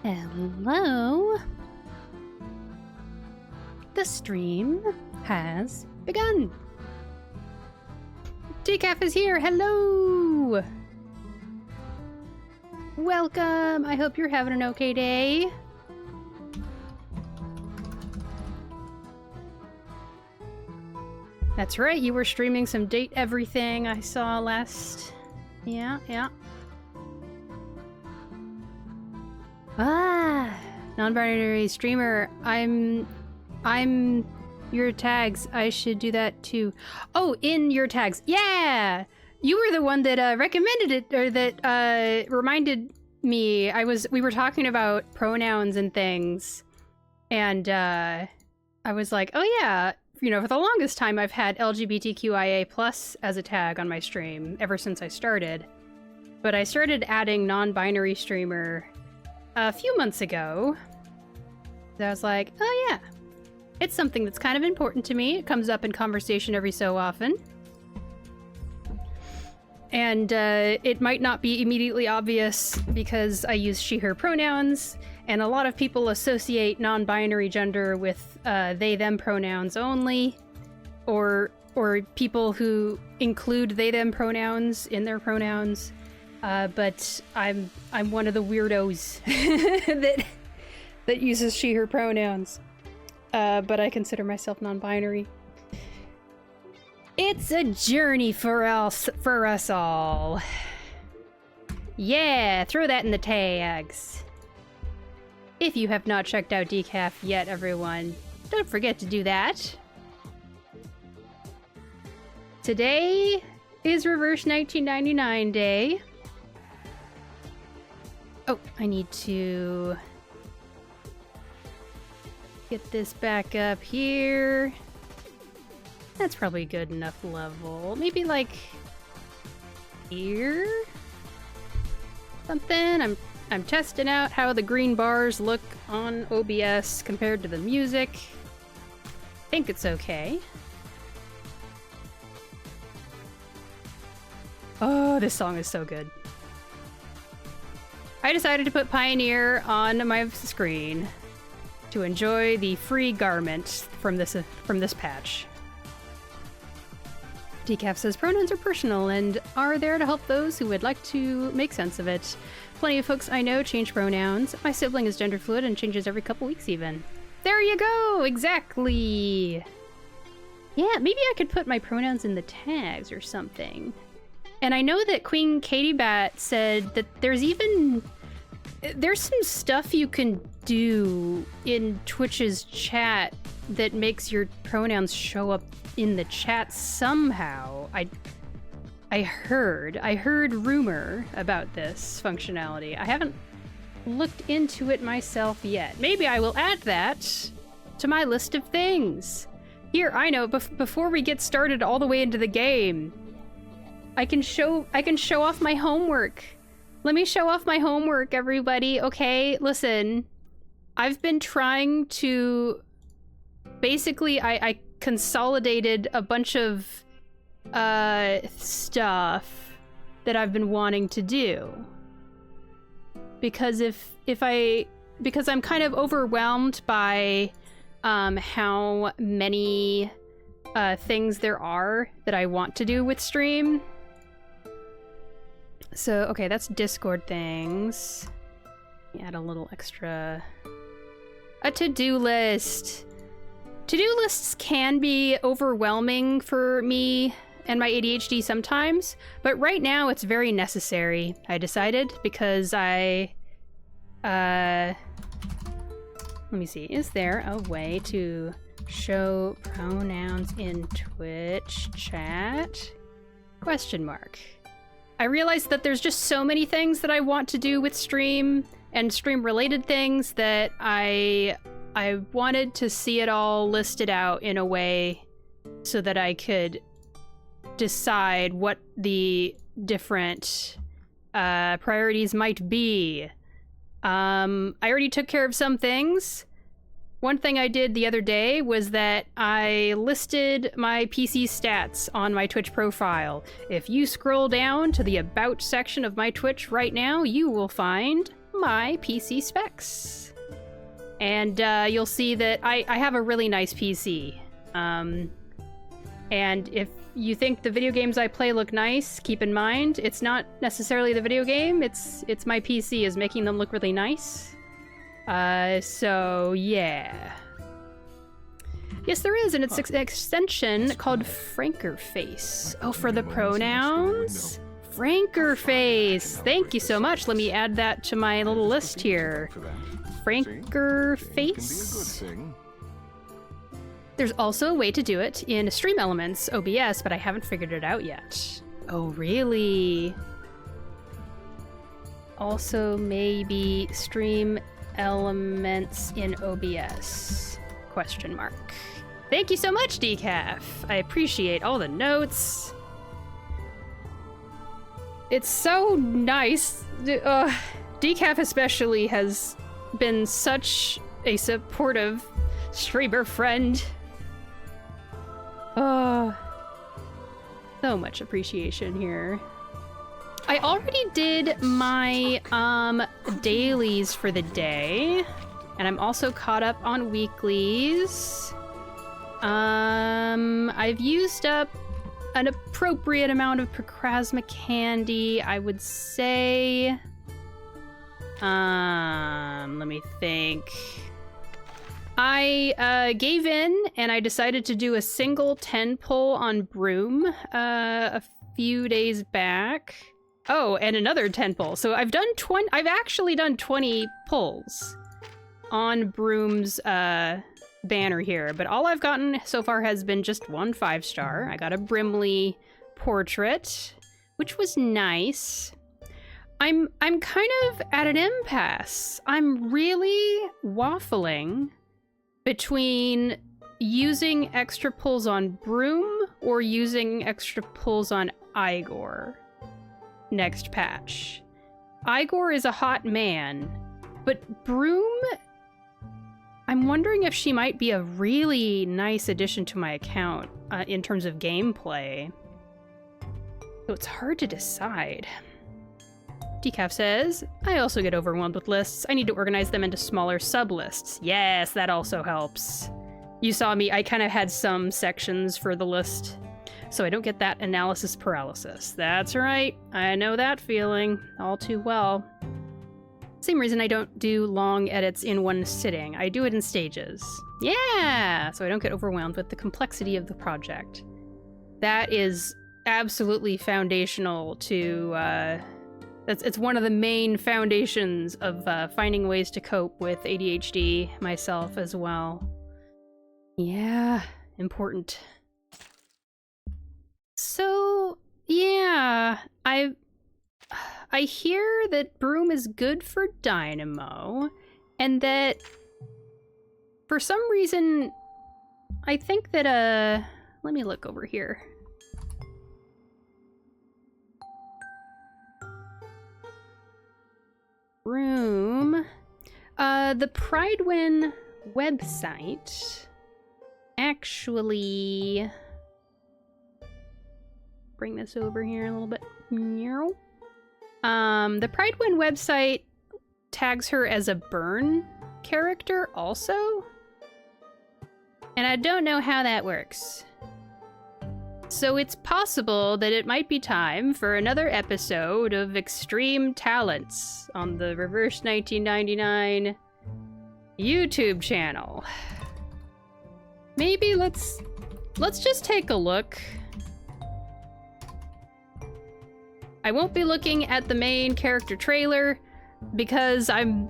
Hello. The stream has begun. Decaf is here. Hello. Welcome. I hope you're having an okay day. That's right. You were streaming some Date Everything I saw last. Yeah. Non-binary streamer. I'm your tags. I should do that too. Oh, in your tags. Yeah! You were the one that recommended it, or that reminded me. We were talking about pronouns and things, and I was like, oh yeah, you know, for the longest time I've had LGBTQIA+ as a tag on my stream ever since I started. But I started adding non-binary streamer a few months ago. So I was like, oh yeah, it's something that's kind of important to me. It comes up in conversation every so often. And it might not be immediately obvious because I use she, her pronouns, and a lot of people associate non-binary gender with they, them pronouns only, or people who include they, them pronouns in their pronouns. But I'm one of the weirdos that uses she, her pronouns. But I consider myself non-binary. It's a journey for us all. Yeah, throw that in the tags. If you have not checked out Decaf yet, everyone, don't forget to do that. Today is Reverse 1999 Day. Oh, I need to get this back up here. That's probably a good enough level. Maybe like here? Something? I'm testing out how the green bars look on OBS compared to the music. I think it's okay. Oh, this song is so good. I decided to put Pioneer on my screen to enjoy the free garment from this patch. Decaf says pronouns are personal and are there to help those who would like to make sense of it. Plenty of folks I know change pronouns. My sibling is gender fluid and changes every couple weeks even. There you go! Exactly! Yeah, maybe I could put my pronouns in the tags or something. And I know that Queen Katie Bat said that there's some stuff you can do in Twitch's chat that makes your pronouns show up in the chat somehow. I heard rumor about this functionality. I haven't looked into it myself yet. Maybe I will add that to my list of things. Here, I know, before we get started all the way into the game, I can show off my homework. Let me show off my homework, everybody. Okay, listen. I've been trying to... Basically, I consolidated a bunch of stuff that I've been wanting to do. Because because I'm kind of overwhelmed by how many things there are that I want to do with stream. So, okay, that's Discord things. Add a little extra... A to-do list. To-do lists can be overwhelming for me and my ADHD sometimes, but right now it's very necessary, I decided, because let me see, is there a way to show pronouns in Twitch chat? Question mark. I realized that there's just so many things that I want to do with stream and stream-related things that I wanted to see it all listed out in a way so that I could decide what the different priorities might be. I already took care of some things. One thing I did the other day was that I listed my PC stats on my Twitch profile. If you scroll down to the About section of my Twitch right now, you will find my PC specs. And you'll see that I have a really nice PC. And if you think the video games I play look nice, keep in mind, it's not necessarily the video game, it's my PC is making them look really nice. So yeah. Yes, there is, and it's an extension called Frankerface. Oh, for the pronouns? Frankerface! Thank you so much. Let me add that to my little list here. Frankerface. There's also a way to do it in Stream Elements OBS, but I haven't figured it out yet. Oh, really? Also, maybe Stream Elements in OBS? Question mark. Thank you so much, Decaf. I appreciate all the notes. It's so nice. Decaf especially has been such a supportive streamer friend. So much appreciation here. I already did my dailies for the day, and I'm also caught up on weeklies. I've used up an appropriate amount of Procrasma candy, I would say. Let me think. I gave in and I decided to do a single 10 pull on Brume a few days back. Oh, and another 10 pull. So I've actually done 20 pulls on Brume's banner here, but all I've gotten so far has been just one 5-star. I got a Brimley portrait, which was nice. I'm kind of at an impasse. I'm really waffling between using extra pulls on Brume or using extra pulls on Igor next patch. Igor is a hot man, but Brume, I'm wondering if she might be a really nice addition to my account in terms of gameplay. So it's hard to decide. Decaf says, I also get overwhelmed with lists. I need to organize them into smaller sub-lists. Yes, that also helps. You saw me, I kind of had some sections for the list, so I don't get that analysis paralysis. That's right, I know that feeling all too well. Same reason I don't do long edits in one sitting. I do it in stages. Yeah, so I don't get overwhelmed with the complexity of the project. That is absolutely foundational to, it's one of the main foundations of finding ways to cope with ADHD myself as well. Yeah, important. So, yeah, I hear that Brume is good for Dynamo, and that for some reason, I think that, let me look over here. Brume. The Pridewin website actually... Bring this over here a little bit. The Pridewin website tags her as a burn character also. And I don't know how that works. So it's possible that it might be time for another episode of Extreme Talents on the Reverse 1999 YouTube channel. Maybe let's just take a look. I won't be looking at the main character trailer because I'm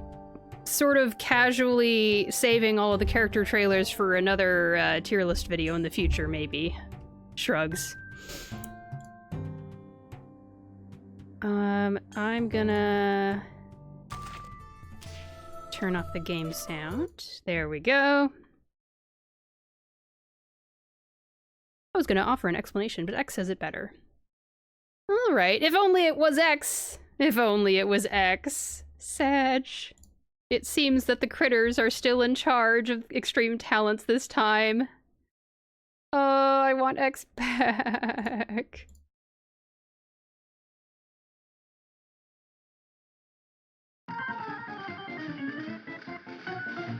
sort of casually saving all of the character trailers for another tier list video in the future, maybe. Shrugs. I'm gonna turn off the game sound. There we go. I was gonna offer an explanation, but X says it better. Alright, if only it was X. If only it was X. Sag. It seems that the critters are still in charge of Extreme Talents this time. Oh, I want X back.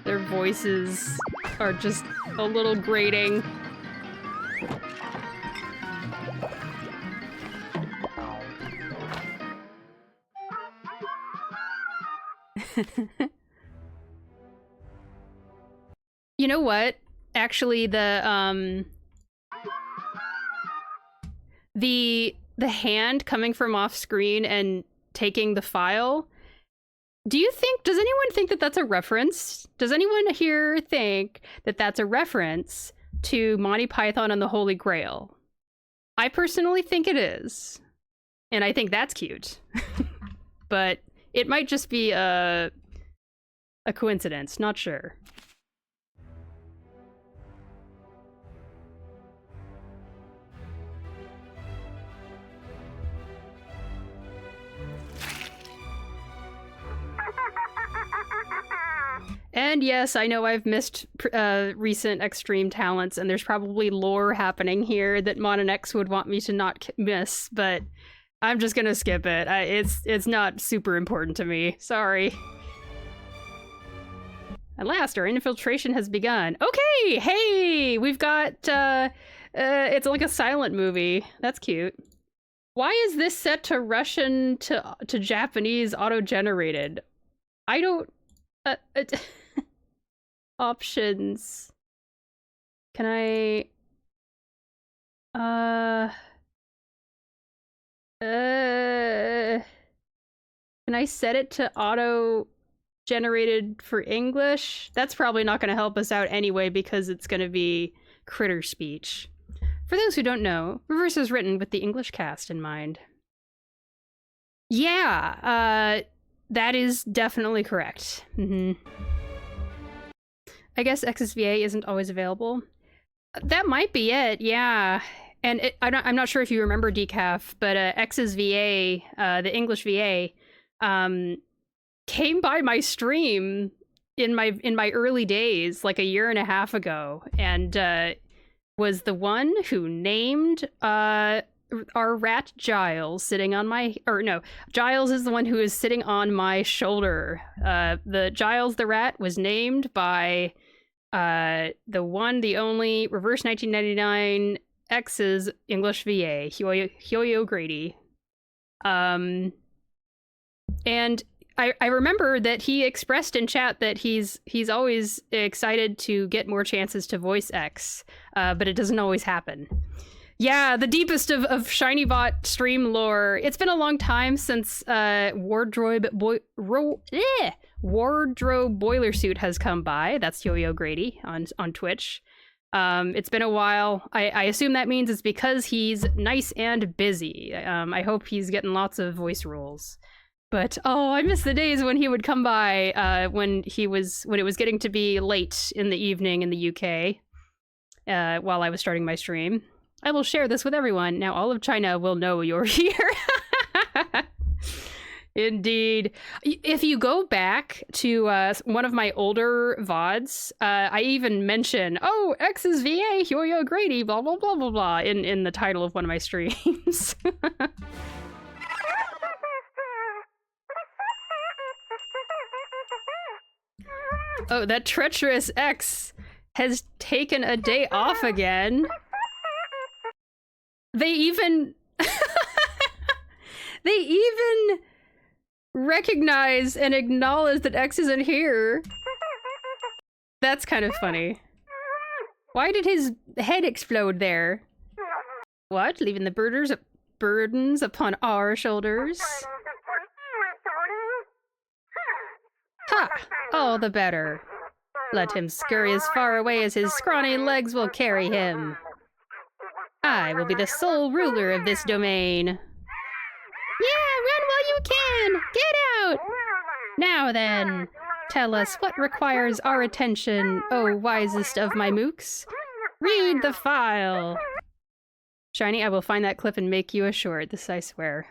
Their voices are just a little grating. You know what? Actually, the hand coming from off screen and taking the file. Does anyone think that that's a reference? Does anyone here think that that's a reference to Monty Python and the Holy Grail? I personally think it is. And I think that's cute. But it might just be a coincidence, not sure. And yes, I know I've missed recent Extreme Talents, and there's probably lore happening here that Mon and X would want me to not miss, but I'm just gonna skip it. It's not super important to me. Sorry. At last, our infiltration has begun. Okay, hey, we've got, it's like a silent movie. That's cute. Why is this set to Russian to Japanese auto-generated? I don't... options. Can I... Can I set it to auto-generated for English? That's probably not going to help us out anyway because it's going to be critter speech. For those who don't know, Reverse is written with the English cast in mind. Yeah, that is definitely correct. I guess XSVA isn't always available. That might be it, yeah. And I'm not sure if you remember Decaf, but XSVA, the English VA, came by my stream in my early days, like a year and a half ago, and was the one who named our rat Giles sitting on my... Or no, Giles is the one who is sitting on my shoulder. The Giles the rat was named by the one, the only, Reverse 1999 X's English VA, Hyoyo Grady. And I remember that he expressed in chat that he's always excited to get more chances to voice X, but it doesn't always happen. Yeah, the deepest of ShinyBot stream lore. It's been a long time since Wardrobe Boiler Suit has come by. That's Yo-Yo Grady on Twitch. It's been a while. I assume that means it's because he's nice and busy. I hope he's getting lots of voice roles. But oh, I miss the days when he would come by when it was getting to be late in the evening in the UK while I was starting my stream. I will share this with everyone. Now all of China will know you're here. Indeed. If you go back to one of my older VODs, I even mention, oh, X's VA, Hyoyo Grady, blah, blah, blah, blah, blah, in the title of one of my streams. Oh, that treacherous X has taken a day off again. They even recognize and acknowledge that X isn't here. That's kind of funny. Why did his head explode there? What? Leaving the burdens upon our shoulders? Ha! All the better. Let him scurry as far away as his scrawny legs will carry him. I will be the sole ruler of this domain. Yeah, run while you can! Get out! Now then, tell us what requires our attention, oh wisest of my mooks. Read the file. Shiny, I will find that clip and make you a short. This I swear.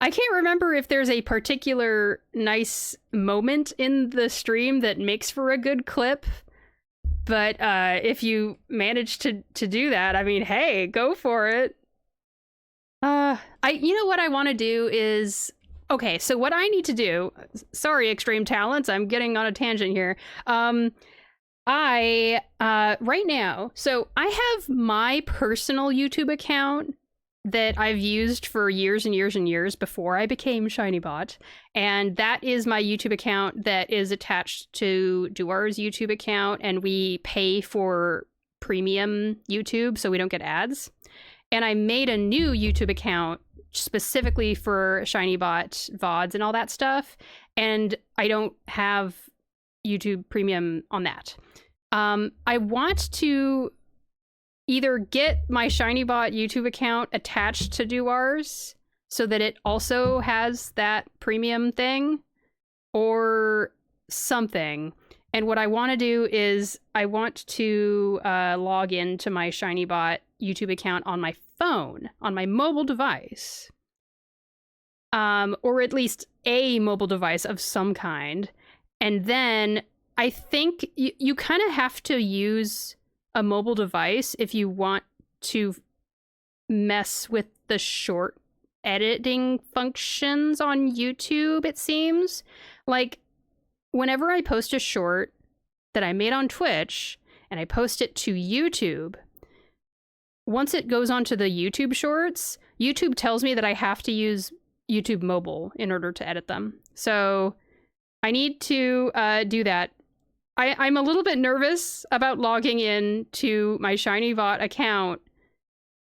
I can't remember if there's a particular nice moment in the stream that makes for a good clip. But if you manage to do that, I mean, hey, go for it. You know what I want to do is Okay, so what I need to do, sorry, Extreme Talents, I'm getting on a tangent here. Right now, so I have my personal YouTube account that I've used for years and years and years before I became ShinyBot. And that is my YouTube account that is attached to Duar's YouTube account, and we pay for premium YouTube so we don't get ads. And I made a new YouTube account specifically for ShinyBot VODs and all that stuff, and I don't have YouTube Premium on that. I want to either get my ShinyBot YouTube account attached to Duar's so that it also has that premium thing, or something. And what I want to do is I want to log into my ShinyBot YouTube account on my phone, on my mobile device. Or at least a mobile device of some kind. And then I think you kind of have to use a mobile device if you want to mess with the short editing functions on YouTube, it seems. Like, whenever I post a short that I made on Twitch and I post it to YouTube, once it goes onto the YouTube shorts, YouTube tells me that I have to use YouTube mobile in order to edit them. So I need to do that. I'm a little bit nervous about logging in to my ShinyBot account,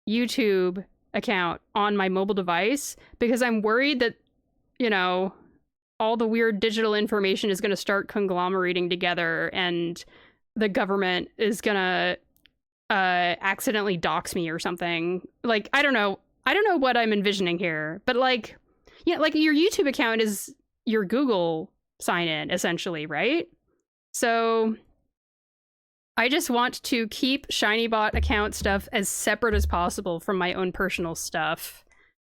YouTube account, on my mobile device, because I'm worried that, you know, all the weird digital information is going to start conglomerating together and the government is going to accidentally dox me or something. Like, I don't know what I'm envisioning here, but like, yeah, like your YouTube account is your Google sign-in, essentially, right? So I just want to keep ShinyBot account stuff as separate as possible from my own personal stuff.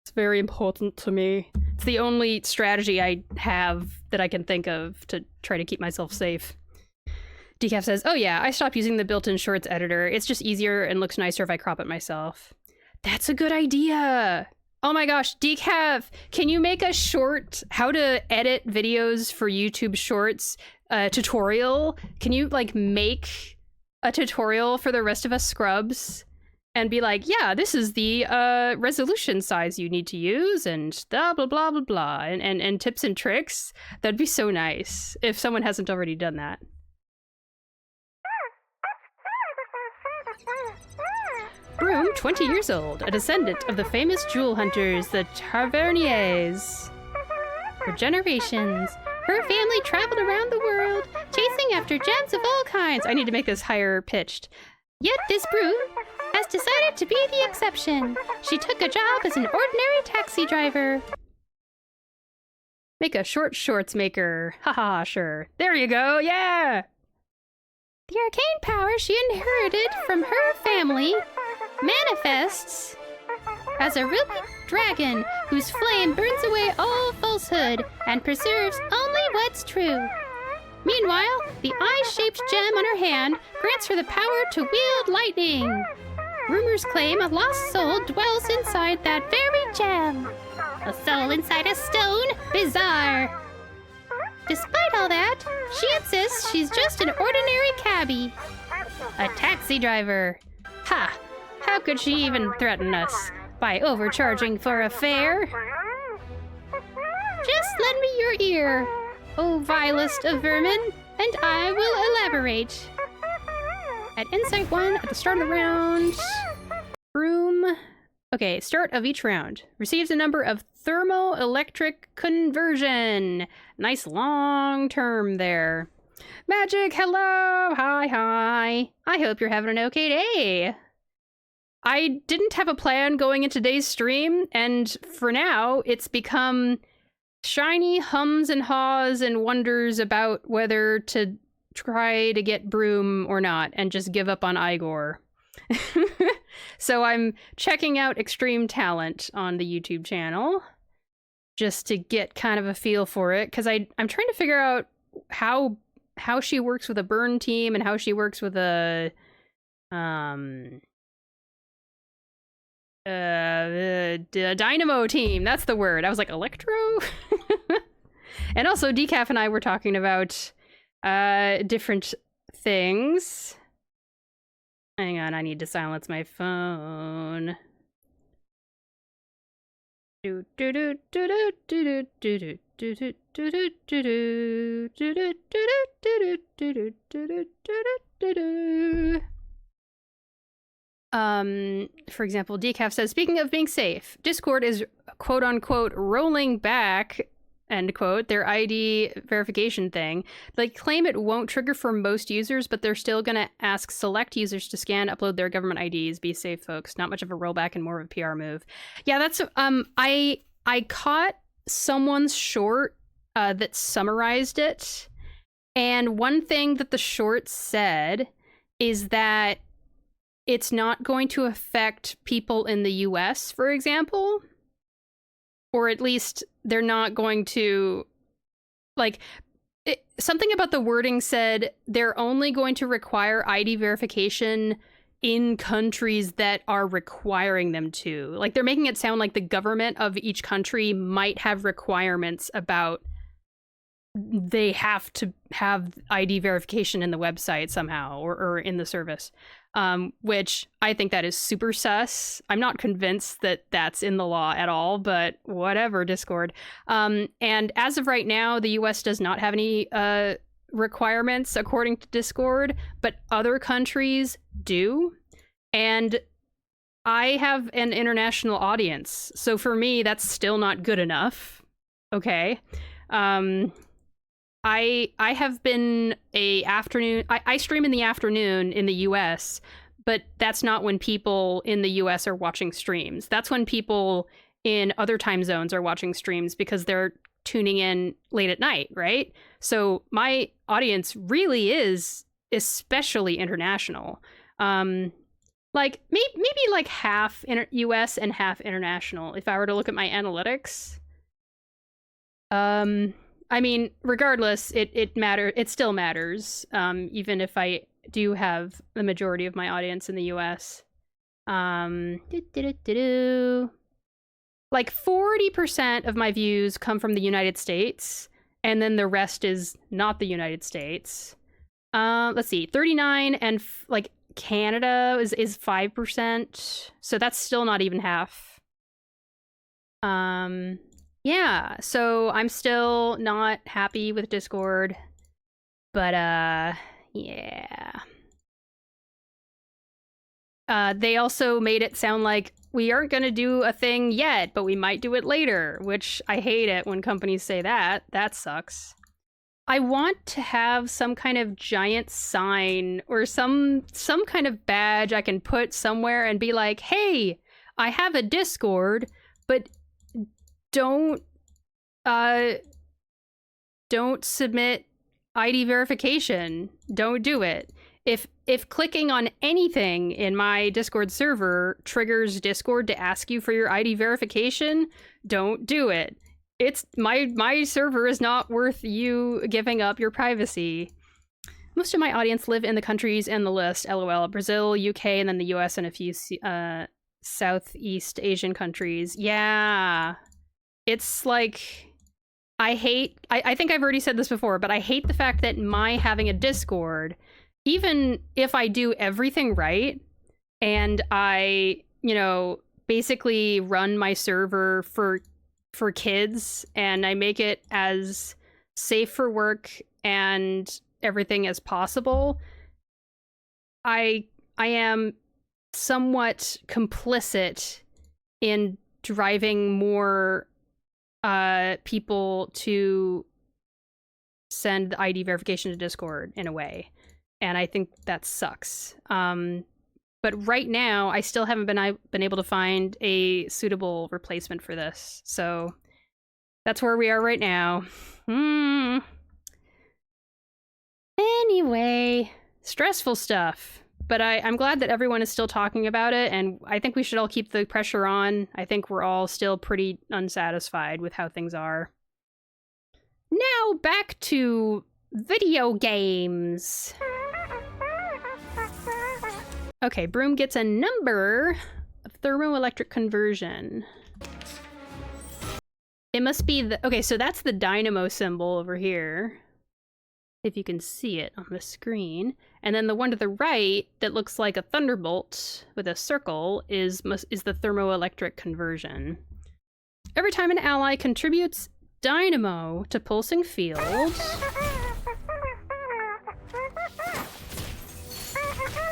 It's very important to me. It's the only strategy I have that I can think of to try to keep myself safe. Decaf says, oh yeah, I stopped using the built-in shorts editor. It's just easier and looks nicer if I crop it myself. That's a good idea. Oh my gosh, Decaf, can you make a short how to edit videos for YouTube Shorts tutorial? Can you like make a tutorial for the rest of us scrubs and be like, yeah, this is the resolution size you need to use and blah, blah, blah, blah, blah, and tips and tricks? That'd be so nice if someone hasn't already done that. Brume, 20 years old, a descendant of the famous jewel hunters, the Taverniers. For generations, her family traveled around the world, chasing after gems of all kinds. I need to make this higher pitched. Yet this Brume has decided to be the exception. She took a job as an ordinary taxi driver. Make a short shorts maker. Haha, sure. There you go, yeah! The arcane power she inherited from her family manifests as a ruby dragon whose flame burns away all falsehood and preserves only what's true. Meanwhile, the eye-shaped gem on her hand grants her the power to wield lightning. Rumors claim a lost soul dwells inside that very gem. A soul inside a stone? Bizarre. Despite all that, she insists she's just an ordinary cabbie. A taxi driver. Ha! How could she even threaten us? By overcharging for a fare? Just lend me your ear, O vilest of vermin, and I will elaborate. At Insight 1, at the start of the round, Brume... Okay, start of each round. Receives a number of thermoelectric conversion. Nice long term there. Magic, hello! Hi. I hope you're having an okay day. I didn't have a plan going into today's stream, and for now, it's become shiny hums and haws and wonders about whether to try to get Brume or not, and just give up on Igor. So I'm checking out Extreme Talent on the YouTube channel, just to get kind of a feel for it, because I'm trying to figure out how she works with a burn team and how she works with a dynamo team. That's the word. I was like, electro? And also, Decaf and I were talking about different things. Hang on, I need to silence my phone. For example, Decaf says, speaking of being safe, Discord is quote unquote rolling back, end quote, their ID verification thing. They claim it won't trigger for most users, but they're still gonna ask select users to scan, upload their government IDs. Be safe, folks. Not much of a rollback and more of a PR move. Yeah, that's I caught someone's short that summarized it, and one thing that the short said is that it's not going to affect people in the US, for example. Or at least they're not going to, like, something about the wording said they're only going to require ID verification in countries that are requiring them to. Like, they're making it sound like the government of each country might have requirements about they have to have ID verification in the website somehow or in the service. Which I think that is super sus. I'm not convinced that that's in the law at all, but whatever, Discord. And as of right now, the US does not have any requirements according to Discord, but other countries do. And I have an international audience, so for me, that's still not good enough. Okay. I have been I stream in the afternoon in the US, but that's not when people in the US are watching streams. That's when people in other time zones are watching streams because they're tuning in late at night, right? So my audience really is especially international. Like maybe like half US and half international if I were to look at my analytics. I mean, regardless, it still matters, even if I do have the majority of my audience in the US. Like 40% of my views come from the United States, and then the rest is not the United States. Let's see, 39 and like Canada is 5%, so that's still not even half. Yeah, so I'm still not happy with Discord, but yeah. They also made it sound like we aren't gonna do a thing yet, but we might do it later, which I hate it when companies say that. That sucks. I want to have some kind of giant sign or some kind of badge I can put somewhere and be like, hey, I have a Discord, but don't submit ID verification. Don't do it. If clicking on anything in my Discord server triggers Discord to ask you for your ID verification, don't do it. It's my server is not worth you giving up your privacy. Most of my audience live in the countries in the list, LOL. Brazil, UK, and then the US and a few Southeast Asian countries. Yeah. It's like, I think I've already said this before, but I hate the fact that my having a Discord, even if I do everything right, and I, basically run my server for kids, and I make it as safe for work and everything as possible, I am somewhat complicit in driving more people to send the ID verification to Discord in a way. And I think that sucks. But right now, I still haven't been able to find a suitable replacement for this. So that's where we are right now. Anyway, stressful stuff. But I'm glad that everyone is still talking about it, and I think we should all keep the pressure on. I think we're all still pretty unsatisfied with how things are. Now back to video games. Okay, Brume gets a number of thermoelectric conversion. It must be the... Okay, so that's the dynamo symbol over here. If you can see it on the screen. And then the one to the right that looks like a thunderbolt with a circle is the thermoelectric conversion. Every time an ally contributes dynamo to pulsing field,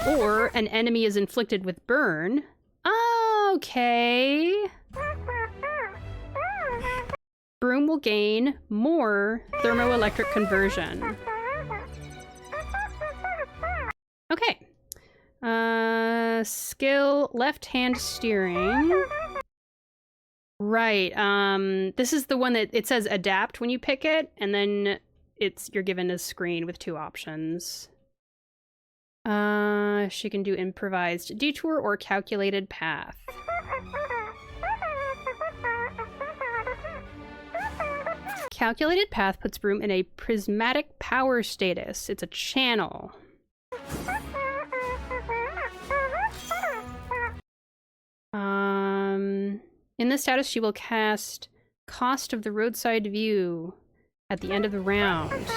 or an enemy is inflicted with burn. Okay. Brume will gain more thermoelectric conversion. Okay. Skill left-hand steering. Right. This is the one that it says adapt when you pick it, and then you're given a screen with 2 options. She can do improvised detour or calculated path. Calculated path puts Brume in a prismatic power status. It's a channel. In this status, she will cast Cost of the Roadside View at the end of the round,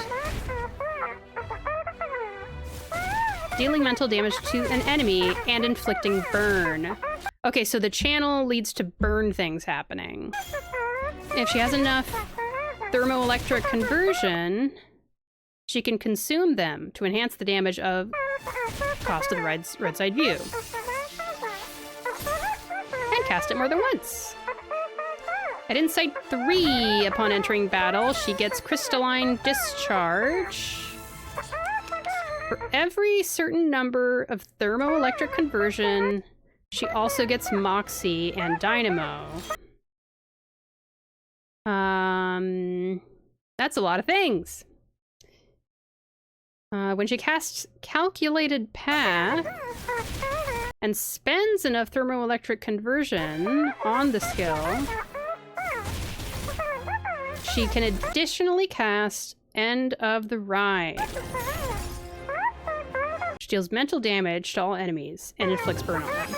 dealing mental damage to an enemy and inflicting burn. Okay, so the channel leads to burn things happening. If she has enough thermoelectric conversion, she can consume them to enhance the damage of Cost of the Roadside View. And cast it more than once. At Insight 3, upon entering battle, she gets Crystalline Discharge. For every certain number of thermoelectric conversion, she also gets Moxie and Dynamo. That's a lot of things. When she casts Calculated Path and spends enough thermoelectric conversion on the skill, she can additionally cast End of the Ride. She deals mental damage to all enemies and inflicts burn on them.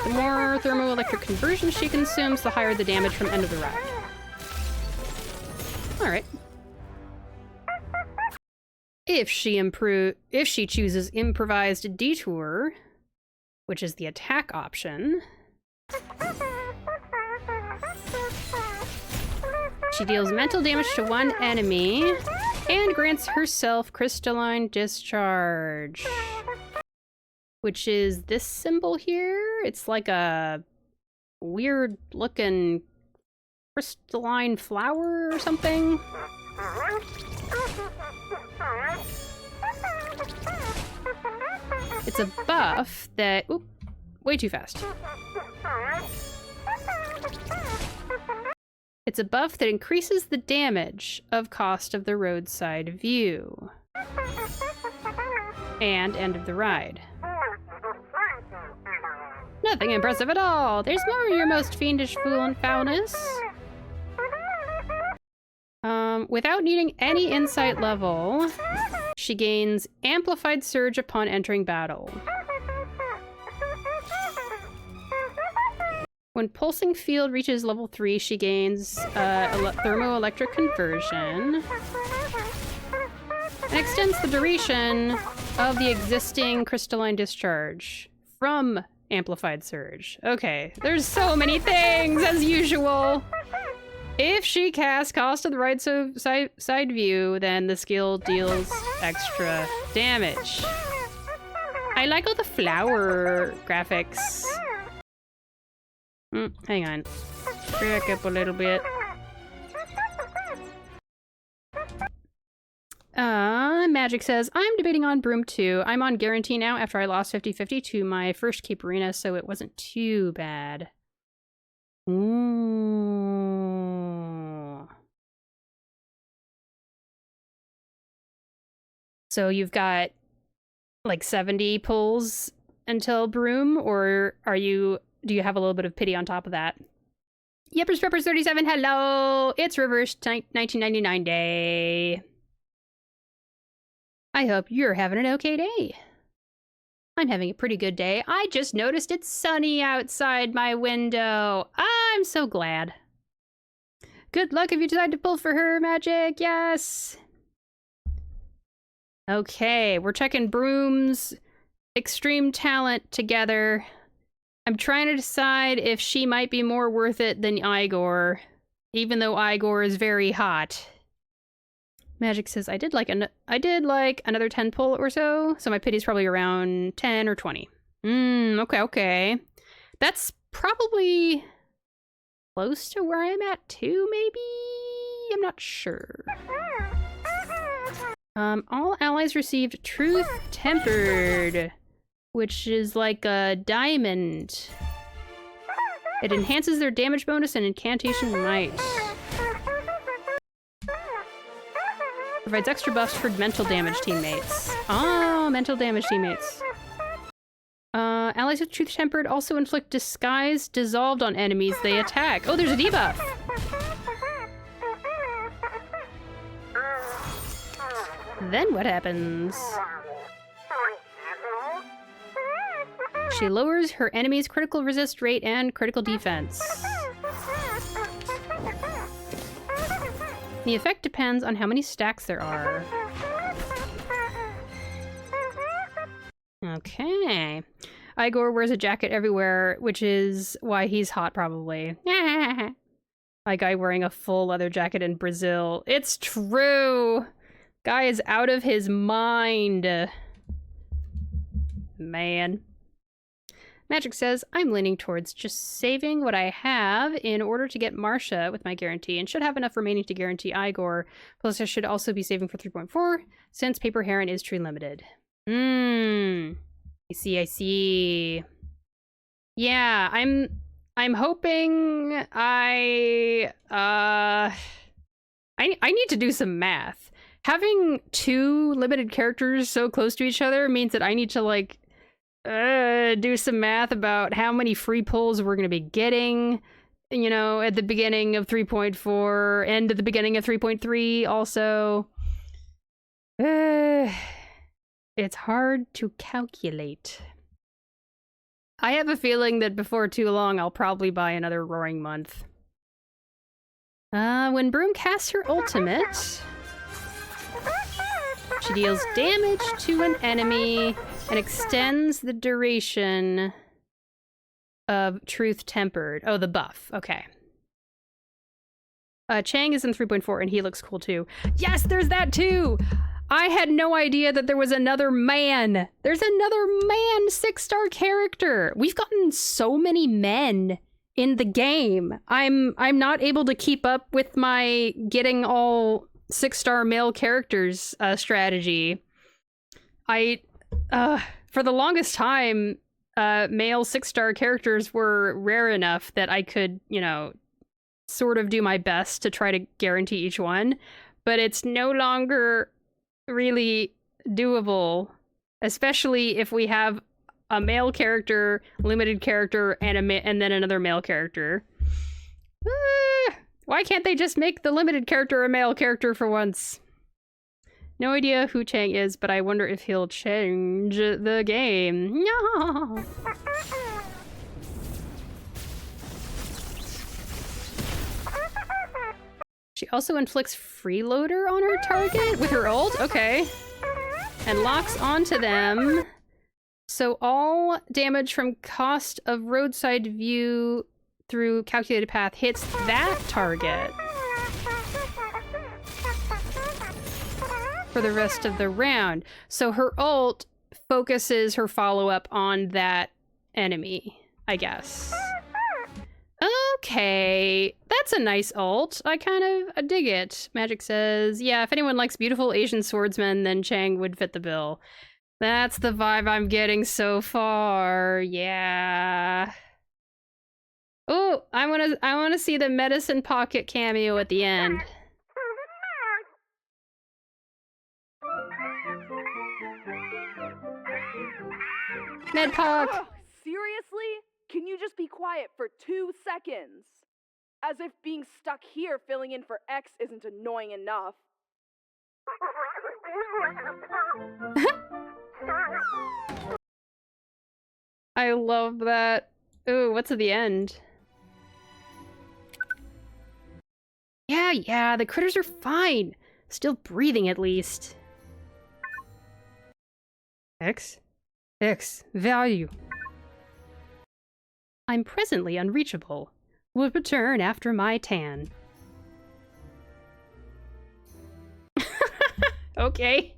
The more thermoelectric conversion she consumes, the higher the damage from End of the Ride. Alright. If she chooses Improvised Detour, which is the attack option, she deals mental damage to one enemy and grants herself Crystalline Discharge, which is this symbol here. It's like a weird looking crystalline flower or something. It's a buff that... Oop, way too fast. It's a buff that increases the damage of Cost of the Roadside View. And End of the Ride. Nothing impressive at all. There's more, your most fiendish fool and foulness. Without needing any insight level, she gains Amplified Surge upon entering battle. When Pulsing Field reaches level 3, she gains Thermoelectric Conversion. And extends the duration of the existing Crystalline Discharge from Amplified Surge. Okay, there's so many things, as usual! If she casts Cost of the Roadside View, then the skill deals extra damage. I like all the flower graphics. Hang on. Back up a little bit. Magic says, I'm debating on Brume 2. I'm on guarantee now after I lost 50-50 to my first Cape Arena, so it wasn't too bad. Ooh. So you've got like 70 pulls until Brume, or do you have a little bit of pity on top of that? Yeppers Peppers 37, hello! It's Reverse 1999 Day. I hope you're having an okay day. I'm having a pretty good day. I just noticed it's sunny outside my window. I'm so glad. Good luck if you decide to pull for her, Magic. Yes. Okay, we're checking Brume's extreme talent together. I'm trying to decide if she might be more worth it than Igor, even though Igor is very hot. Magic says I did like another 10 pull or so my pity's probably around 10 or 20. Okay. That's probably close to where I'm at too, maybe? I'm not sure. All allies received Truth Tempered, which is like a diamond. It enhances their damage bonus and incantation might. Provides extra buffs for mental damage teammates. Oh, mental damage teammates. Allies with Truth Tempered also inflict Disguise Dissolved on enemies they attack. Oh, there's a debuff! Then what happens? She lowers her enemy's critical resist rate and critical defense. The effect depends on how many stacks there are. Okay. Igor wears a jacket everywhere, which is why he's hot, probably. Like guy wearing a full leather jacket in Brazil. It's true! Guy is out of his mind. Man. Magic says, I'm leaning towards just saving what I have in order to get Marcia with my guarantee, and should have enough remaining to guarantee Igor. Plus, I should also be saving for 3.4, since Paper Heron is tree limited. I see. Yeah, I'm hoping I need to do some math. Having two limited characters so close to each other means that I need to, like, do some math about how many free pulls we're going to be getting, you know, at the beginning of 3.4 and at the beginning of 3.3 also. It's hard to calculate. I have a feeling that before too long I'll probably buy another Roaring Month. When Brume casts her ultimate, she deals damage to an enemy and extends the duration of Truth Tempered. Oh, the buff. Okay. Chang is in 3.4 and he looks cool too. Yes, there's that too! I had no idea that there was another man. There's another man 6-star character. We've gotten so many men in the game. I'm not able to keep up with my getting all 6-star male characters strategy. For the longest time, male 6-star characters were rare enough that I could, you know, sort of do my best to try to guarantee each one, but it's no longer really doable, especially if we have a male character, limited character, and then another male character. Why can't they just make the limited character a male character for once? No idea who Chang is, but I wonder if he'll change the game. No. She also inflicts freeloader on her target with her ult? Okay. And locks onto them. So all damage from cost of roadside view through calculated path hits that target for the rest of the round. So her ult focuses her follow-up on that enemy, I guess. Okay, that's a nice ult. I kind of dig it. Magic says, yeah, if anyone likes beautiful Asian swordsmen, then Chang would fit the bill. That's the vibe I'm getting so far. Yeah. Oh, I wanna see the medicine pocket cameo at the end. Medpoc! Seriously? Can you just be quiet for 2 seconds? As if being stuck here filling in for X isn't annoying enough. I love that. Ooh, what's at the end? Yeah, the critters are fine. Still breathing, at least. X? X. Value. I'm presently unreachable. Will return after my tan. Okay.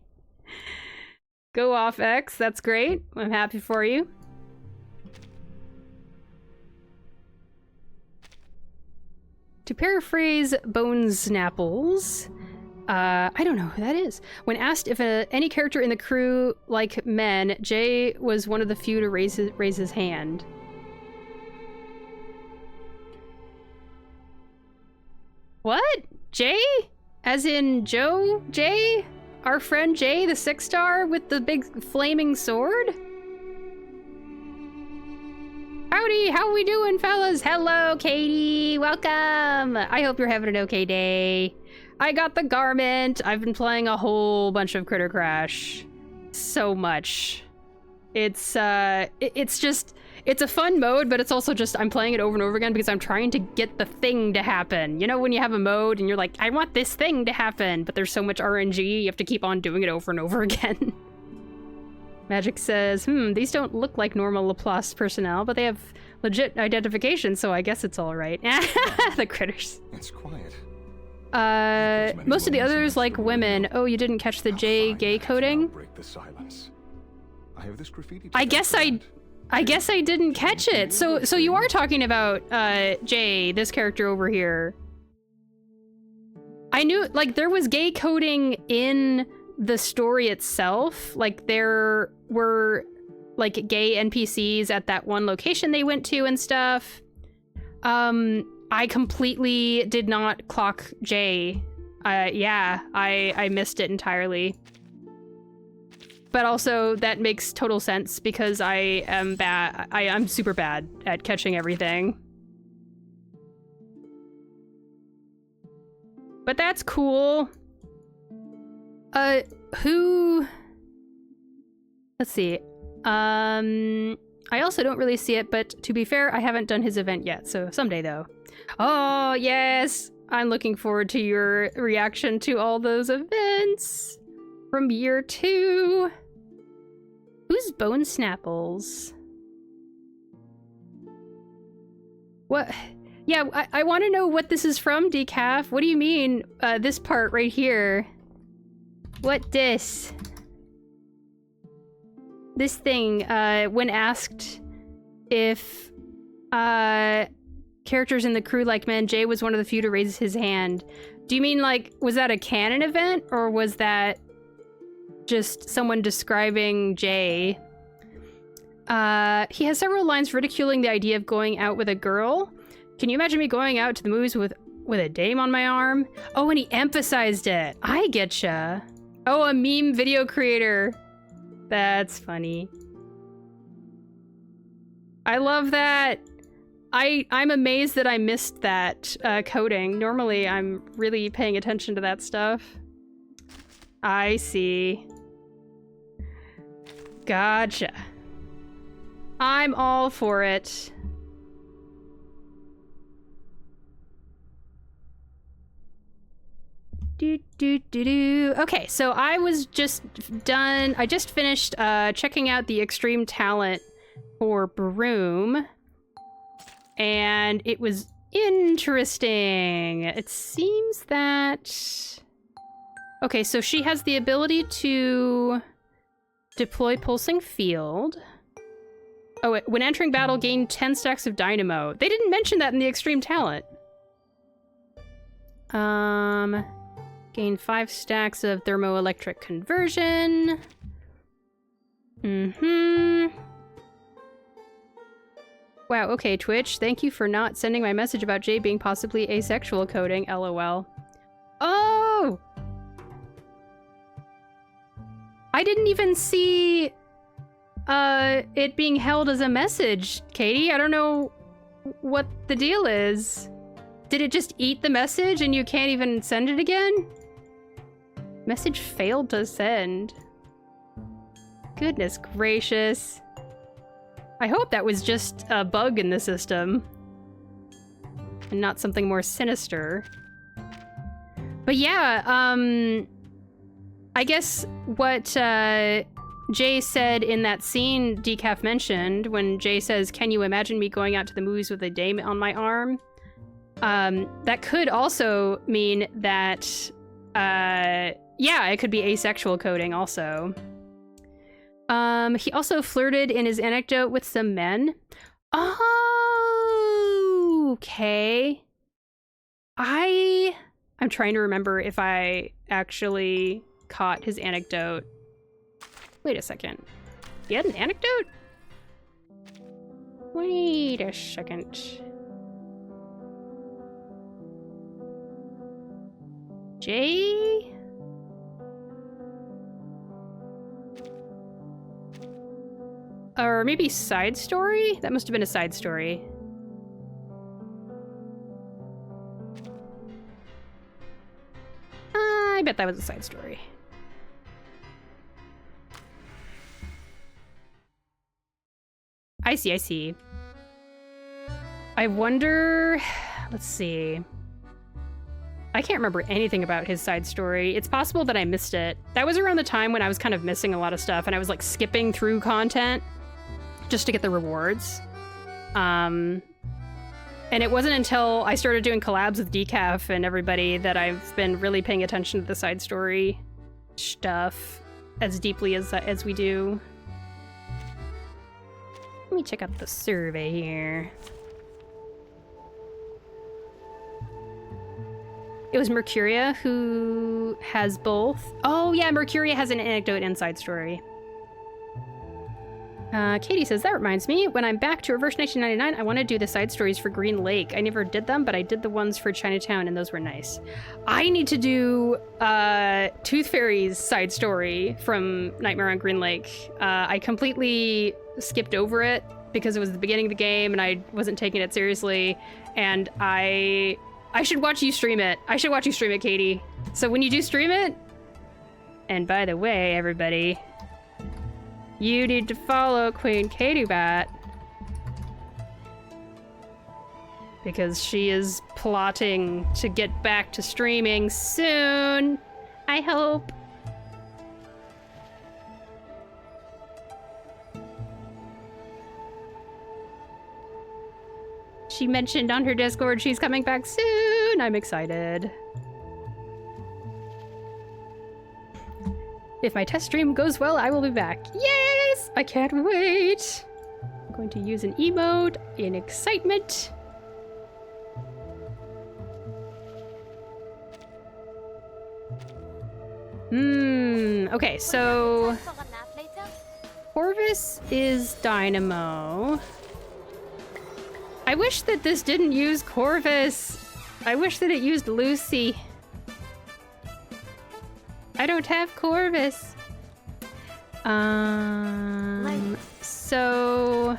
Go off, X. That's great. I'm happy for you. To paraphrase Bone Snapples, I don't know who that is. When asked if any character in the crew like men, Jay was one of the few to raise his hand. What? Jay? As in Joe? Jay? Our friend Jay, the 6-star with the big flaming sword? Howdy, how we doing, fellas? Hello, Katie, welcome! I hope you're having an okay day. I got the garment. I've been playing a whole bunch of Critter Crash. So much. It's just, it's a fun mode, but it's also just, I'm playing it over and over again because I'm trying to get the thing to happen. You know, when you have a mode and you're like, I want this thing to happen, but there's so much RNG, you have to keep on doing it over and over again. Magic says, these don't look like normal Laplace personnel, but they have legit identification, so I guess it's all right. The critters. It's quiet. Most of the others like women. Oh, you didn't catch the J gay coding? Break the silence. I have this graffiti. I guess I didn't catch it. So you are talking about Jay, this character over here. I knew, like, there was gay coding in the story itself. Like, there were like gay NPCs at that one location they went to and stuff. I completely did not clock Jay. Yeah, I missed it entirely. But also, that makes total sense because I am bad. I'm super bad at catching everything. But that's cool. Who... Let's see. I also don't really see it, but to be fair, I haven't done his event yet, so someday though. Oh, yes! I'm looking forward to your reaction to all those events from year 2. Who's Bone Snapples? What? Yeah, I want to know what this is from, Decaf. What do you mean, this part right here? What this? This thing, when asked if, characters in the crew like men, Jay was one of the few to raise his hand. Do you mean, like, was that a canon event, or was that just someone describing Jay? He has several lines ridiculing the idea of going out with a girl. Can you imagine me going out to the movies with a dame on my arm? Oh, and he emphasized it. I getcha. Oh, a meme video creator. That's funny. I love that. I'm amazed that I missed that coding. Normally, I'm really paying attention to that stuff. I see. Gotcha. I'm all for it. Okay, so I was just done. I just finished checking out the extreme talent for Brume, and it was interesting. It seems that... Okay, so she has the ability to deploy pulsing field. Oh, wait, when entering battle, gain 10 stacks of dynamo. They didn't mention that in the extreme talent. Gain 5 stacks of thermoelectric conversion. Wow, okay, Twitch. Thank you for not sending my message about Jay being possibly asexual coding, LOL. Oh! I didn't even see it being held as a message, Katie. I don't know what the deal is. Did it just eat the message and you can't even send it again? Message failed to send. Goodness gracious. I hope that was just a bug in the system and not something more sinister. But yeah, I guess what Jay said in that scene Decaf mentioned, when Jay says, "Can you imagine me going out to the movies with a dame on my arm?" That could also mean that, yeah, it could be asexual coding also. He also flirted in his anecdote with some men. Oh, okay. I'm trying to remember if I actually caught his anecdote. Wait a second. He had an anecdote? Wait a second. Jay? Or maybe side story? That must have been a side story. I bet that was a side story. I see. I wonder... Let's see. I can't remember anything about his side story. It's possible that I missed it. That was around the time when I was kind of missing a lot of stuff, and I was like skipping through content just to get the rewards. And it wasn't until I started doing collabs with Decaf and everybody that I've been really paying attention to the side story stuff as deeply as we do. Let me check out the survey here. It was Mercuria who has both. Oh yeah, Mercuria has an anecdote and side story. Katie says, that reminds me, when I'm back to Reverse 1999, I want to do the side stories for Green Lake. I never did them, but I did the ones for Chinatown, and those were nice. I need to do Tooth Fairy's side story from Nightmare on Green Lake. I completely skipped over it because it was the beginning of the game, and I wasn't taking it seriously, and I should watch you stream it. I should watch you stream it, Katie. So when you do stream it, and by the way, everybody, you need to follow Queen Katie Bat, because she is plotting to get back to streaming soon. I hope. She mentioned on her Discord she's coming back soon. I'm excited. If my test stream goes well, I will be back. Yes! I can't wait. I'm going to use an emote in excitement. Okay, so Corvus is Dynamo. I wish that this didn't use Corvus. I wish that it used Lucy. I don't have Corvus. So...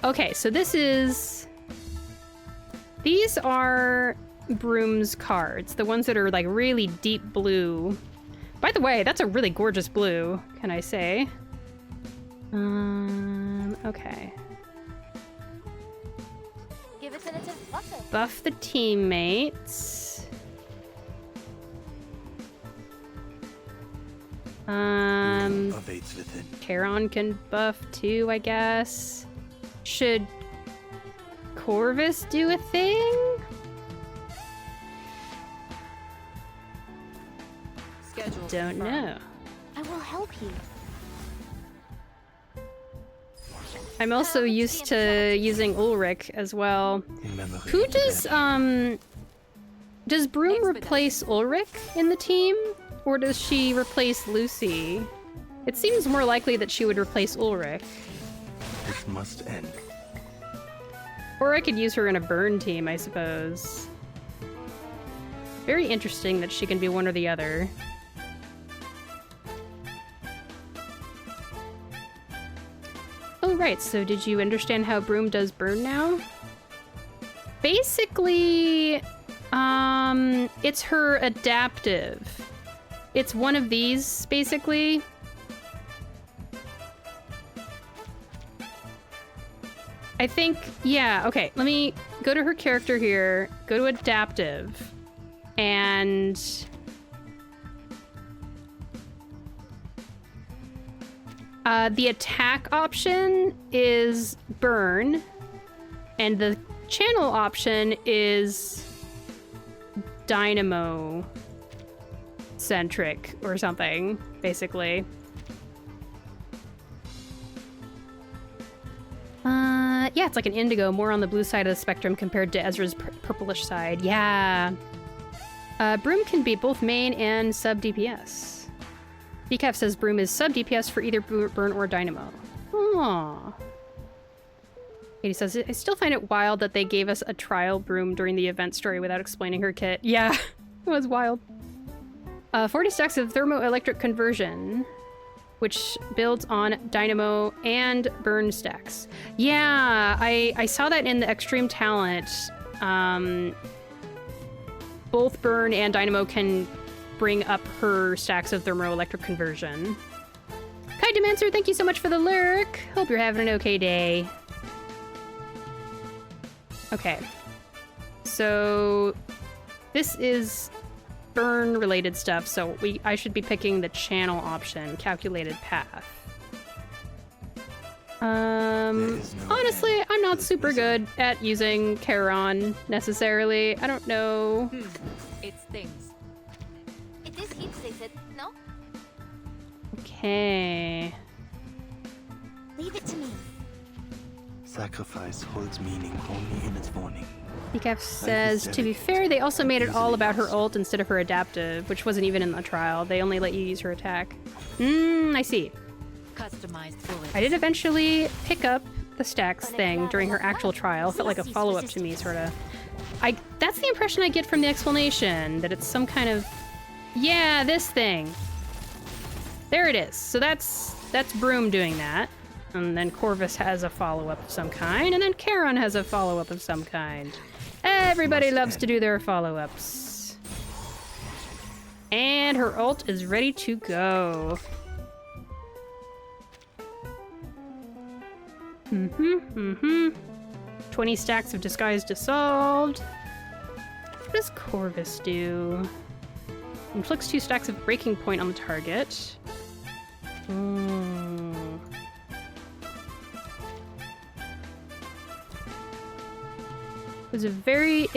Okay, so this is... These are Brume's cards, the ones that are like really deep blue. By the way, that's a really gorgeous blue, can I say? Okay. Give it a little button. Buff the teammates. Charon can buff too, I guess. Should Corvus do a thing? Don't know. I will help you. I'm also used to using Ulrich as well. Who does Brume replace Ulrich in the team? Or does she replace Lucy? It seems more likely that she would replace Ulrich. This must end. Or I could use her in a burn team, I suppose. Very interesting that she can be one or the other. Oh, right, so did you understand how Brume does burn now? Basically, it's her adaptive. It's one of these, basically. I think, yeah, okay. Let me go to her character here, go to adaptive, and... the attack option is burn, and the channel option is dynamo centric or something, basically. Yeah, it's like an indigo, more on the blue side of the spectrum compared to Ezra's purplish side. Yeah. Brume can be both main and sub DPS. Decaf says Brume is sub DPS for either burn or dynamo. Aww. Katie says, I still find it wild that they gave us a trial Brume during the event story without explaining her kit. Yeah, it was wild. 40 stacks of thermoelectric conversion, which builds on dynamo and burn stacks. Yeah, I saw that in the extreme talent. Both burn and dynamo can bring up her stacks of thermoelectric conversion. Kai Demancer, thank you so much for the lurk. Hope you're having an okay day. Okay. So this is burn related stuff, so I should be picking the channel option, calculated path. Honestly, I'm not super good at using Charon necessarily. I don't know. It's things. It is heat stated, no? Okay. Leave it to me. Sacrifice holds meaning only in its warning. Decaf says, to be fair, they also made it all about her ult instead of her adaptive, which wasn't even in the trial. They only let you use her attack. I see. Customized bullets. I did eventually pick up the stacks thing during her actual trial. Felt like a follow-up to me, sort of. That's the impression I get from the explanation, that it's some kind of... Yeah, this thing. There it is. So that's Brume doing that. And then Corvus has a follow-up of some kind, and then Charon has a follow-up of some kind. Everybody loves to do their follow-ups. And her ult is ready to go. 20 stacks of Disguise Dissolved. What does Corvus do? Inflicts 2 stacks of Breaking Point on the target. It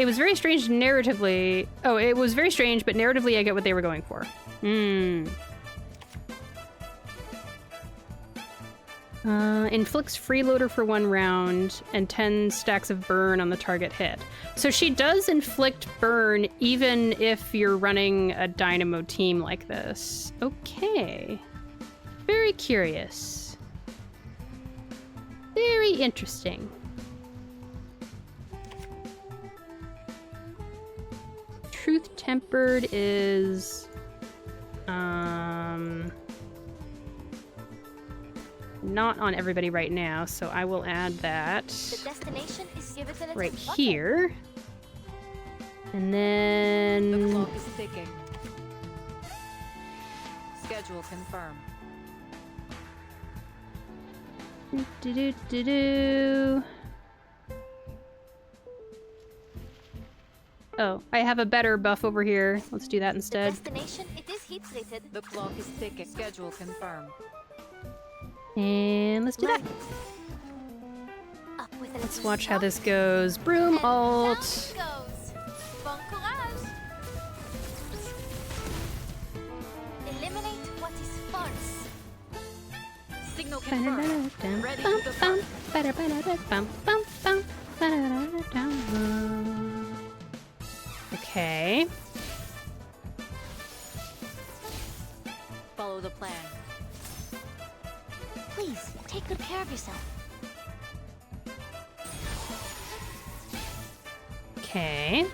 was very strange narratively. Oh, it was very strange, but narratively I get what they were going for. Inflicts freeloader for 1 round and 10 stacks of burn on the target hit. So she does inflict burn even if you're running a dynamo team like this. Okay. Very curious. Very interesting. Truth Tempered is not on everybody right now, so I will add that The destination is right here. And then The clock is ticking. Schedule confirmed. Oh, I have a better buff over here. Let's do that instead. The destination, it is heat stated. The clock is ticking. Schedule confirmed. And let's do that. Up with a Let's little watch how smoke, this goes. Brume and down ult. it goes. Bon courage. Eliminate what is false. Signal confirmed. Ready to depart. Okay. Follow the plan. Please, take good care of yourself. Okay.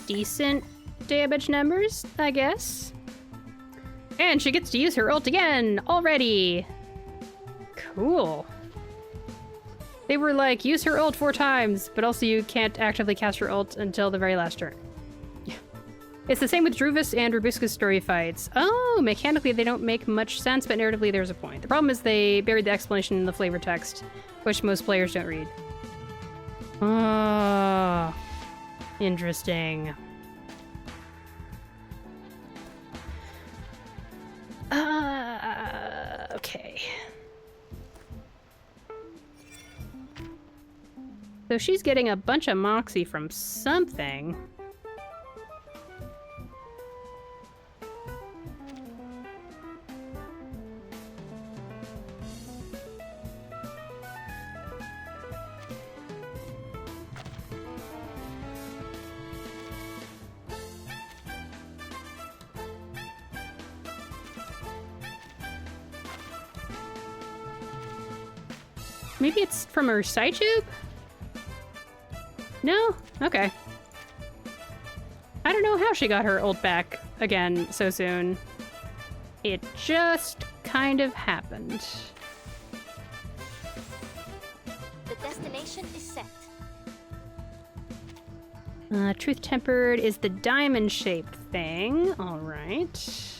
Decent damage numbers, I guess. And she gets to use her ult again already. Cool. They were like, use her ult 4 times, but also you can't actively cast her ult until the very last turn. Yeah. It's the same with Druvis and Rubisca's story fights. Oh, mechanically they don't make much sense, but narratively there's a point. The problem is they buried the explanation in the flavor text, which most players don't read. Oh, interesting. Okay. So she's getting a bunch of moxie from something. Maybe it's from her side tube? No? Okay. I don't know how she got her ult back again so soon. It just kind of happened. The destination is set. Truth Tempered is the diamond-shaped thing. All right.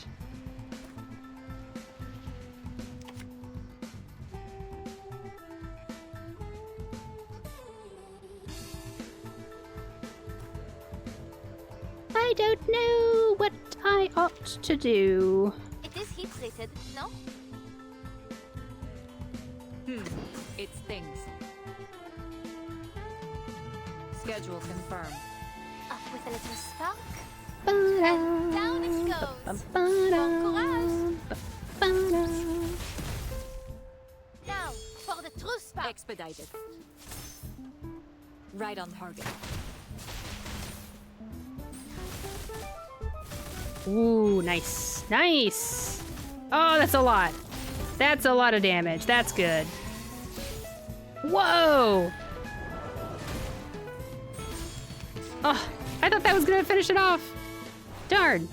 I don't know what I ought to do. It is heat treated, no? It stings. Schedule confirmed. Up with a little spark. And down it goes. Bon courage. Now, for the true spark. Expedited. Right on target. Ooh, nice. Nice! Oh, that's a lot. That's a lot of damage. That's good. Whoa! Oh, I thought that was gonna finish it off. Darn.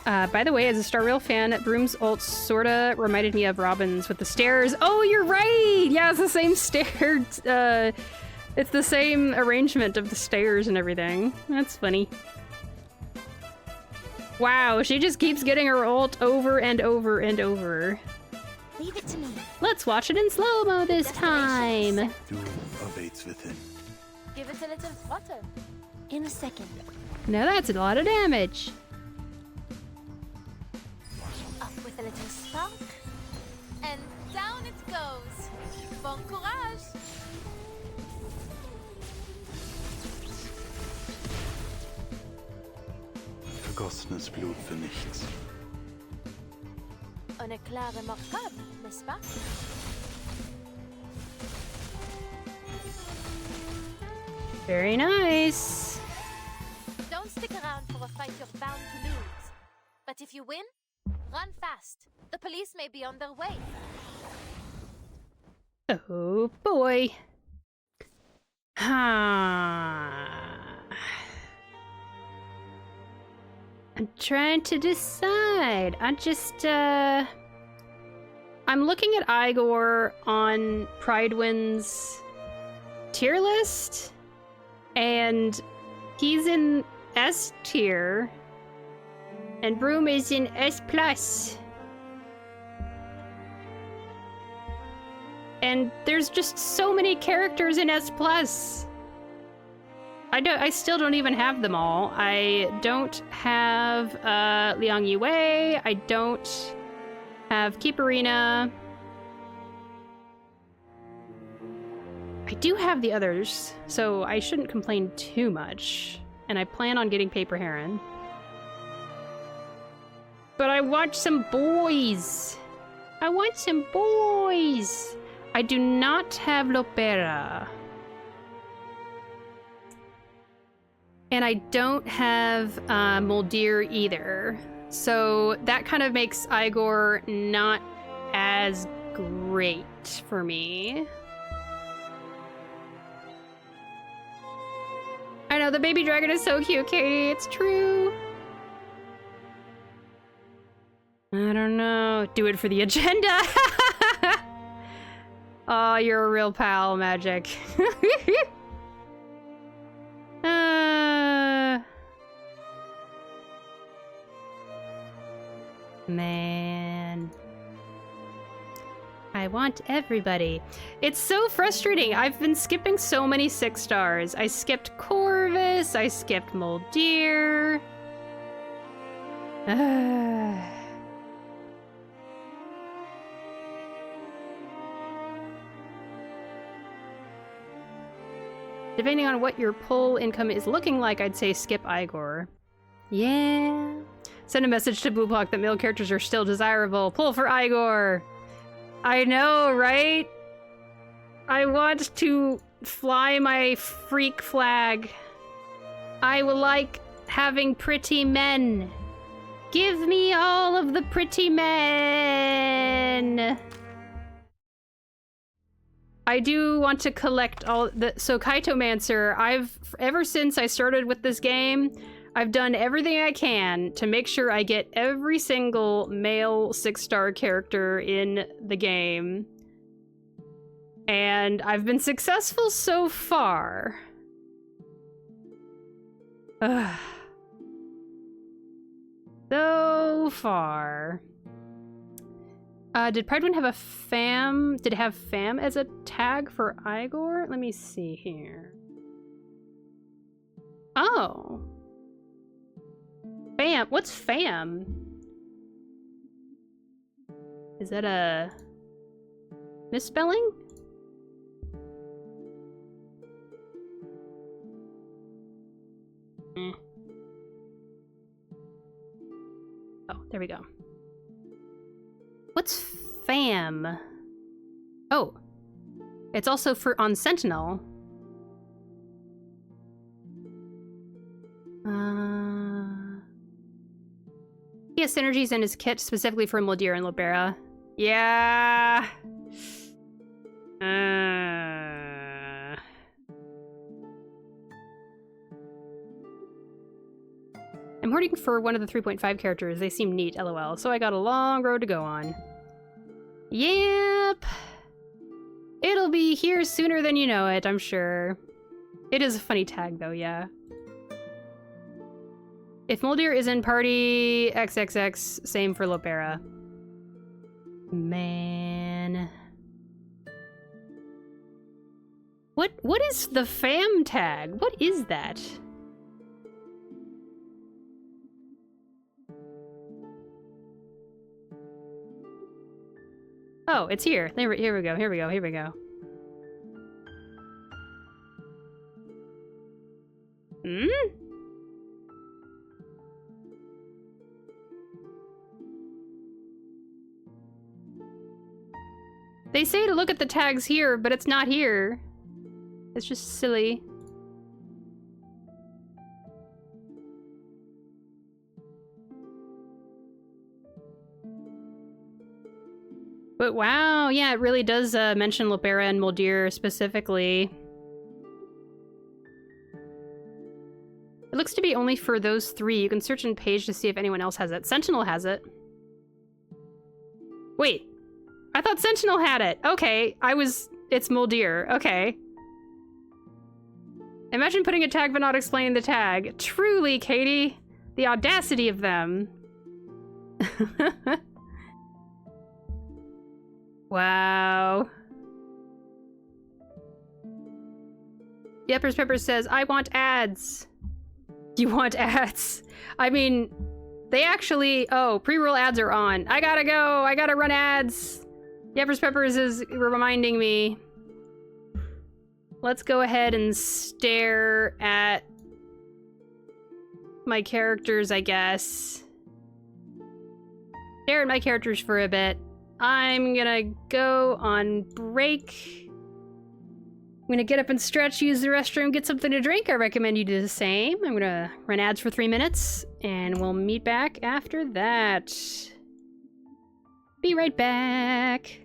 By the way, as a Star Rail fan, Brume's ult sorta reminded me of Robin's with the stairs. Oh, you're right! Yeah, it's the same stairs. It's the same arrangement of the stairs and everything. That's funny. Wow, she just keeps getting her ult over and over and over. Leave it to me. Let's watch it in slow-mo this time. Doom awaits within. Give it a little flutter. In a second. Now that's a lot of damage. Up with a little spark. And down it goes. Bon courage. Vergossenes Blut für nichts. Un éclat remarquable, n'est-ce pas? Very nice. Don't stick around for a fight you're bound to lose. But if you win, run fast. The police may be on their way. Oh boy. I'm trying to decide. I'm looking at Igor on Pridewind's tier list, and he's in S tier, and Brume is in S plus. And there's just so many characters in S plus. I still don't even have them all. I don't have Liang Yue. I don't have Keeperina. I do have the others, so I shouldn't complain too much. And I plan on getting Paper Heron. But I want some boys. I want some boys. I do not have Lopera. And I don't have Moldir either. So that kind of makes Igor not as great for me. I know, the baby dragon is so cute, Katie. It's true. I don't know. Do it for the agenda. Oh, you're a real pal, Magic. Man. I want everybody. It's so frustrating. I've been skipping so many 6 stars. I skipped Corvus. I skipped Moldir. Depending on what your pull income is looking like, I'd say skip Igor. Yeah. Send a message to Booblock that male characters are still desirable. Pull for Igor. I know, right? I want to fly my freak flag. I will like having pretty men. Give me all of the pretty men. I do want to collect all the... So Kaitomancer, ever since I started with this game, I've done everything I can to make sure I get every single male 6-star character in the game. And I've been successful so far. So far. Did Pridewind have a fam? Did it have fam as a tag for Igor? Let me see here. Oh. Fam. What's fam? Is that a misspelling? Oh, there we go. What's fam? Oh. It's also on Sentinel. He has synergies in his kit specifically for Moldir and Lobera. Yeah. I'm hoarding for one of the 3.5 characters. They seem neat, lol. So I got a long road to go on. Yep. It'll be here sooner than you know it, I'm sure. It is a funny tag, though, yeah. If Moldir is in party XXX, same for Lopera. Man. What is the fam tag? What is that? Oh, it's here. Here we go. Here we go. Here we go. Hmm? They say to look at the tags here, but it's not here. It's just silly. But wow, yeah, it really does mention Lopera and Moldir specifically. It looks to be only for those 3. You can search in page to see if anyone else has it. Sentinel has it. Wait. I thought Sentinel had it. Okay, it's Moldir. Okay. Imagine putting a tag but not explaining the tag. Truly, Katie. The audacity of them. Wow. Yeppers Peppers says, I want ads. You want ads? I mean, they actually... Oh, pre-roll ads are on. I gotta go. I gotta run ads. Yeppers Peppers is reminding me. Let's go ahead and stare at my characters, I guess. Stare at my characters for a bit. I'm gonna go on break. I'm gonna get up and stretch, use the restroom, get something to drink. I recommend you do the same. I'm gonna run ads for 3 minutes, and we'll meet back after that. Be right back.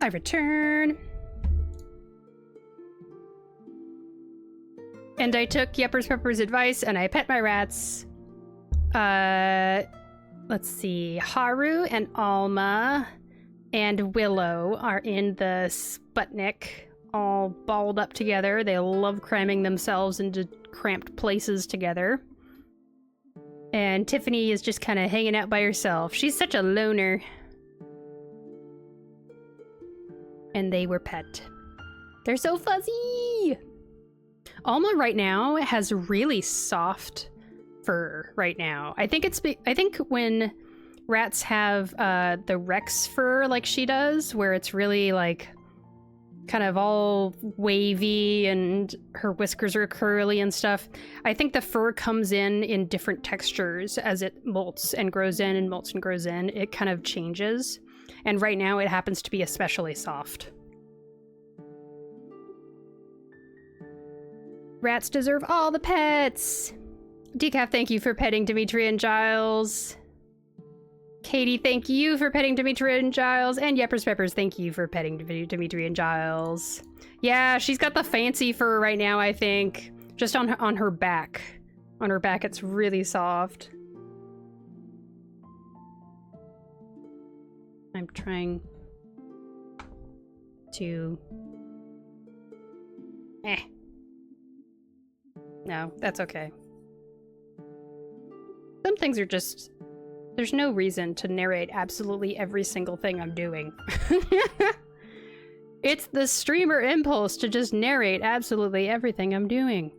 I return. And I took Yeppers Pepper's advice and I pet my rats. Let's see. Haru and Alma and Willow are in the Sputnik, all balled up together. They love cramming themselves into cramped places together. And Tiffany is just kind of hanging out by herself. She's such a loner. And they were pet. They're so fuzzy! Alma right now has really soft fur right now. I think when rats have the Rex fur like she does, where it's really like kind of all wavy and her whiskers are curly and stuff, I think the fur comes in different textures as it molts and grows in and molts and grows in. It kind of changes. And right now it happens to be especially soft. Rats deserve all the pets! Decaf, thank you for petting Dimitri and Giles. Katie, thank you for petting Dimitri and Giles. And Yeppers Peppers, thank you for petting Dimitri and Giles. Yeah, she's got the fancy fur right now, I think. Just on her back. On her back, it's really soft. I'm trying to... No, that's okay. Some things are just... There's no reason to narrate absolutely every single thing I'm doing. It's the streamer impulse to just narrate absolutely everything I'm doing.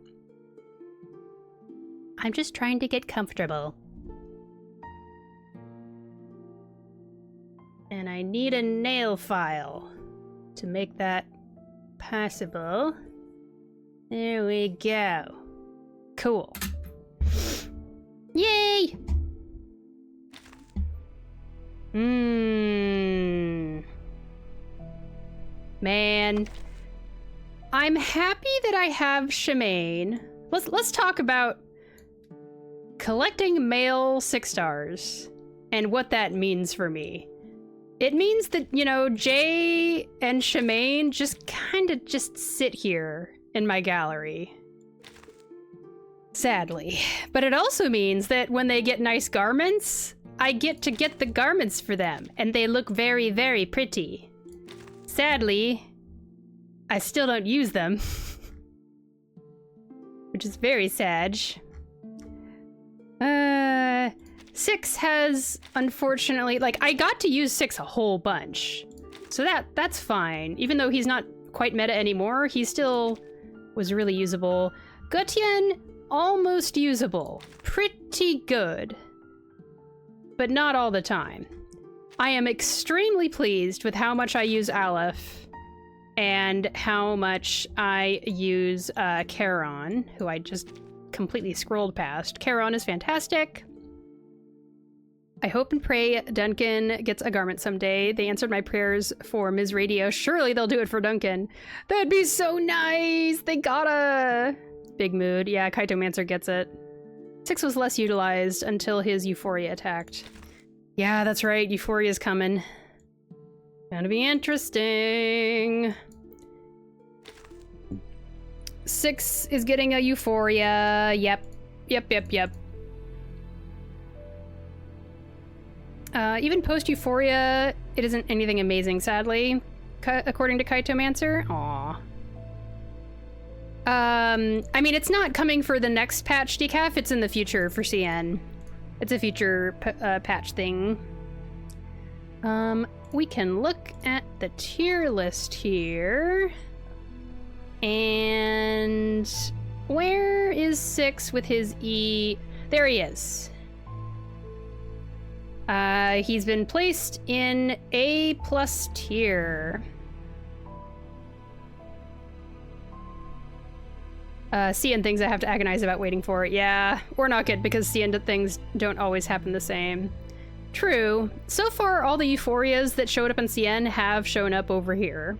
I'm just trying to get comfortable. And I need a nail file to make that possible. There we go. Cool. Yay! Man. I'm happy that I have Shemaine. Let's talk about collecting male 6 stars and what that means for me. It means that, you know, Jay and Shemaine just kind of just sit here in my gallery. Sadly. But it also means that when they get nice garments, I get to get the garments for them, and they look very, very pretty. Sadly, I still don't use them. Which is very sad. 6 has, unfortunately, like, I got to use 6 a whole bunch. So that's fine. Even though he's not quite meta anymore, he still was really usable. Gutian, almost usable. Pretty good. But not all the time. I am extremely pleased with how much I use Aleph and how much I use Charon, who I just completely scrolled past. Charon is fantastic. I hope and pray Duncan gets a garment someday. They answered my prayers for Ms. Radio. Surely they'll do it for Duncan. That'd be so nice! They gotta! Big mood. Yeah, Kaitomancer gets it. 6 was less utilized until his Euphoria attacked. Yeah, that's right. Euphoria's coming. Gonna be interesting. 6 is getting a Euphoria. Yep. Even post-Euphoria, it isn't anything amazing, sadly, according to Kaitomancer. Aww. I mean, it's not coming for the next patch, Decaf. It's in the future for CN. It's a future patch thing. We can look at the tier list here. And where is 6 with his E? There he is. He's been placed in A+ tier. CN things I have to agonize about waiting for. Yeah, or not good, because CN things don't always happen the same. True. So far, all the Euphorias that showed up in CN have shown up over here.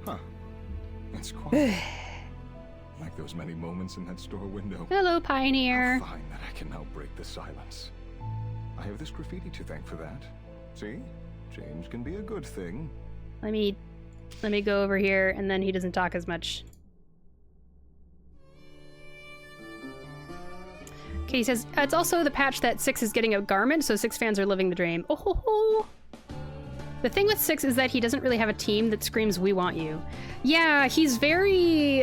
Huh. That's quiet. Like those many moments in that store window. Hello, Pioneer. How fine that I can now break the silence. I have this graffiti to thank for that. See? Change can be a good thing. Let me go over here, and then he doesn't talk as much. Okay, he says, it's also the patch that 6 is getting a garment, so 6 fans are living the dream. Oh ho ho! The thing with 6 is that he doesn't really have a team that screams, "We want you." Yeah, he's very,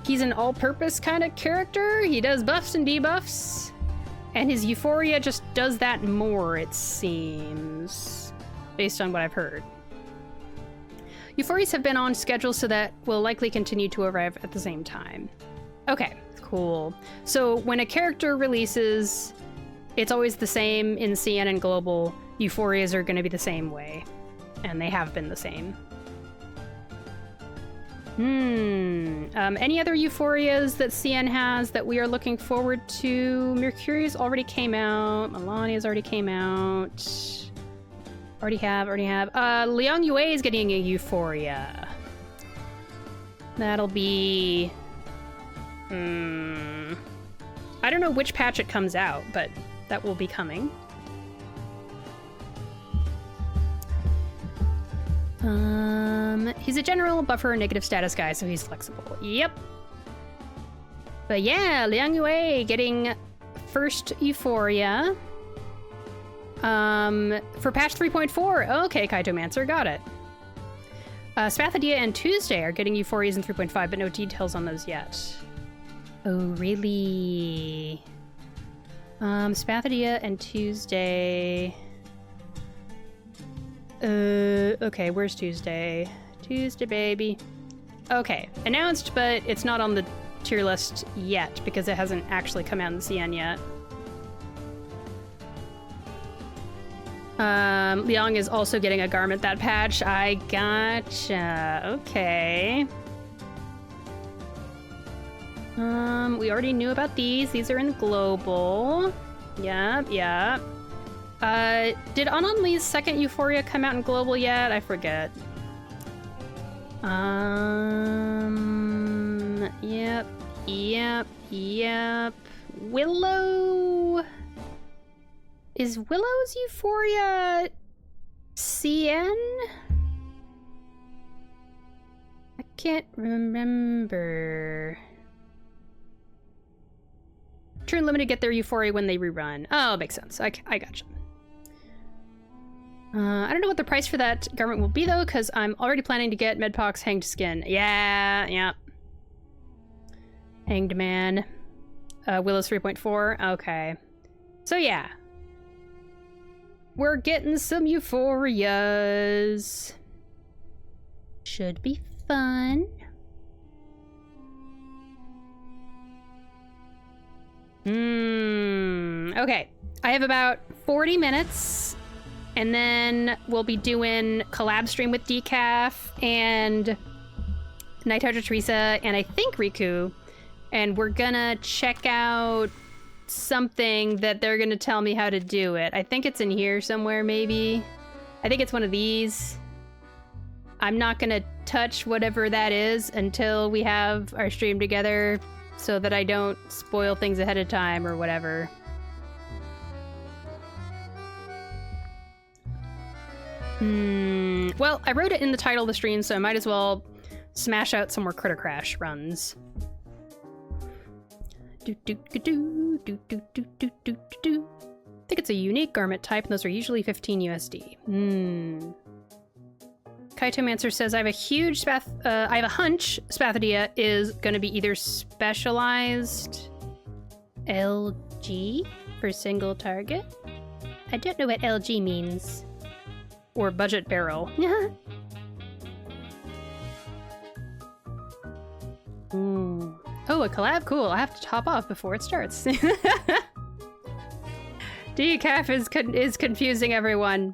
he's an all-purpose kind of character. He does buffs and debuffs. And his Euphoria just does that more, it seems. Based on what I've heard. Euphorias have been on schedule, so that will likely continue to arrive at the same time. Okay, cool. So when a character releases, it's always the same in CN and Global. Euphorias are going to be the same way. And they have been the same. Any other Euphorias that CN has that we are looking forward to? Mercurius already came out. Melania's already came out. Already have. Liang Yue is getting a Euphoria. That'll be... I don't know which patch it comes out, but that will be coming. He's a general buffer negative status guy, so he's flexible. Yep. But yeah, Liang Yue getting first Euphoria. For patch 3.4. Okay, Kaitomancer, got it. Spathadia and Tuesday are getting Euphorias in 3.5, but no details on those yet. Oh, really? Spathadia and Tuesday... okay, where's Tuesday? Tuesday, baby. Okay, announced, but it's not on the tier list yet because it hasn't actually come out in CN yet. Liang is also getting a garment that patch. I gotcha. Okay. We already knew about these. These are in global. Yep. Did Anon Lee's second Euphoria come out in global yet? I forget. Yep. Willow... Is Willow's Euphoria... CN? I can't remember. Turn Limited get their Euphoria when they rerun. Oh, makes sense. I gotcha. I don't know what the price for that garment will be, though, because I'm already planning to get Medpox Hanged Skin. Yeah. Hanged Man. Willow's 3.4. Okay. So, yeah. We're getting some Euphorias. Should be fun. Okay. I have about 40 minutes. And then we'll be doing collab stream with Decaf and Night Hunter Theresa and I think Riku. And we're gonna check out something that they're gonna tell me how to do it. I think it's in here somewhere, maybe. I think it's one of these. I'm not gonna touch whatever that is until we have our stream together so that I don't spoil things ahead of time or whatever. Well, I wrote it in the title of the stream, so I might as well smash out some more Critter Crash runs. I think it's a unique garment type, and those are usually 15 USD. Kaitomancer says, I have a hunch Spathadia is going to be either specialized LG for single target. I don't know what LG means. Or budget barrel. Oh, a collab? Cool. I have to top off before it starts. Decaf is confusing everyone.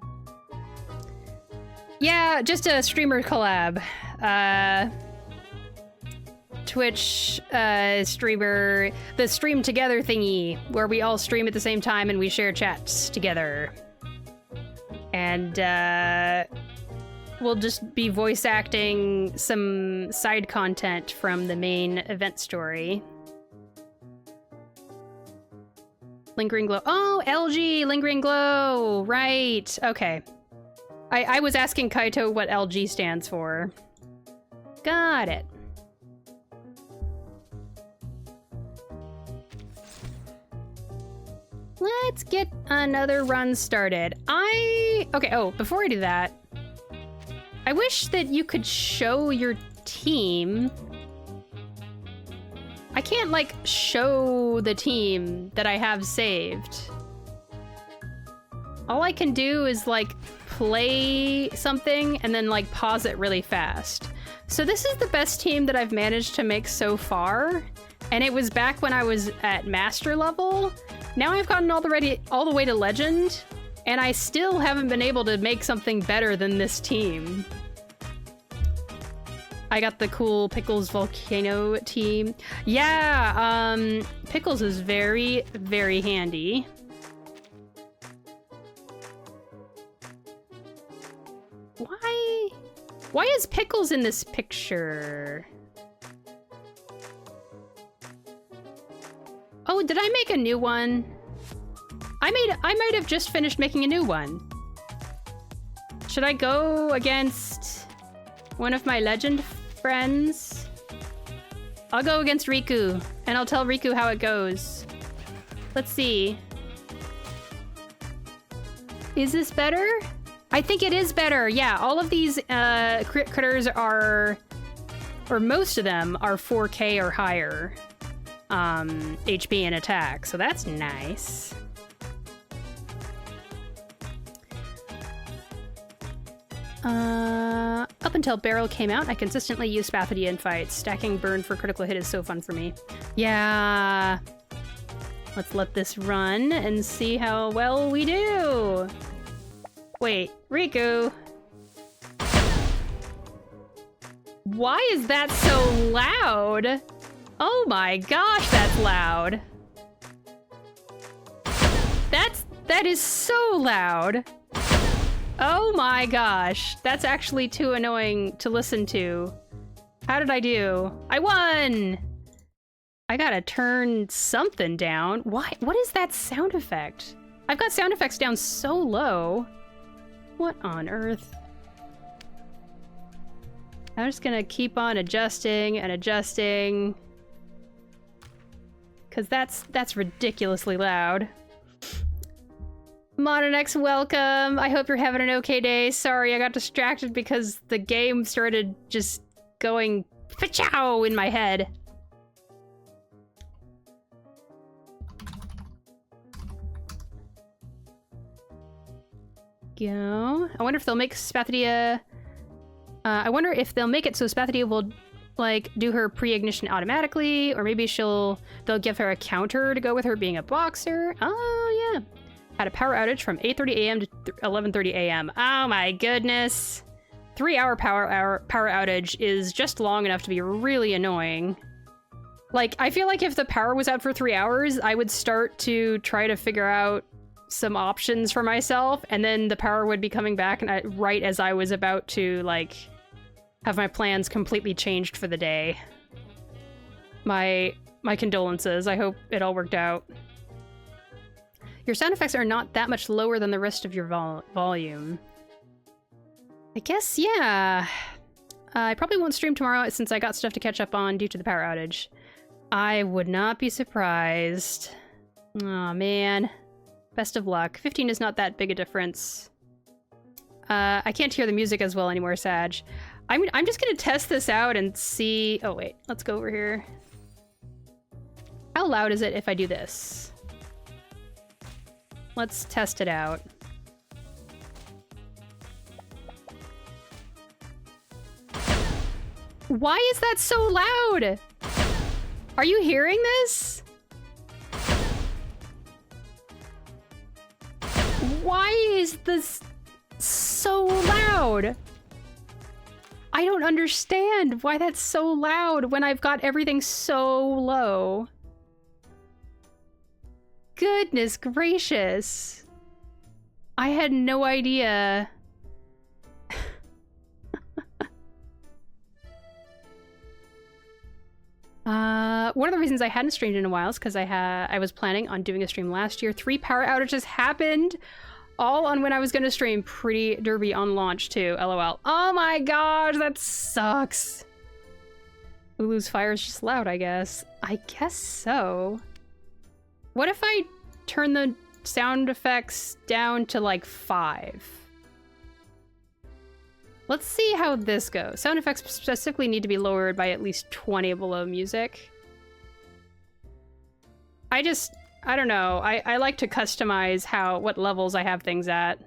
Yeah, just a streamer collab. Twitch streamer, the stream together thingy, where we all stream at the same time and we share chats together. And we'll just be voice acting some side content from the main event story. Lingering Glow. Oh, LG, Lingering Glow. Right. Okay. I was asking Kaito what LG stands for. Got it. Let's get another run started. Okay, oh, before I do that, I wish that you could show your team. I can't, like, show the team that I have saved. All I can do is, like, play something and then, like, pause it really fast. So this is the best team that I've managed to make so far, and it was back when I was at master level. Now I've gotten all the way to legend, and I still haven't been able to make something better than this team. I got the cool Pickles Volcano team. Yeah, Pickles is very, very handy. Why is Pickles in this picture? Oh, did I make a new one? I might have just finished making a new one. Should I go against one of my legend friends? I'll go against Riku, and I'll tell Riku how it goes. Let's see. Is this better? I think it is better. Yeah, all of these critters are, or most of them are 4K or higher HP and attack, so that's nice. Up until Barrel came out, I consistently used Spathidia in fights. Stacking burn for critical hit is so fun for me. Yeah. Let's let this run and see how well we do. Wait, Riku. Why is that so loud? Oh my gosh, that's loud. That is so loud. Oh my gosh, that's actually too annoying to listen to. How did I do? I won! I gotta turn something down. Why? What is that sound effect? I've got sound effects down so low. What on earth? I'm just gonna keep on adjusting and adjusting. Cause that's ridiculously loud. Modern X, welcome. I hope you're having an okay day. Sorry, I got distracted because the game started just going fa-chow in my head. Go. I wonder if they'll make Spathidia... I wonder if they'll make it so Spathidia will, like, do her pre-ignition automatically, or maybe they'll give her a counter to go with her being a boxer. Oh, yeah. Had a power outage from 8:30 a.m. to 11:30 a.m. Oh my goodness. 3-hour power outage is just long enough to be really annoying. Like, I feel like if the power was out for 3 hours, I would start to try to figure out some options for myself, and then the power would be coming back and right as I was about to, like, have my plans completely changed for the day. My condolences. I hope it all worked out. Your sound effects are not that much lower than the rest of your volume. I guess, yeah. I probably won't stream tomorrow since I got stuff to catch up on due to the power outage. I would not be surprised. Aw, man. Best of luck. 15 is not that big a difference. I can't hear the music as well anymore, Sag. I'm just gonna test this out and see... Oh, wait. Let's go over here. How loud is it if I do this? Let's test it out. Why is that so loud? Are you hearing this? Why is this so loud? I don't understand why that's so loud when I've got everything so low. Goodness gracious. I had no idea. One of the reasons I hadn't streamed in a while is because I was planning on doing a stream last year. 3 power outages happened, all on when I was going to stream Pretty Derby on launch too. LOL. Oh my gosh, that sucks. Ulu's fire is just loud, I guess. I guess so. What if I turn the sound effects down to like 5? Let's see how this goes. Sound effects specifically need to be lowered by at least 20 below music. I don't know. I like to customize what levels I have things at.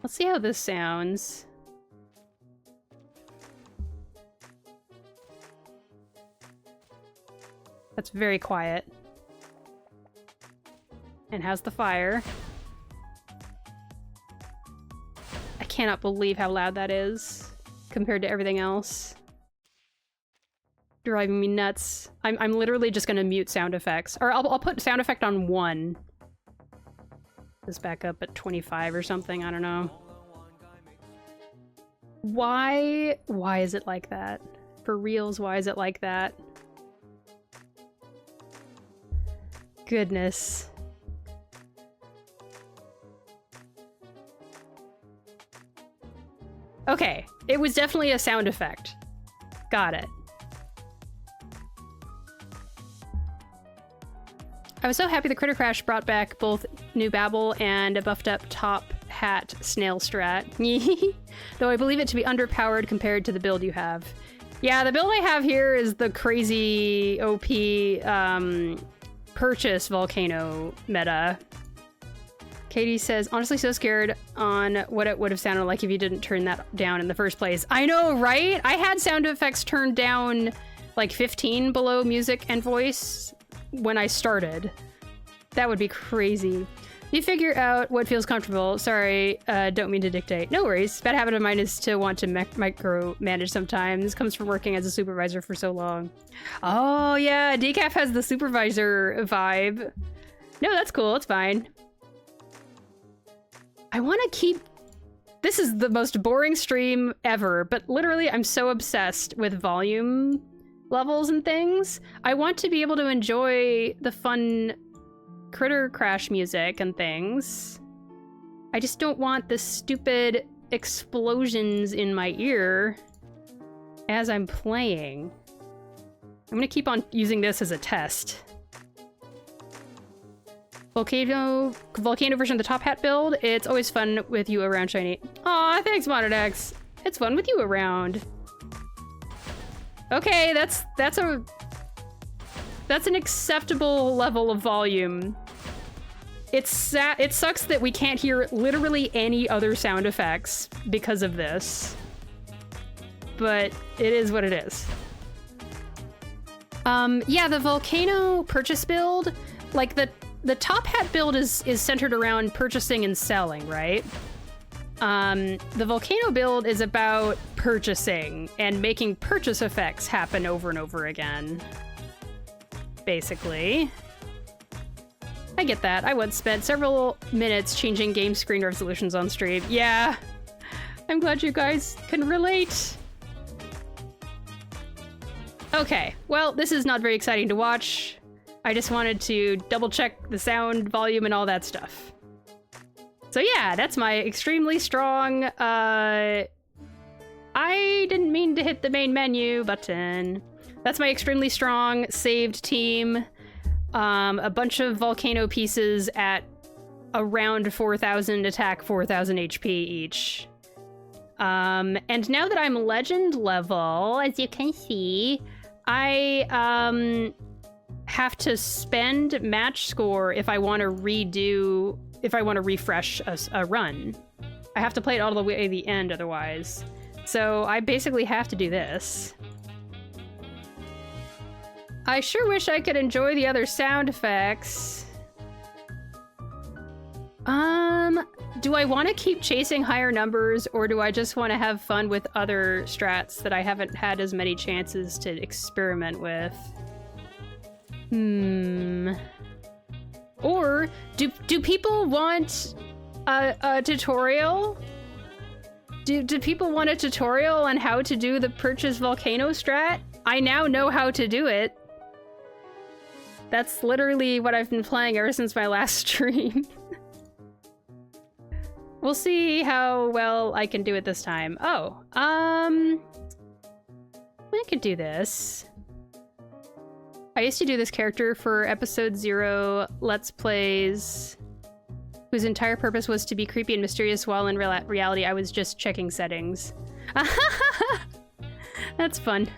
Let's see how this sounds. That's very quiet. And how's the fire? I cannot believe how loud that is compared to everything else. Driving me nuts. I'm literally just gonna mute sound effects. Or I'll put sound effect on 1. This back up at 25 or something, I don't know. Why is it like that? For reals, why is it like that? Goodness. Okay, it was definitely a sound effect. Got it. I was so happy the Critter Crash brought back both new Babble and a buffed up top hat snail strat. Though I believe it to be underpowered compared to the build you have. Yeah, the build I have here is the crazy OP purchase volcano meta. Katie says, honestly so scared on what it would have sounded like if you didn't turn that down in the first place. I know, right? I had sound effects turned down like 15 below music and voice when I started. That would be crazy. You figure out what feels comfortable. Sorry, don't mean to dictate. No worries. Bad habit of mine is to want to micromanage sometimes. This comes from working as a supervisor for so long. Oh yeah, Decaf has the supervisor vibe. No, that's cool. It's fine. I want to keep... This is the most boring stream ever, but literally I'm so obsessed with volume levels and things. I want to be able to enjoy the fun Critter Crash music and things. I just don't want the stupid explosions in my ear as I'm playing. I'm gonna keep on using this as a test. Volcano version of the Top Hat build. It's always fun with you around, Shiny. Aw, thanks, Monodex. It's fun with you around. Okay, that's an acceptable level of volume. It sucks that we can't hear literally any other sound effects because of this. But it is what it is. Yeah, the Volcano purchase build, like the Top Hat build is centered around purchasing and selling, right? The Volcano build is about purchasing and making purchase effects happen over and over again. Basically. I get that. I once spent several minutes changing game screen resolutions on stream. Yeah. I'm glad you guys can relate. Okay, well, this is not very exciting to watch. I just wanted to double check the sound volume and all that stuff. So yeah, that's my extremely strong, I didn't mean to hit the main menu button. That's my extremely strong saved team. A bunch of volcano pieces at around 4,000 attack, 4,000 HP each. And now that I'm legend level, as you can see, I have to spend match score if I want to refresh a run. I have to play it all the way to the end otherwise. So I basically have to do this. I sure wish I could enjoy the other sound effects. Do I want to keep chasing higher numbers, or do I just want to have fun with other strats that I haven't had as many chances to experiment with? Or do people want a tutorial? Do people want a tutorial on how to do the purchase volcano strat? I now know how to do it. That's literally what I've been playing ever since my last stream. We'll see how well I can do it this time. Oh, I could do this. I used to do this character for episode 0 Let's Plays, whose entire purpose was to be creepy and mysterious while in reality I was just checking settings. That's fun.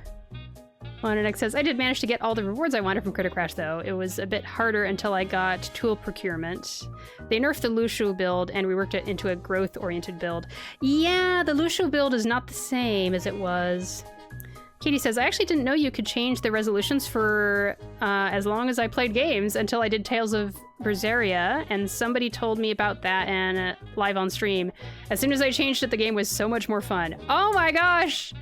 Mononex says, I did manage to get all the rewards I wanted from Critter Crash though. It was a bit harder until I got tool procurement. They nerfed the Lushu build and we worked it into a growth-oriented build. Yeah, the Lushu build is not the same as it was. Katie says, I actually didn't know you could change the resolutions for as long as I played games until I did Tales of Berseria, and somebody told me about that and live on stream. As soon as I changed it, the game was so much more fun. Oh my gosh!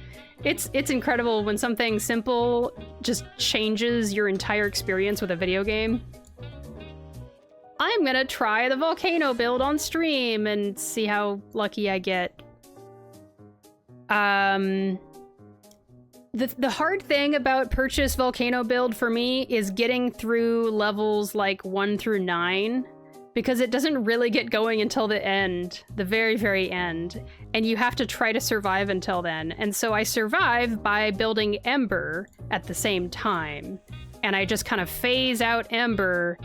It's incredible when something simple just changes your entire experience with a video game. I'm gonna try the volcano build on stream and see how lucky I get. The hard thing about purchase volcano build for me is getting through levels like 1 through 9, because it doesn't really get going until the end, the very, very end, and you have to try to survive until then. And so I survive by building Ember at the same time, and I just kind of phase out Ember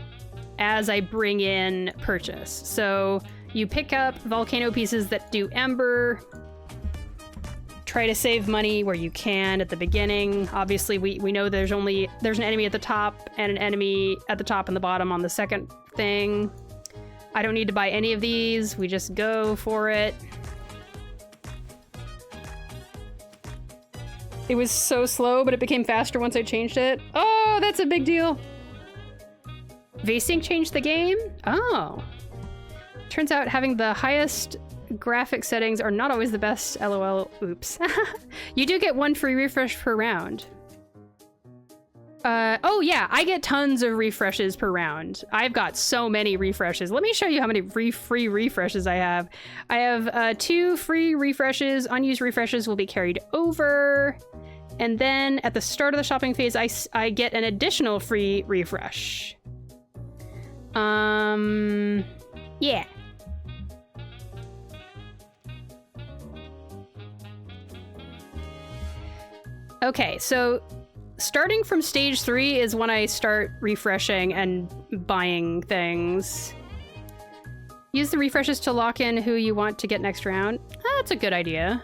as I bring in purchase. So you pick up volcano pieces that do Ember, try to save money where you can at the beginning. Obviously, we know there's an enemy at the top and an enemy at the top and the bottom on the second thing. I don't need to buy any of these. We just go for it. It was so slow, but it became faster once I changed it. Oh, that's a big deal. VSync changed the game? Oh. Turns out having the highest graphic settings are not always the best, lol. Oops. You do get 1 free refresh per round. Oh yeah, I get tons of refreshes per round. I've got so many refreshes. Let me show you how many free refreshes I have. I have 2 free refreshes. Unused refreshes will be carried over. And then at the start of the shopping phase, I get an additional free refresh. Yeah. Okay, so starting from stage 3 is when I start refreshing and buying things. Use the refreshes to lock in who you want to get next round. That's a good idea.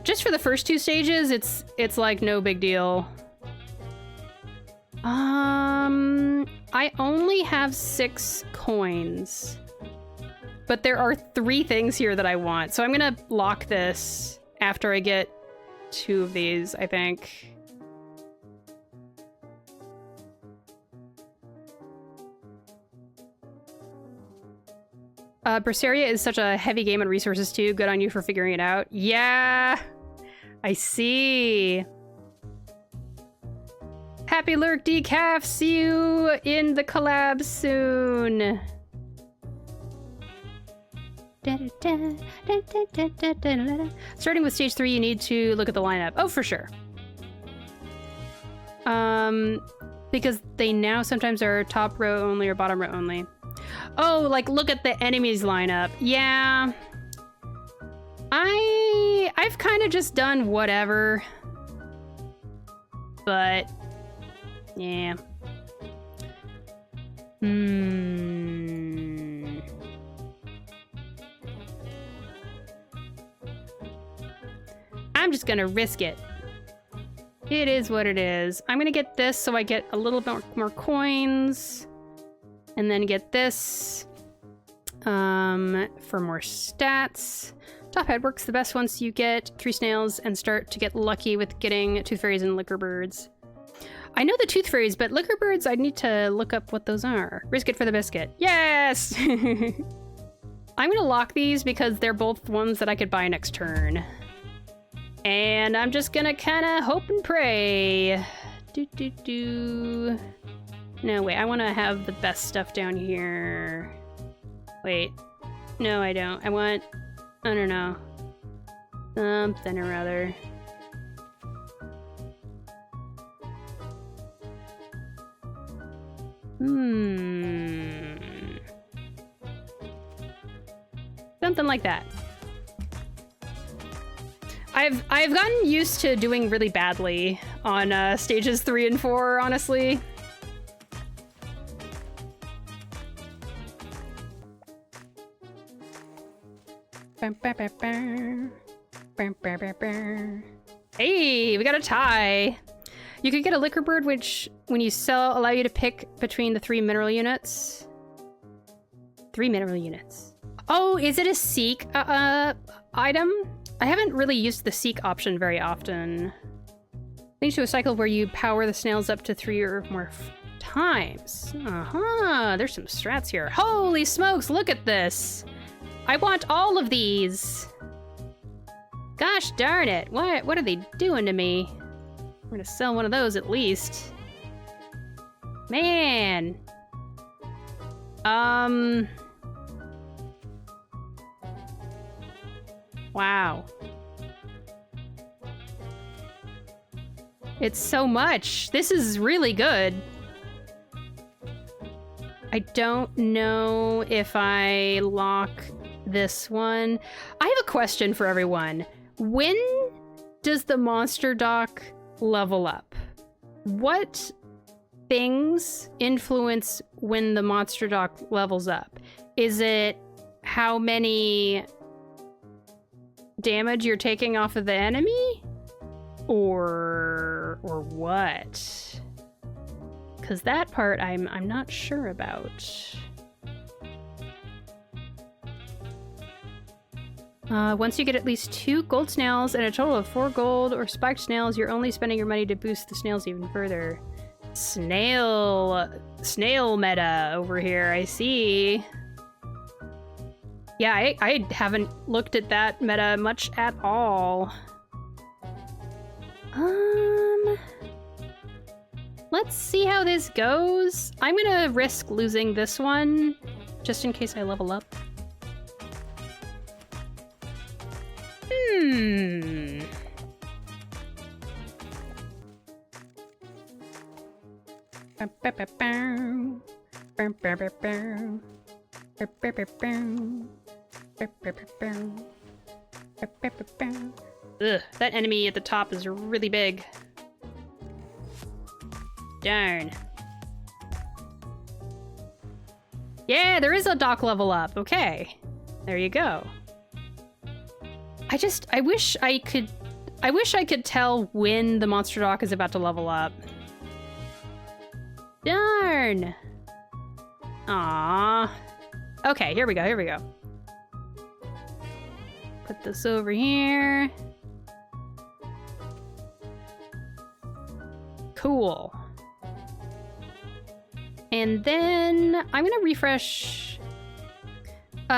Just for the first 2 stages, it's like no big deal. I only have 6 coins, but there are 3 things here that I want, so I'm gonna lock this after I get 2 of these, I think. Berseria is such a heavy game on resources too. Good on you for figuring it out. Yeah, I see. Happy lurk, Decaf. See you in the collab soon. Starting with stage 3, you need to look at the lineup. Oh, for sure. Because they now sometimes are top row only or bottom row only. Oh, like look at the enemies lineup. Yeah. I've kind of just done whatever. But yeah. I'm just gonna risk it. It is what it is. I'm gonna get this so I get a little bit more coins. And then get this for more stats. Top head works the best once you get 3 snails and start to get lucky with getting tooth fairies and liquor birds. I know the tooth fairies, but liquor birds, I need to look up what those are. Risk it for the biscuit. Yes! I'm gonna lock these because they're both ones that I could buy next turn. And I'm just gonna kinda hope and pray. No, wait, I wanna have the best stuff down here. Wait, no, I don't. I want I don't know. Something or other. Something like that. I've gotten used to doing really badly on stages 3 and 4, honestly. Hey, we got a tie. You could get a liquor bird, which, when you sell, allow you to pick between the 3 mineral units. 3 mineral units. Oh, is it a seek item? I haven't really used the seek option very often. Leads to a cycle where you power the snails up to 3 or more times. There's some strats here. Holy smokes, look at this. I want all of these. Gosh darn it. What are they doing to me? I'm gonna sell one of those at least. Man. Wow. It's so much. This is really good. I don't know if I lock this one. I have a question for everyone. When does the monster dock level up? What things influence when the monster dock levels up? Is it how many damage you're taking off of the enemy? Or what? Because that part I'm not sure about. Once you get at least 2 gold snails and a total of 4 gold or spiked snails, you're only spending your money to boost the snails even further. Snail meta over here, I see. Yeah, I haven't looked at that meta much at all. Let's see how this goes. I'm gonna risk losing this one, just in case I level up. Ugh, that enemy at the top is really big. Darn. Yeah, there is a dock level up. Okay. There you go. I wish I could tell when the monster dock is about to level up. Darn. Aww. Okay, here we go. Put this over here. Cool. And then I'm gonna refresh.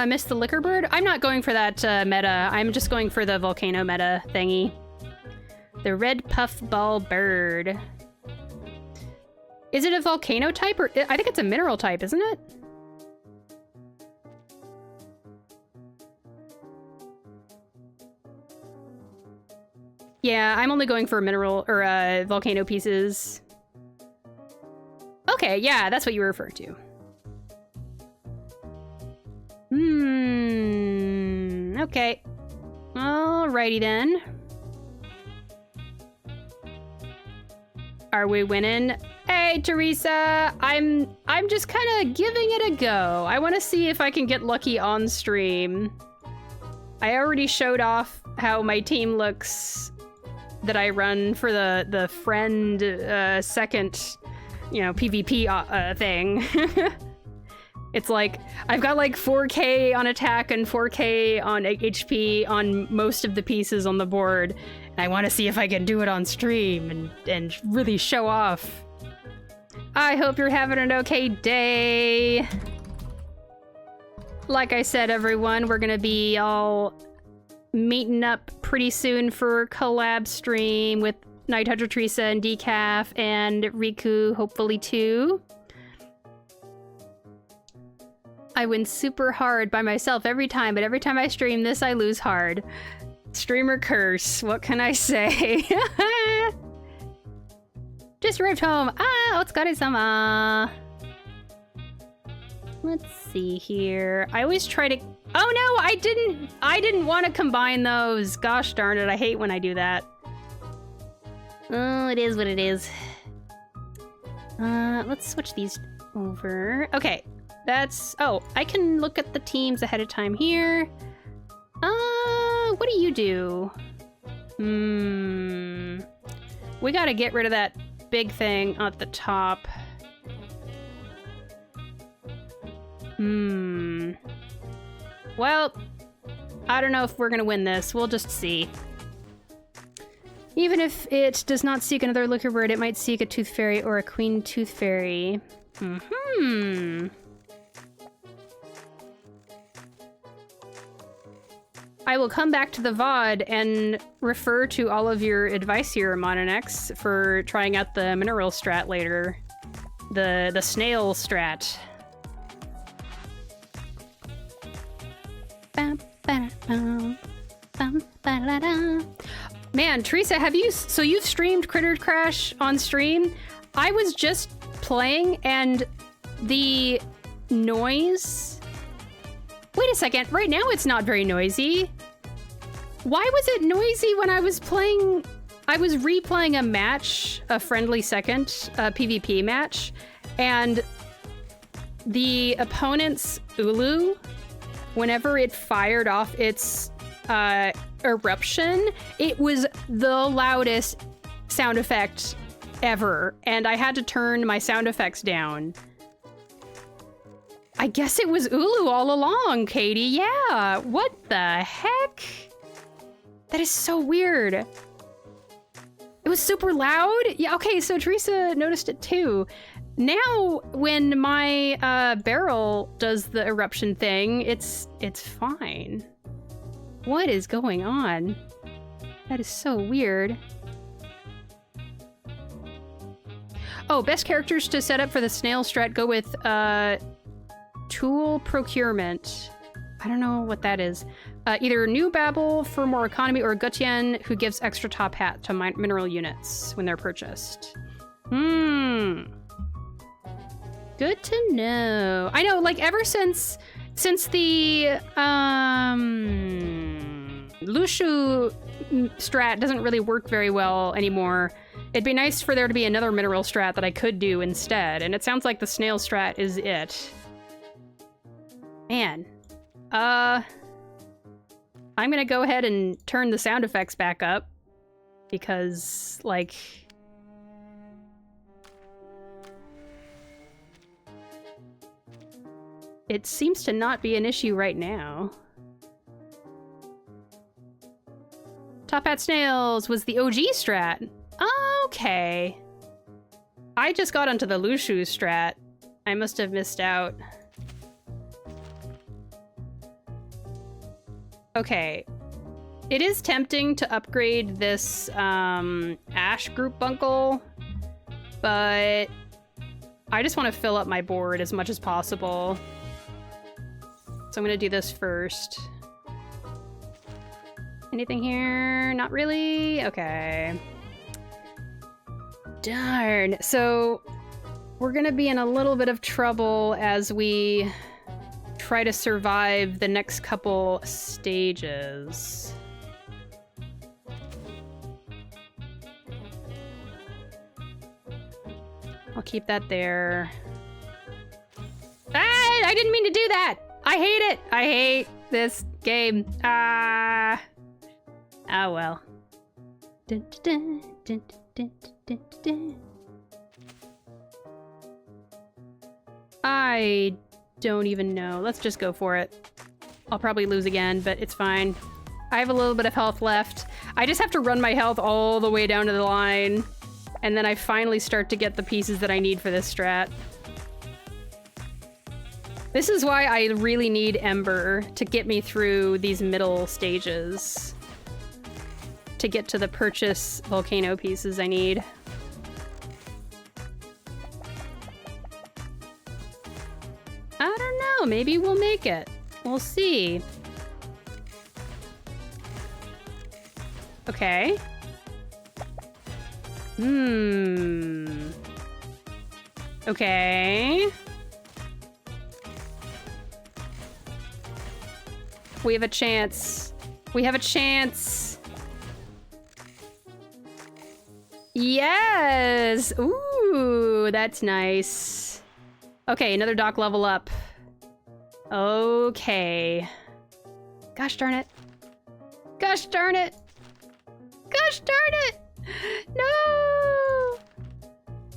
Missed the liquor bird? I'm not going for that meta. I'm just going for the volcano meta thingy. The red puffball bird. Is it a volcano type or I think it's a mineral type, isn't it? Yeah, I'm only going for mineral or volcano pieces. Okay, yeah, that's what you were referring to. Okay. Alrighty then. Are we winning? Hey, Theresa! I'm just kind of giving it a go. I want to see if I can get lucky on stream. I already showed off how my team looks that I run for the friend second, PvP thing. It's like, I've got like 4k on attack and 4k on HP on most of the pieces on the board. And I want to see if I can do it on stream and really show off. I hope you're having an okay day. Like I said, everyone, we're gonna be all meeting up pretty soon for collab stream with Night Hunter Theresa and Decaf and Riku, hopefully too. I win super hard by myself every time, but every time I stream this, I lose hard. Streamer curse. What can I say? Just arrived home. Ah, otsukare-sama. Let's see here. I always try to... Oh no, I didn't want to combine those. Gosh darn it, I hate when I do that. Oh, it is what it is. Let's switch these over. Okay, that's... Oh, I can look at the teams ahead of time here. What do you do? We gotta get rid of that big thing at the top. Well, I don't know if we're gonna win this. We'll just see. Even if it does not seek another liquor bird, it might seek a tooth fairy or a queen tooth fairy. I will come back to the VOD and refer to all of your advice here, Mononex, for trying out the mineral strat later. The snail strat. Man, Theresa, have you... So you've streamed Critter Crash on stream? I was just playing and the noise... Wait a second, right now it's not very noisy. Why was it noisy when I was playing... I was replaying a match, a friendly second, a PvP match, and the opponent's Ulu, whenever it fired off its eruption, it was the loudest sound effect ever, and I had to turn my sound effects down. I guess it was Ulu all along, Katie. Yeah, what the heck? That is so weird. It was super loud? Yeah, okay, so Theresa noticed it too. Now, when my barrel does the eruption thing, it's fine. What is going on? That is so weird. Oh, best characters to set up for the snail strat go with tool procurement. I don't know what that is. Either New Babel for more economy or Gutien, who gives extra top hat to mineral units when they're purchased. Good to know. I know, like, ever since the Lushu strat doesn't really work very well anymore, it'd be nice for there to be another mineral strat that I could do instead, and it sounds like the snail strat is it. Man. I'm gonna go ahead and turn the sound effects back up, because, like... It seems to not be an issue right now. Top Hat Snails was the OG strat. Okay. I just got onto the Lushu strat. I must have missed out. Okay. It is tempting to upgrade this Ash group bunkle, but I just want to fill up my board as much as possible. So I'm gonna do this first. Anything here? Not really? Okay. Darn. So we're gonna be in a little bit of trouble as we try to survive the next couple stages. I'll keep that there. Ah! I didn't mean to do that! I hate it! I hate this game. Ah! Ah, well. Dun, dun, dun, dun, dun, dun, dun. I don't even know. Let's just go for it. I'll probably lose again, but it's fine. I have a little bit of health left. I just have to run my health all the way down to the line, and then I finally start to get the pieces that I need for this strat. This is why I really need Ember to get me through these middle stages. To get to the purchase volcano pieces I need. I don't know. Maybe we'll make it. We'll see. Okay. Okay. We have a chance. We have a chance. Yes! Ooh, that's nice. Okay, another dock level up. Okay. Gosh darn it. Gosh darn it. Gosh darn it! No!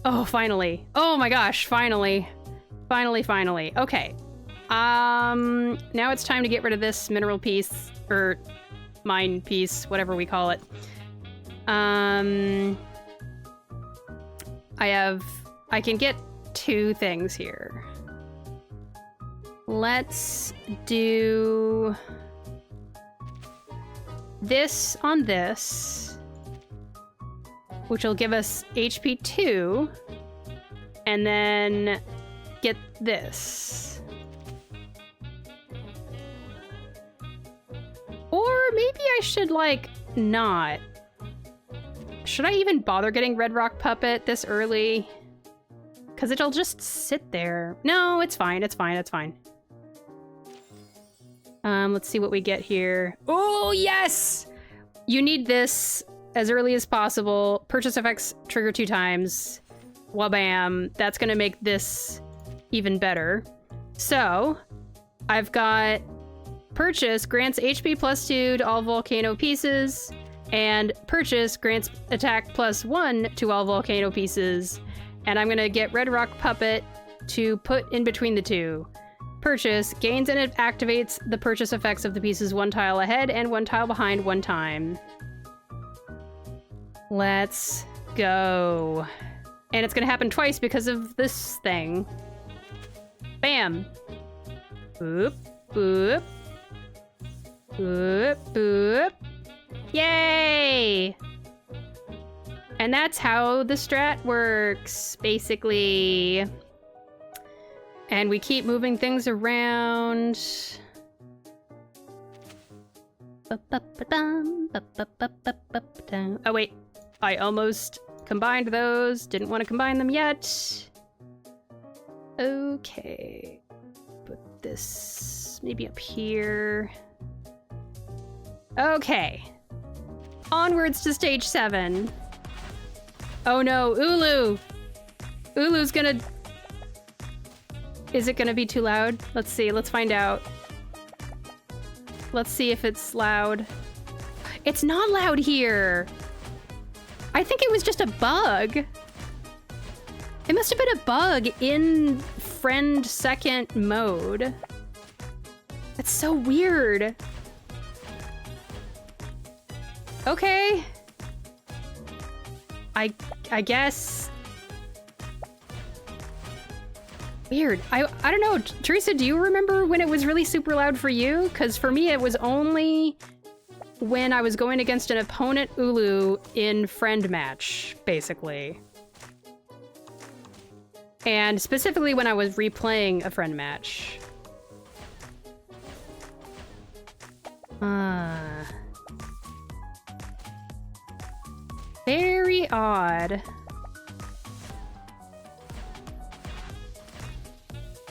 Oh, finally. Oh my gosh, finally. Finally. Okay. Now it's time to get rid of this mineral piece, or mine piece, whatever we call it. I can get 2 things here. Let's do this on this, which will give us HP 2, and then get this. Or maybe I should, like, not. Should I even bother getting Red Rock Puppet this early? Because it'll just sit there. No, it's fine, it's fine, it's fine. Let's see what we get here. Oh, yes! You need this as early as possible. Purchase effects trigger 2 times. Wabam. That's gonna make this even better. So, I've got purchase grants HP +2 to all volcano pieces, and purchase grants attack +1 to all volcano pieces. And I'm gonna get Red Rock Puppet to put in between the 2. Purchase gains and it activates the purchase effects of the pieces 1 tile ahead and 1 tile behind 1 time. Let's go. And it's gonna happen twice because of this thing. Bam. Boop, boop. Boop, boop. Yay! And that's how the strat works, basically. And we keep moving things around. Oh wait, I almost combined those. Didn't want to combine them yet. Okay. Put this maybe up here. Okay. Onwards to stage 7. Oh no, Ulu! Ulu's gonna... Is it gonna be too loud? Let's see, let's find out. Let's see if it's loud. It's not loud here! I think it was just a bug. It must have been a bug in friend second mode. That's so weird. Okay. I guess. Weird. I don't know. Theresa, do you remember when it was really super loud for you? Because for me, it was only when I was going against an opponent Ulu in friend match, basically. And specifically when I was replaying a friend match. Very odd.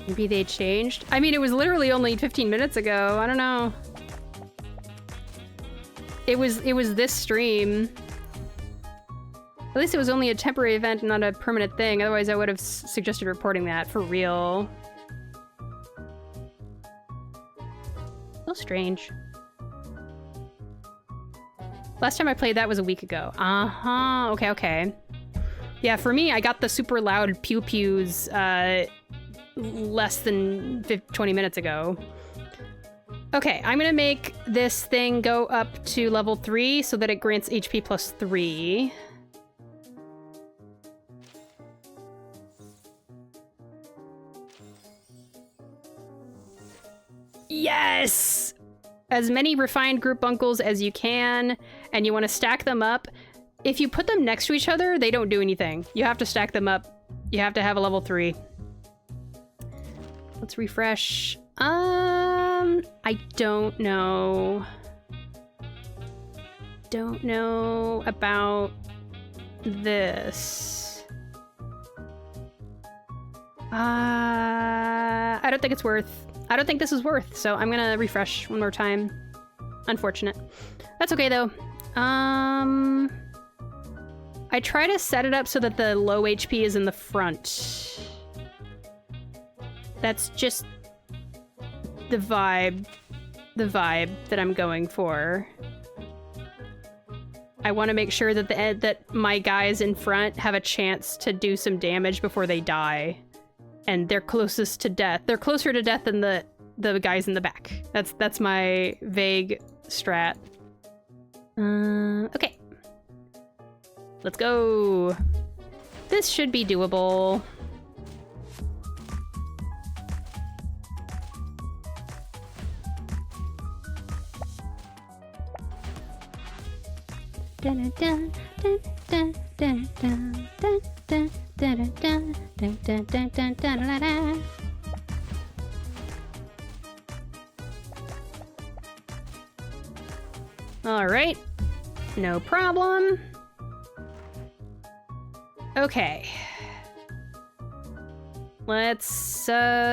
Maybe they changed? I mean, it was literally only 15 minutes ago. I don't know. It was this stream. At least it was only a temporary event and not a permanent thing. Otherwise, I would have suggested reporting that for real. So strange. Last time I played that was a week ago. Uh-huh. Okay, okay. Yeah, for me, I got the super loud pew-pews less than 20 minutes ago. Okay, I'm gonna make this thing go up to level 3 so that it grants HP +3. Yes! As many refined group uncles as you can, and you want to stack them up. If you put them next to each other, they don't do anything. You have to stack them up. You have to have a level 3. Let's refresh. I don't know. Don't know about this. I don't think it's worth. I don't think this is worth, so I'm gonna refresh one more time. Unfortunate. That's okay though. I try to set it up so that the low HP is in the front. That's just the vibe that I'm going for. I want to make sure that that my guys in front have a chance to do some damage before they die. And they're closest to death. They're closer to death than the guys in the back. That's my vague strat. Okay. Let's go. This should be doable. All right, no problem. Okay. Let's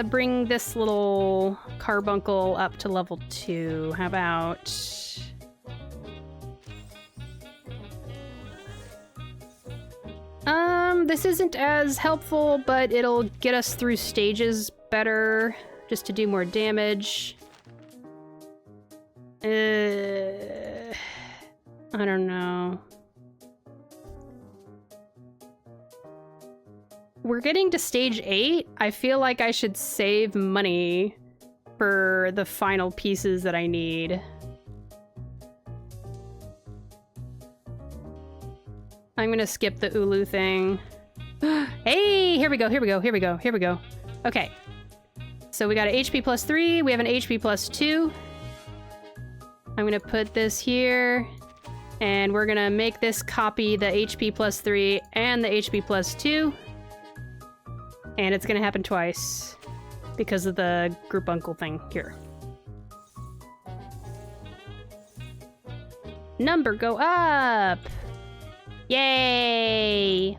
bring this little carbuncle up to level 2. How about... this isn't as helpful, but it'll get us through stages better, just to do more damage. I don't know. We're getting to stage 8. I feel like I should save money for the final pieces that I need. I'm gonna skip the Ulu thing. Hey, here we go, here we go, here we go, here we go. Okay. So we got an HP plus 3, we have an HP plus 2. I'm gonna put this here, and we're gonna make this copy the HP plus 3 and the HP plus 2. And it's gonna happen twice because of the group uncle thing here. Number go up! Yay!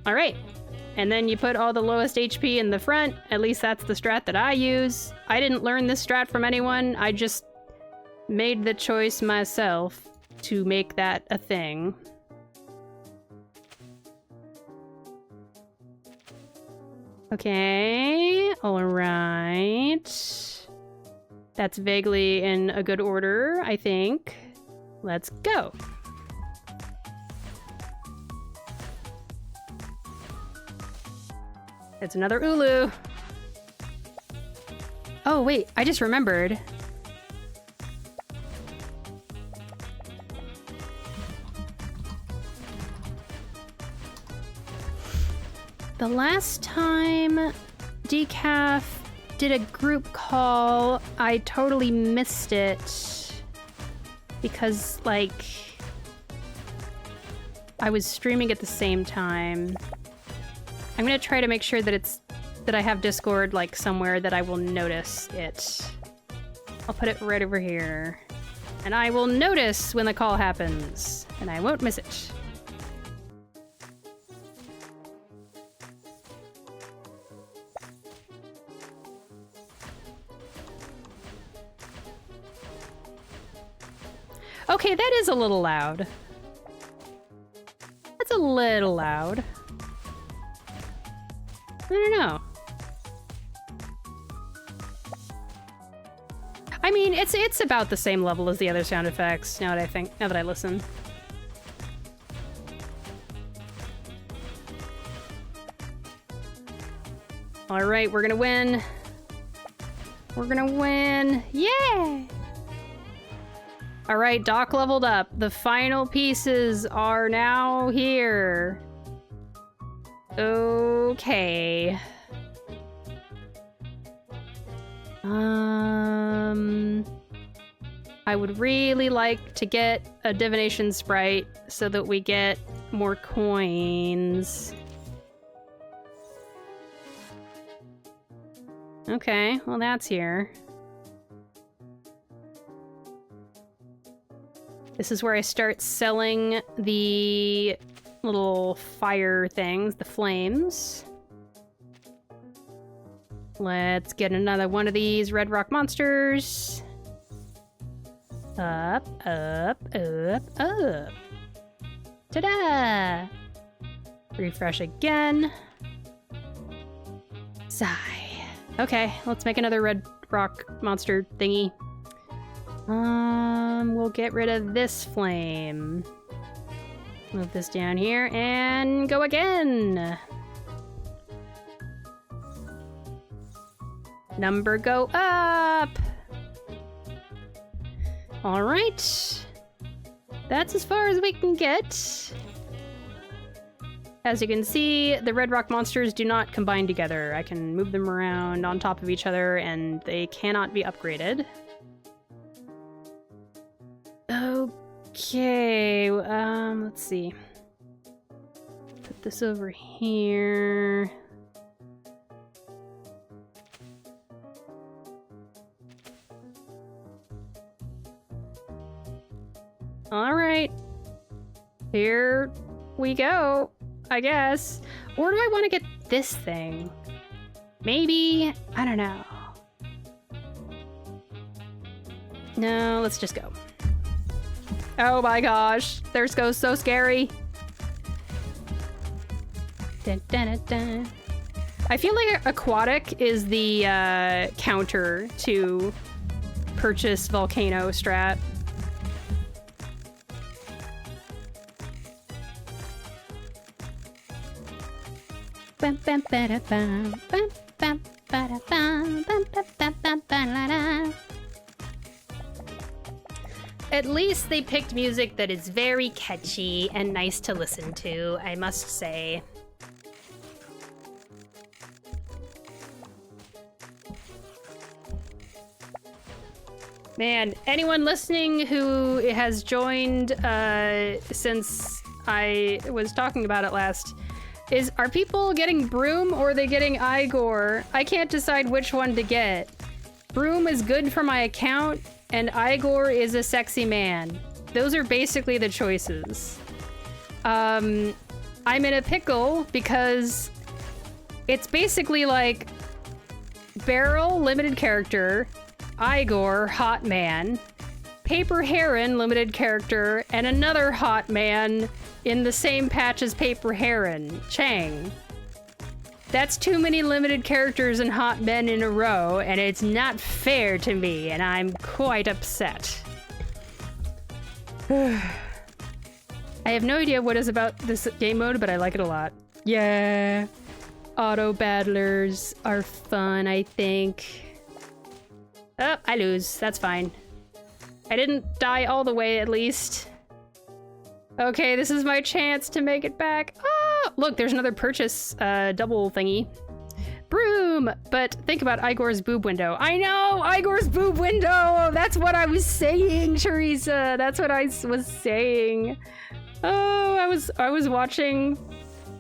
Alright. And then you put all the lowest HP in the front. At least that's the strat that I use. I didn't learn this strat from anyone. I just made the choice myself to make that a thing. Okay, alright. That's vaguely in a good order, I think. Let's go. It's another Ulu. Oh wait, I just remembered. The last time Decaf did a group call, I totally missed it because, like, I was streaming at the same time. I'm gonna try to make sure that I have Discord, like, somewhere that I will notice it. I'll put it right over here. And I will notice when the call happens, and I won't miss it. Okay, that is a little loud. That's a little loud. I don't know. I mean, it's about the same level as the other sound effects, now that I listen. Alright, we're gonna win. We're gonna win. Yeah! Alright, Doc leveled up. The final pieces are now here. Okay. I would really like to get a divination sprite so that we get more coins. Okay, well that's here. This is where I start selling the little fire things, the flames. Let's get another one of these red rock monsters. Up, up, up, up. Ta-da! Refresh again. Sigh. Okay, let's make another red rock monster thingy. We'll get rid of this flame. Move this down here and go again. Number go up. All right. That's as far as we can get. As you can see, the red rock monsters do not combine together. I can move them around on top of each other and they cannot be upgraded. Okay, let's see. Put this over here. All right. Here we go, I guess. Or do I want to get this thing? Maybe? I don't know. No, let's just go. Oh my gosh, Theresa so scary. Dun, dun, dun, dun. I feel like aquatic is the counter to purchase volcano strat. Bum, bum, ba-da, bum, bum, bum, ba-da, bum, bum, bum, bum, bum, ba-la-la. At least they picked music that is very catchy and nice to listen to, I must say. Man, anyone listening who has joined since I was talking about it last, are people getting Brume or are they getting Igor? I can't decide which one to get. Brume is good for my account, and Igor is a sexy man. Those are basically the choices. I'm in a pickle because it's basically like Beryl, limited character, Igor, hot man, Paper Heron, limited character, and another hot man in the same patch as Paper Heron, Chang. That's too many limited characters and hot men in a row, and it's not fair to me, and I'm quite upset. I have no idea what is about this game mode, but I like it a lot. Yeah. Auto battlers are fun, I think. Oh, I lose. That's fine. I didn't die all the way, at least. Okay, this is my chance to make it back. Ah, look, there's another purchase double thingy. Brume! But think about Igor's boob window. I know! Igor's boob window! That's what I was saying, Theresa! That's what I was saying. Oh, I was watching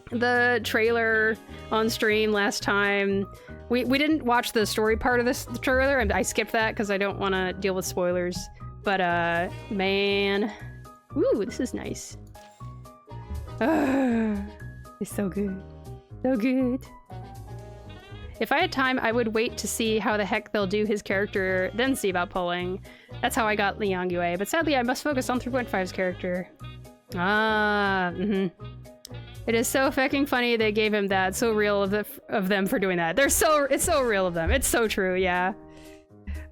the trailer on stream last time. We didn't watch the story part of this trailer, and I skipped that because I don't want to deal with spoilers. But, man... Ooh, this is nice. It's so good. So good. If I had time, I would wait to see how the heck they'll do his character, then see about pulling. That's how I got Liang Yue, but sadly I must focus on 3.5's character. It is so fucking funny they gave him that. So real of them for doing that. It's so real of them. It's so true, yeah.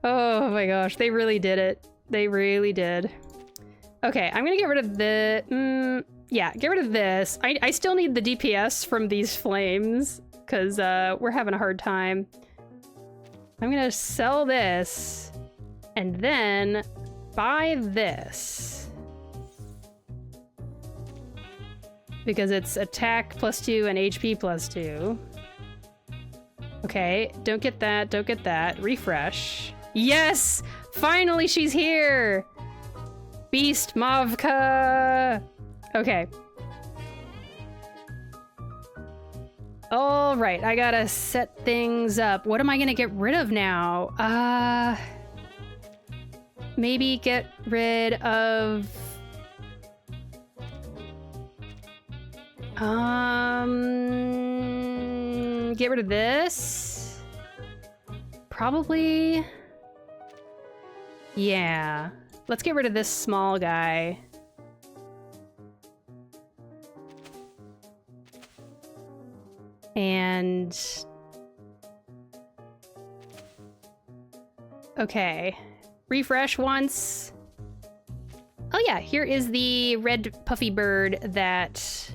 Oh my gosh, they really did it. They really did. Okay, I'm gonna get rid of the... yeah, get rid of this. I still need the DPS from these flames, because we're having a hard time. I'm gonna sell this, and then buy this. Because it's attack +2 and HP +2. Okay, don't get that, don't get that. Refresh. Yes! Finally she's here! Beast Mavka! Okay. All right, I gotta set things up. What am I gonna get rid of now? Maybe get rid of... Get rid of this? Probably... Yeah. Let's get rid of this small guy. And... Okay. Refresh once. Oh yeah, here is the red puffy bird that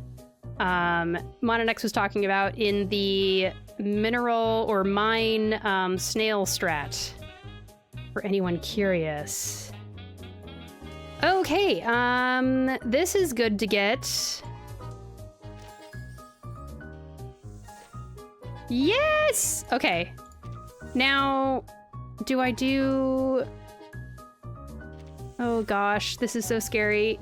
Mononex was talking about in the mineral or mine snail strat, for anyone curious. Okay, this is good to get. Yes! Okay. Now, do I do... Oh gosh, this is so scary.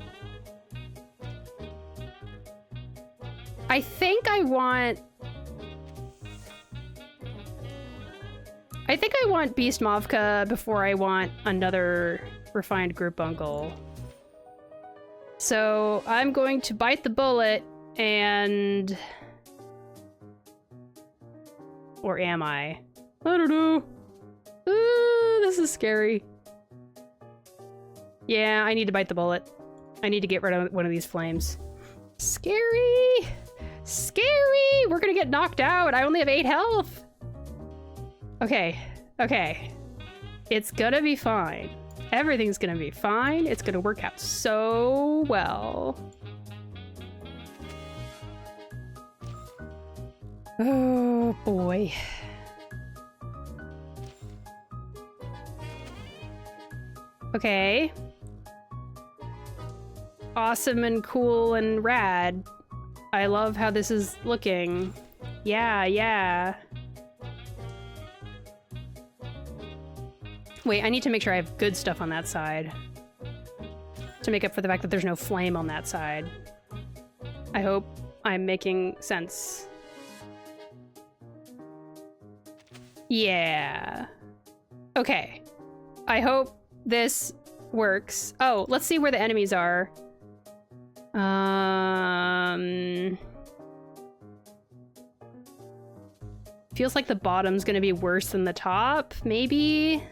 I think I want... Beast Mavka before I want another refined group uncle. So I'm going to bite the bullet and... Or am I? I don't know. This is scary. Yeah, I need to bite the bullet. I need to get rid of one of these flames. Scary! Scary! We're gonna get knocked out. I only have 8 health. Okay. Okay. It's gonna be fine. Everything's gonna be fine. It's gonna work out so well. Oh boy. Okay. Awesome and cool and rad. I love how this is looking. Yeah, yeah. Wait, I need to make sure I have good stuff on that side. To make up for the fact that there's no flame on that side. I hope I'm making sense. Yeah. Okay. I hope this works. Oh, let's see where the enemies are. Feels like the bottom's gonna be worse than the top, maybe?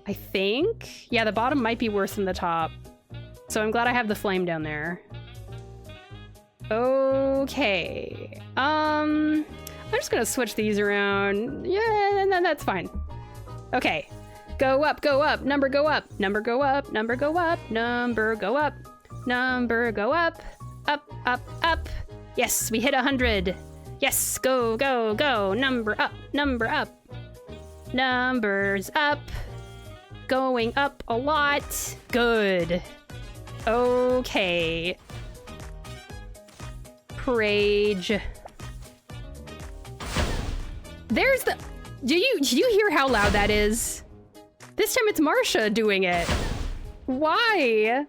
I think? Yeah, the bottom might be worse than the top. So I'm glad I have the flame down there. Okay. I'm just gonna switch these around. Yeah, that's fine. Okay. Go up, number go up, number go up, number go up, number go up, number go up, up, up, up. Yes, we hit 100. Yes, go, go, go, number up, numbers up, going up a lot. Good. Okay. Rage. There's the... Do you hear how loud that is? This time it's Marsha doing it. Why?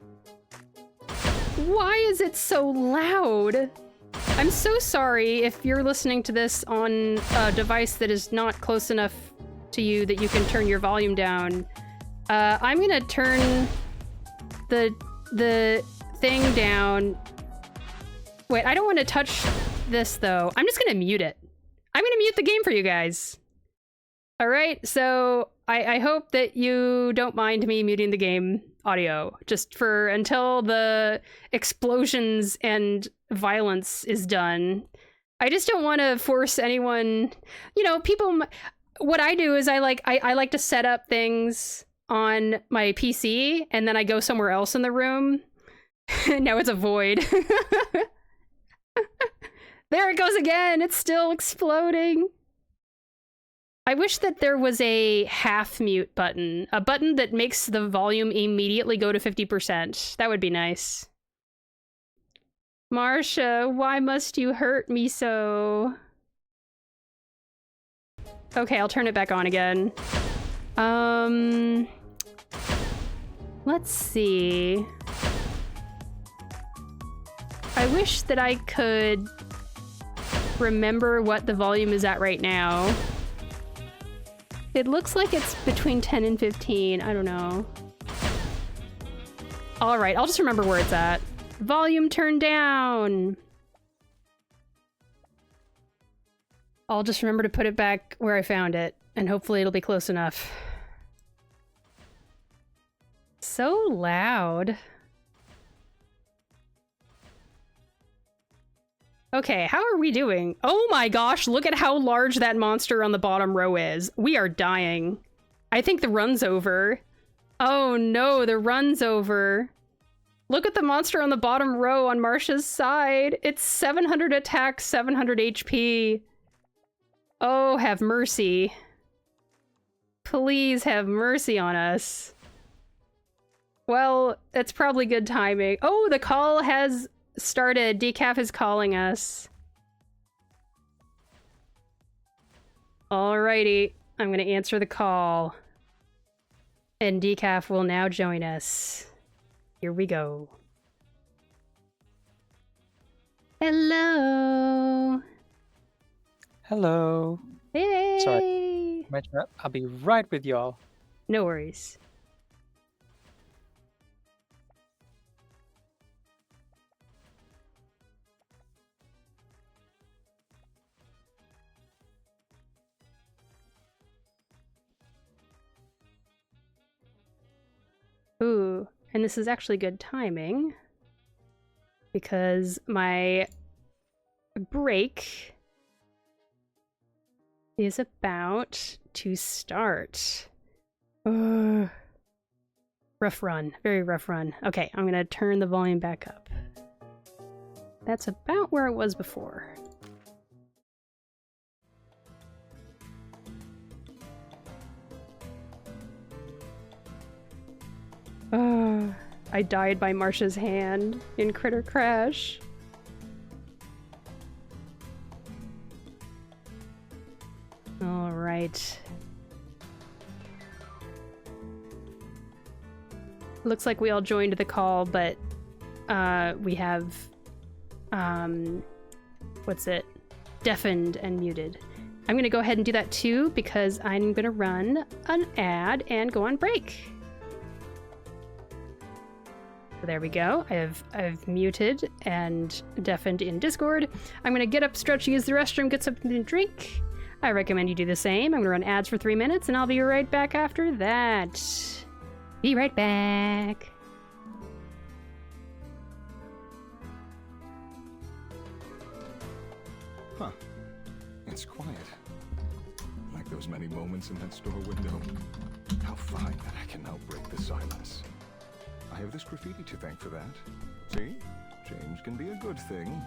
Why is it so loud? I'm so sorry if you're listening to this on a device that is not close enough to you that you can turn your volume down. I'm gonna turn the thing down. Wait, I don't want to touch this though. I'm just gonna mute it. I'm gonna mute the game for you guys. All right, so I hope that you don't mind me muting the game audio just for until the explosions and violence is done. I just don't want to force anyone, you know, people. What I do is I like to set up things on my PC and then I go somewhere else in the room. Now it's a void. There it goes again. It's still exploding. I wish that there was a half mute button, a button that makes the volume immediately go to 50%. That would be nice. Marsha, why must you hurt me so? Okay, I'll turn it back on again. Let's see. I wish that I could remember what the volume is at right now. It looks like it's between 10 and 15. I don't know. All right, I'll just remember where it's at. Volume turned down. I'll just remember to put it back where I found it, and hopefully it'll be close enough. So loud. Okay, how are we doing? Oh my gosh, look at how large that monster on the bottom row is. We are dying. I think the run's over. Oh no, the run's over. Look at the monster on the bottom row on Marcia's side. It's 700 attack, 700 HP. Oh, have mercy. Please have mercy on us. Well, it's probably good timing. Oh, the call has started. Decaf is calling us. Alrighty, I'm gonna answer the call. And Decaf will now join us. Here we go. Hello. Hello. Hey. Sorry. I'll be right with y'all. No worries. Ooh, and this is actually good timing because my break is about to start. Rough run, very rough run. Okay, I'm gonna turn the volume back up. That's about where it was before. I died by Marcia's hand in Critter Crash. All right. Looks like we all joined the call, but we have what's it? Deafened and muted. I'm gonna go ahead and do that too because I'm gonna run an ad and go on break. So there we go. I've muted and deafened in Discord. I'm gonna get up, stretch, use the restroom, get something to drink. I recommend you do the same. I'm gonna run ads for 3 minutes and I'll be right back after that. Be right back. Huh. It's quiet. Like those many moments in that store window. How fine that I can now break the silence. I have this graffiti to thank for that. See? Change can be a good thing.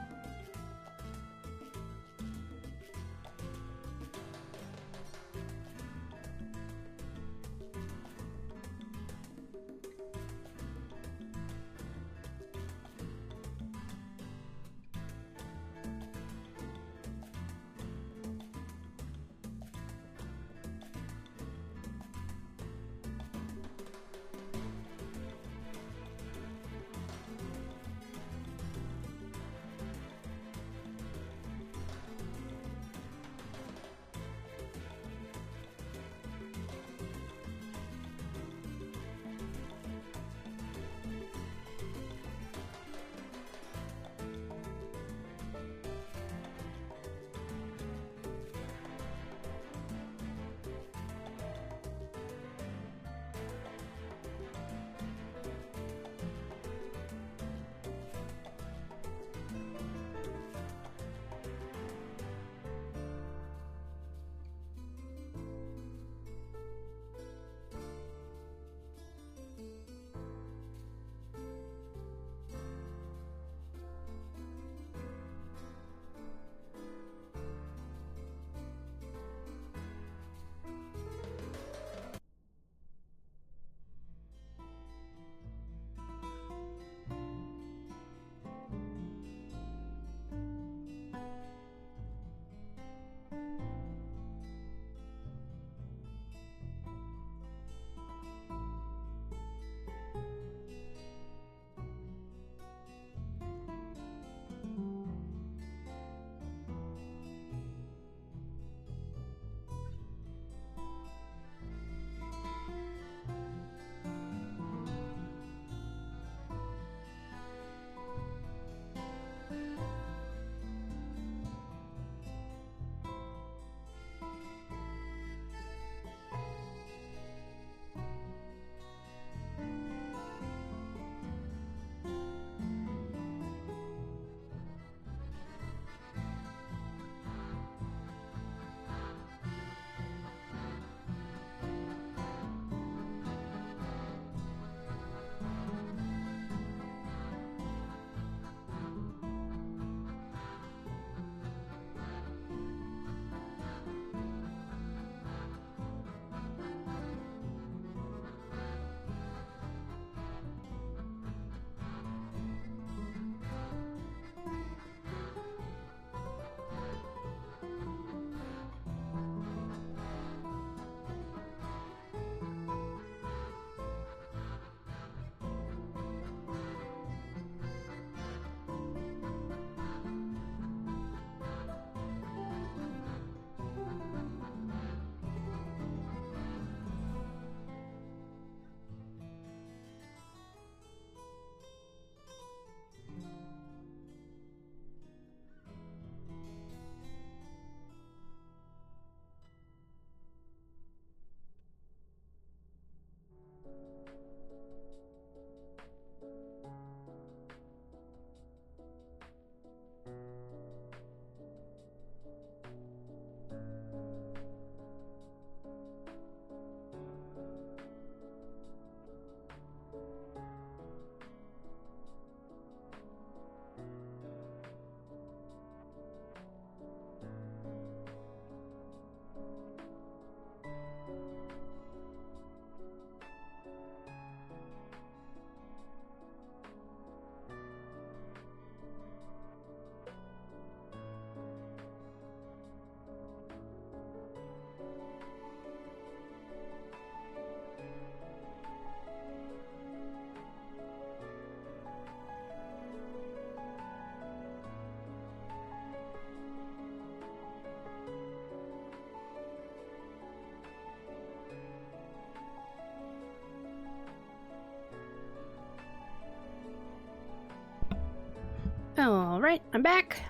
Alright, I'm back.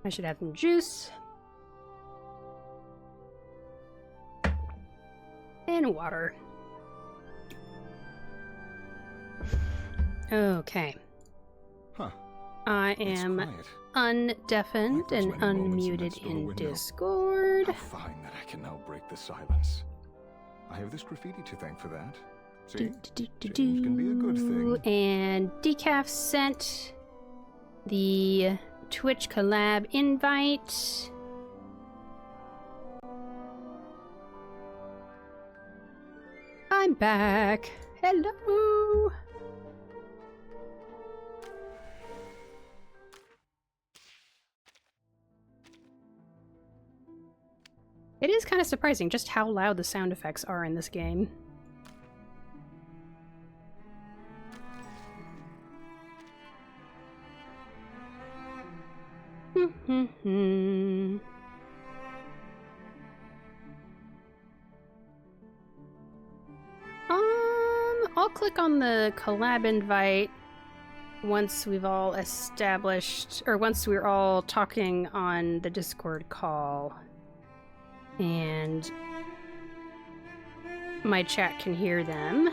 I should have some juice. And water. Okay. Huh. I It's am quiet. undeafened Like those and many moments in that unmuted store in window. Discord. How fine that I can now break the silence. I have this graffiti to thank for that. See? Change can be a good thing. And Decaf sent the Twitch collab invite. I'm back. Hello. It is kind of surprising just how loud the sound effects are in this game. I'll click on the collab invite once we've all established, or once we're all talking on the Discord call. And my chat can hear them.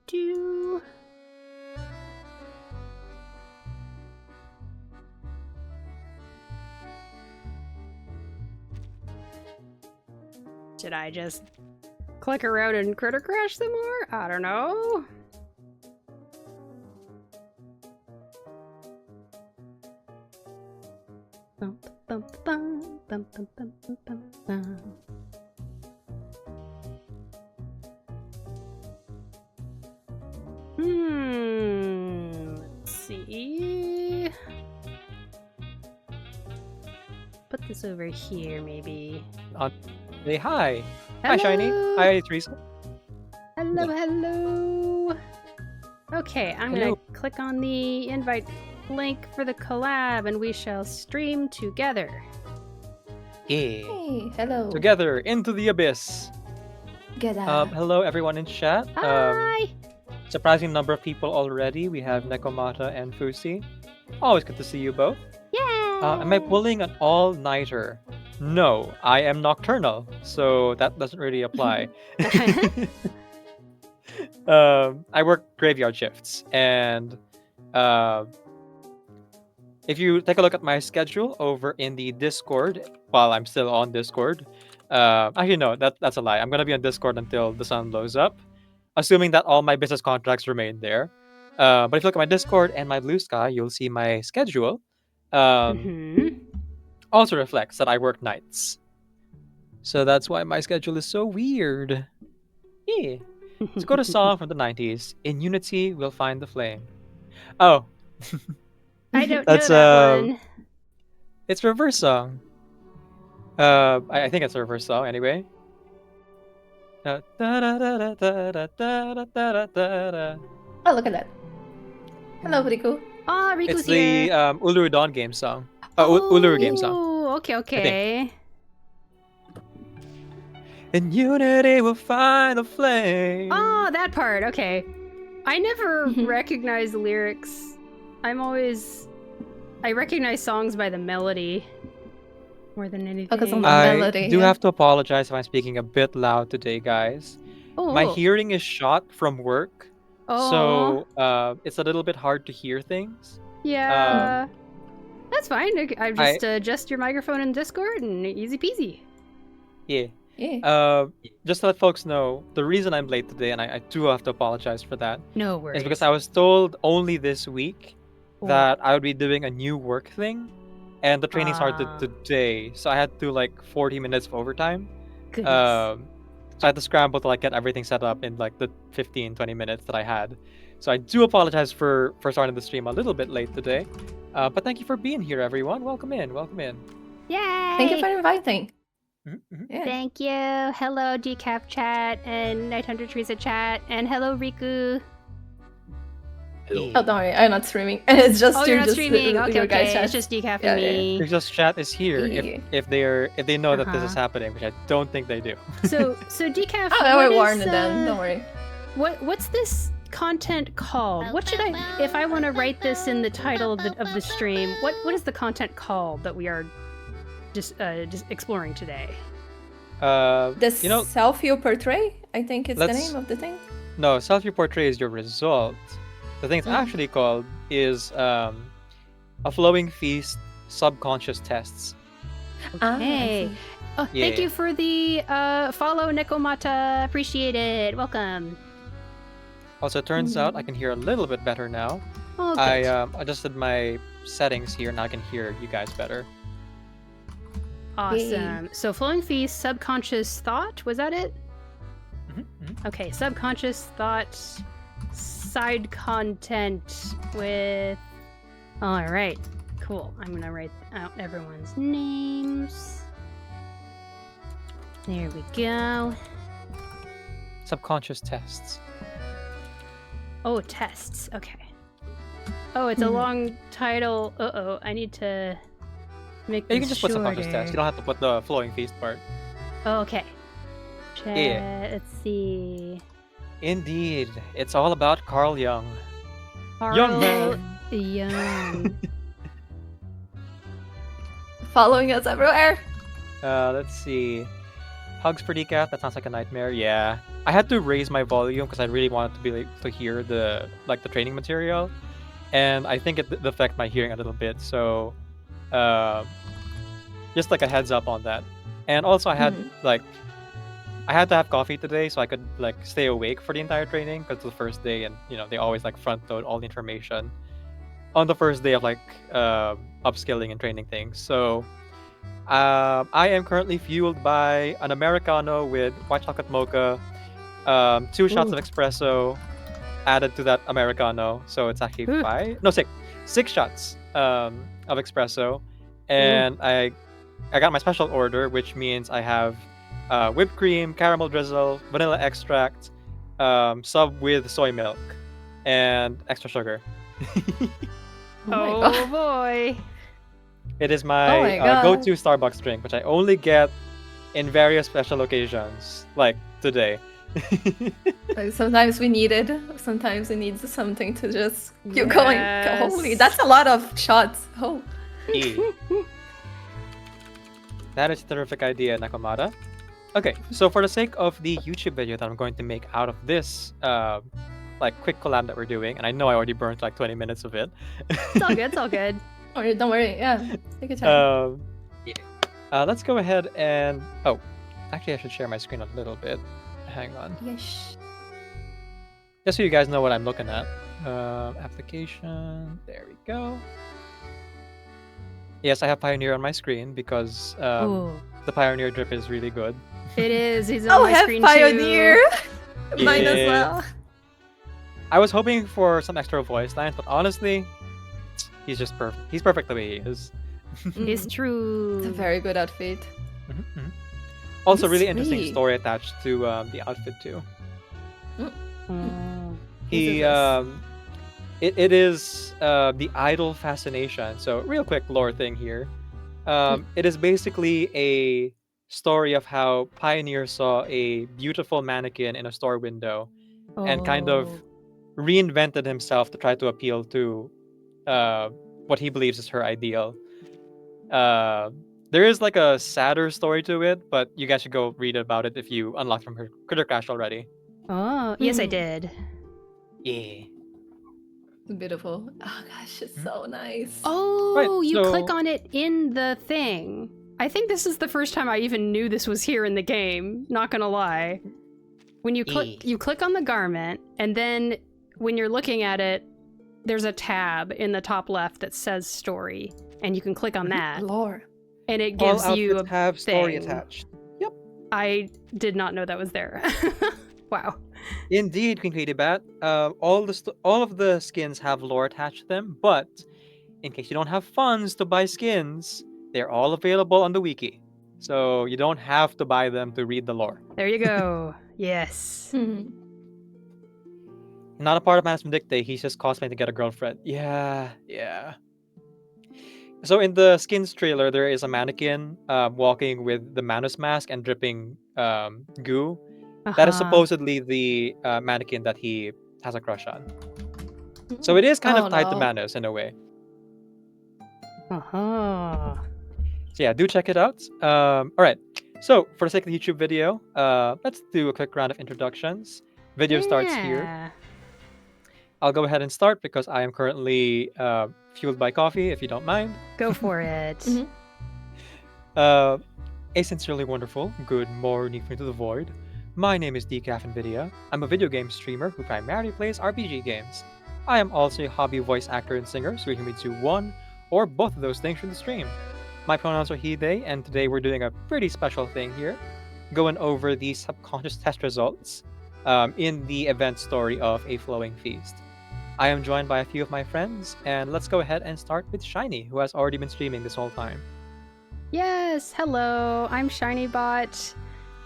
Do. Should I just click around and critter crash some more? I don't know. Bum, bum, bum, bum, bum, bum, bum, bum, bum. Let's see. Put this over here, maybe. Say hi. Hello. Hi, Shiny. Hi, Theresa. Hello, hello. Okay, I'm Hello. gonna click on the invite link for the collab and we shall stream together. Yeah. Hey, hello. Together into the abyss. Together. Hello, everyone in chat. Hi! Surprising number of people already. We have Nekomata and Fusi. Always good to see you both. Yeah! Am I pulling an all-nighter? No, I am nocturnal, so that doesn't really apply. I work graveyard shifts, and if you take a look at my schedule over in the Discord, while I'm still on Discord, actually no, that's a lie. I'm gonna be on Discord until the sun blows up, assuming that all my business contracts remain there. But if you look at my Discord and my Blue Sky, you'll see my schedule. Also reflects that I work nights. So that's why my schedule is so weird. Yeah. Let's go to a song from the 90s. In Unity, we'll find the flame. Oh. I don't That's, know that one. It's a reverse song. I think it's a reverse song anyway. Oh, look at that. Hello, Riku. Oh, Riku's It's the here. Uluru Dawn game song. Uluru game song. Oh, okay. In Unity, we'll find the flame. Oh, that part. Okay. I never recognize lyrics. I recognize songs by the melody more than anything. Focus on the I melody, do yeah. have to apologize if I'm speaking a bit loud today, guys. Oh. My hearing is shot from work, so it's a little bit hard to hear things. Yeah. That's fine. I just adjust your microphone in Discord and easy peasy. Yeah. Yeah. Just to let folks know, the reason I'm late today, and I do have to apologize for that, No worries. is because I was told only this week that I would be doing a new work thing, and the training started today, so I had to do 40 minutes of overtime. Goodness. So I had to scramble to get everything set up in the 15-20 minutes that I had. So I do apologize for starting the stream a little bit late today. But thank you for being here, everyone. Welcome in. Yay! Thank you for inviting. Yeah. Thank you. Hello, Decaf chat and Night Hunter Theresa chat, and hello, Riku. Oh, don't worry, I'm not streaming. It's just Oh, you're not just streaming. Okay, your guys' okay. chat. It's just Decaf Yeah, and yeah. me. Because just chat is here Yeah. if they know that this is Uh-huh. happening, which I don't think they do. So Decaf. Oh, what we're is, warned then. Don't worry. What's this content called? What should I, if I want to write this in the title of the stream? What is the content called that we are just exploring today? The You know, self-view portrait, I think it's the let's- name of the thing. no, self-view portrait is your result. The thing it's actually called is a flowing feast subconscious tests. Okay. Oh, thank Yeah. you for the follow, Nekomata. Appreciate it. Welcome. Also, it turns out I can hear a little bit better now. Oh, I good. adjusted my settings here, now I can hear you guys better. Awesome. So flowing feast, subconscious thought. Was that it? Mhm. Okay, subconscious thought, side content with. All right, cool. I'm gonna write out everyone's names. There we go. Subconscious tests. Oh, tests. Okay. Oh, it's a long title. Uh-oh, I need to make Yeah, you this can just put subconscious shorter. tests. You don't have to put the flowing feast part. Oh, okay. Yeah. Let's see. Indeed, it's all about Carl Jung. Carl Young man. Jung. Following us everywhere. Let's see. Hugs for Decaf. That sounds like a nightmare. Yeah, I had to raise my volume because I really wanted to be to hear the training material, and I think it did affect my hearing a little bit. So, just like a heads up on that. And also, I had I had to have coffee today so I could stay awake for the entire training because it's the first day, and they always front load all the information on the first day of upskilling and training things. So I am currently fueled by an Americano with white chocolate mocha, 2 shots of espresso added to that Americano. So it's actually six shots of espresso. And I got my special order, which means I have whipped cream, caramel drizzle, vanilla extract, sub with soy milk, and extra sugar. Oh boy. It is my my God. go-to Starbucks drink, which I only get in various special occasions, like today. Like, sometimes we need it. Sometimes we need something to just keep going. Yes. Holy, that's a lot of shots. Oh. That is a terrific idea, Nakamata. Okay, so for the sake of the YouTube video that I'm going to make out of this quick collab that we're doing, and I know I already burnt 20 minutes of it. It's all good. It's all good. Don't worry. Yeah, take your time. Let's go ahead and actually I should share my screen a little bit. Hang on. Yes. Just so you guys know what I'm looking at. Application. There we go. Yes, I have Pioneer on my screen because Ooh. the Pioneer drip is really good. It is. He's on my have screen Pioneer. too. Mine as Yeah. well. I was hoping for some extra voice lines, but honestly, he's just perfect. He's perfect the way he is. It's true. It's a very good outfit. Also, He's really interesting sweet. story attached to the outfit too. Oh. He it is the idol fascination. So real quick lore thing here. It is basically a story of how Pioneer saw a beautiful mannequin in a store window and kind of reinvented himself to try to appeal to what he believes is her ideal. There is a sadder story to it, but you guys should go read about it if you unlocked from her Critter Crash already. Oh, yes, I did. Yeah. It's beautiful. Oh gosh, it's so nice. Oh, Right, you so- click on it in the thing. I think this is the first time I even knew this was here in the game. Not gonna lie. When you click on the garment, and then when you're looking at it, there's a tab in the top left that says story, and you can click on that, Lore. and it All gives you a outfits have story thing. attached. I did not know that was there. Wow. Indeed, Queen Katie Bat. All of the skins have lore attached to them, but in case you don't have funds to buy skins, they're all available on the wiki. So you don't have to buy them to read the lore. There you go. Yes. Not a part of Manus Vindicte, he's just cosplaying to get a girlfriend. Yeah. So in the Skins trailer, there is a mannequin walking with the Manus mask and dripping goo. That is supposedly the mannequin that he has a crush on. So it is kind of tied to Manus in a way. So yeah, do check it out. All right. So for the sake of the YouTube video, let's do a quick round of introductions. Video starts here. I'll go ahead and start because I am currently fueled by coffee, if you don't mind. Go for it. A sincerely wonderful good morning into the void. My name is Decaf NVIDIA. I'm a video game streamer who primarily plays RPG games. I am also a hobby voice actor and singer, so you can do one or both of those things through the stream. My pronouns are he, they, and today we're doing a pretty special thing here, going over the subconscious test results in the event story of A Flowing Feast. I am joined by a few of my friends, and let's go ahead and start with Shiny, who has already been streaming this whole time. Yes, hello, I'm ShinyBot.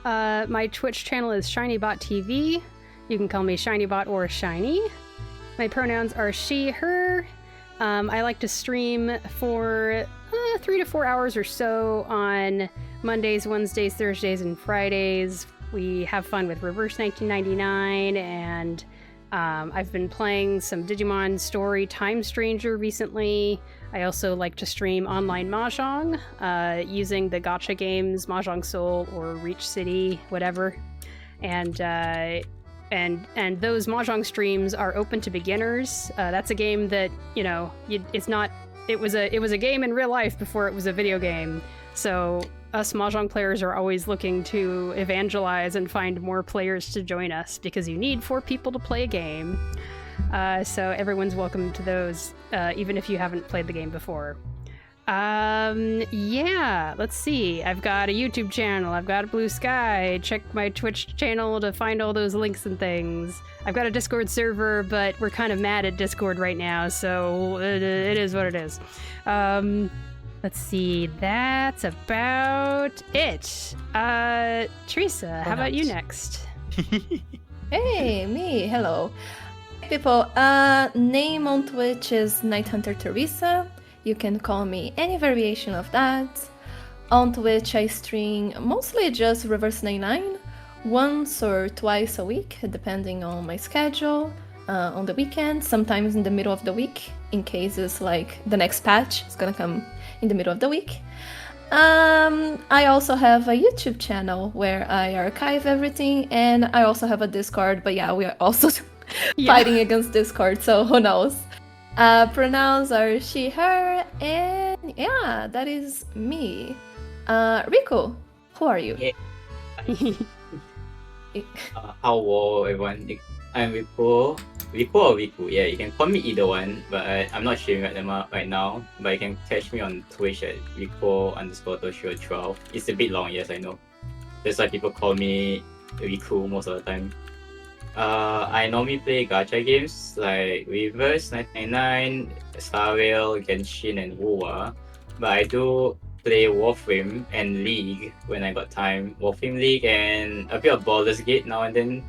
My Twitch channel is ShinyBot TV. You can call me ShinyBot or Shiny. My pronouns are she, her. I like to stream for 3 to 4 hours or so on Mondays, Wednesdays, Thursdays, and Fridays. We have fun with Reverse 1999, and I've been playing some Digimon Story Time Stranger recently. I also like to stream online Mahjong using the gacha games Mahjong Soul or Reach City, whatever. And those Mahjong streams are open to beginners. That's a game that, you know, it's not. It was a game in real life before it was a video game. So us Mahjong players are always looking to evangelize and find more players to join us because you need 4 people to play a game. So everyone's welcome to those, even if you haven't played the game before. Yeah, let's see. I've got a YouTube channel. I've got a Blue Sky. Check my Twitch channel to find all those links and things. I've got a Discord server, but we're kind of mad at Discord right now, so it is what it is. Let's see. That's about it. Theresa, how about you next? Hey, me. Hello. People, name on Twitch is Night Hunter Theresa. You can call me any variation of that. On Twitch, I stream mostly just Reverse 99, once or twice a week, depending on my schedule. On the weekend, sometimes in the middle of the week, in cases like the next patch is gonna come in the middle of the week. I also have a YouTube channel where I archive everything, and I also have a Discord, but yeah, we are also fighting against Discord, so who knows. Pronouns are she, her, and yeah, that is me. Riku, who are you? Hello everyone, I'm Riku. Riku or Riku? Yeah, you can call me either one, but I'm not streaming right now. But you can catch me on Twitch at Riku_Toshio12. It's a bit long, yes, I know. That's why people call me Riku most of the time. I normally play gacha games like Reverse 999, Star Rail, Genshin, and WoA. But I do play Warframe and League when I got time. Warframe, League, and a bit of Baldur's Gate now and then.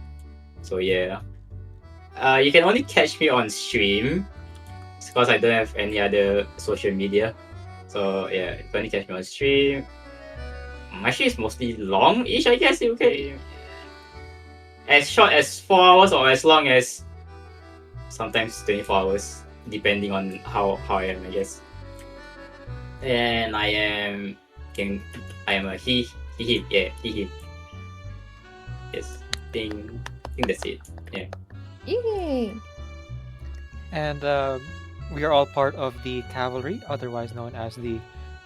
So yeah. You can only catch me on stream because I don't have any other social media. So yeah, you can only catch me on stream. My stream is mostly long-ish, I guess. Okay. As short as 4 hours or as long as sometimes 24 hours, depending on how I am, I guess. And I am a he, yeah, he. Yes, think that's it. Yeah. Yay! And we are all part of the Cavalry, otherwise known as the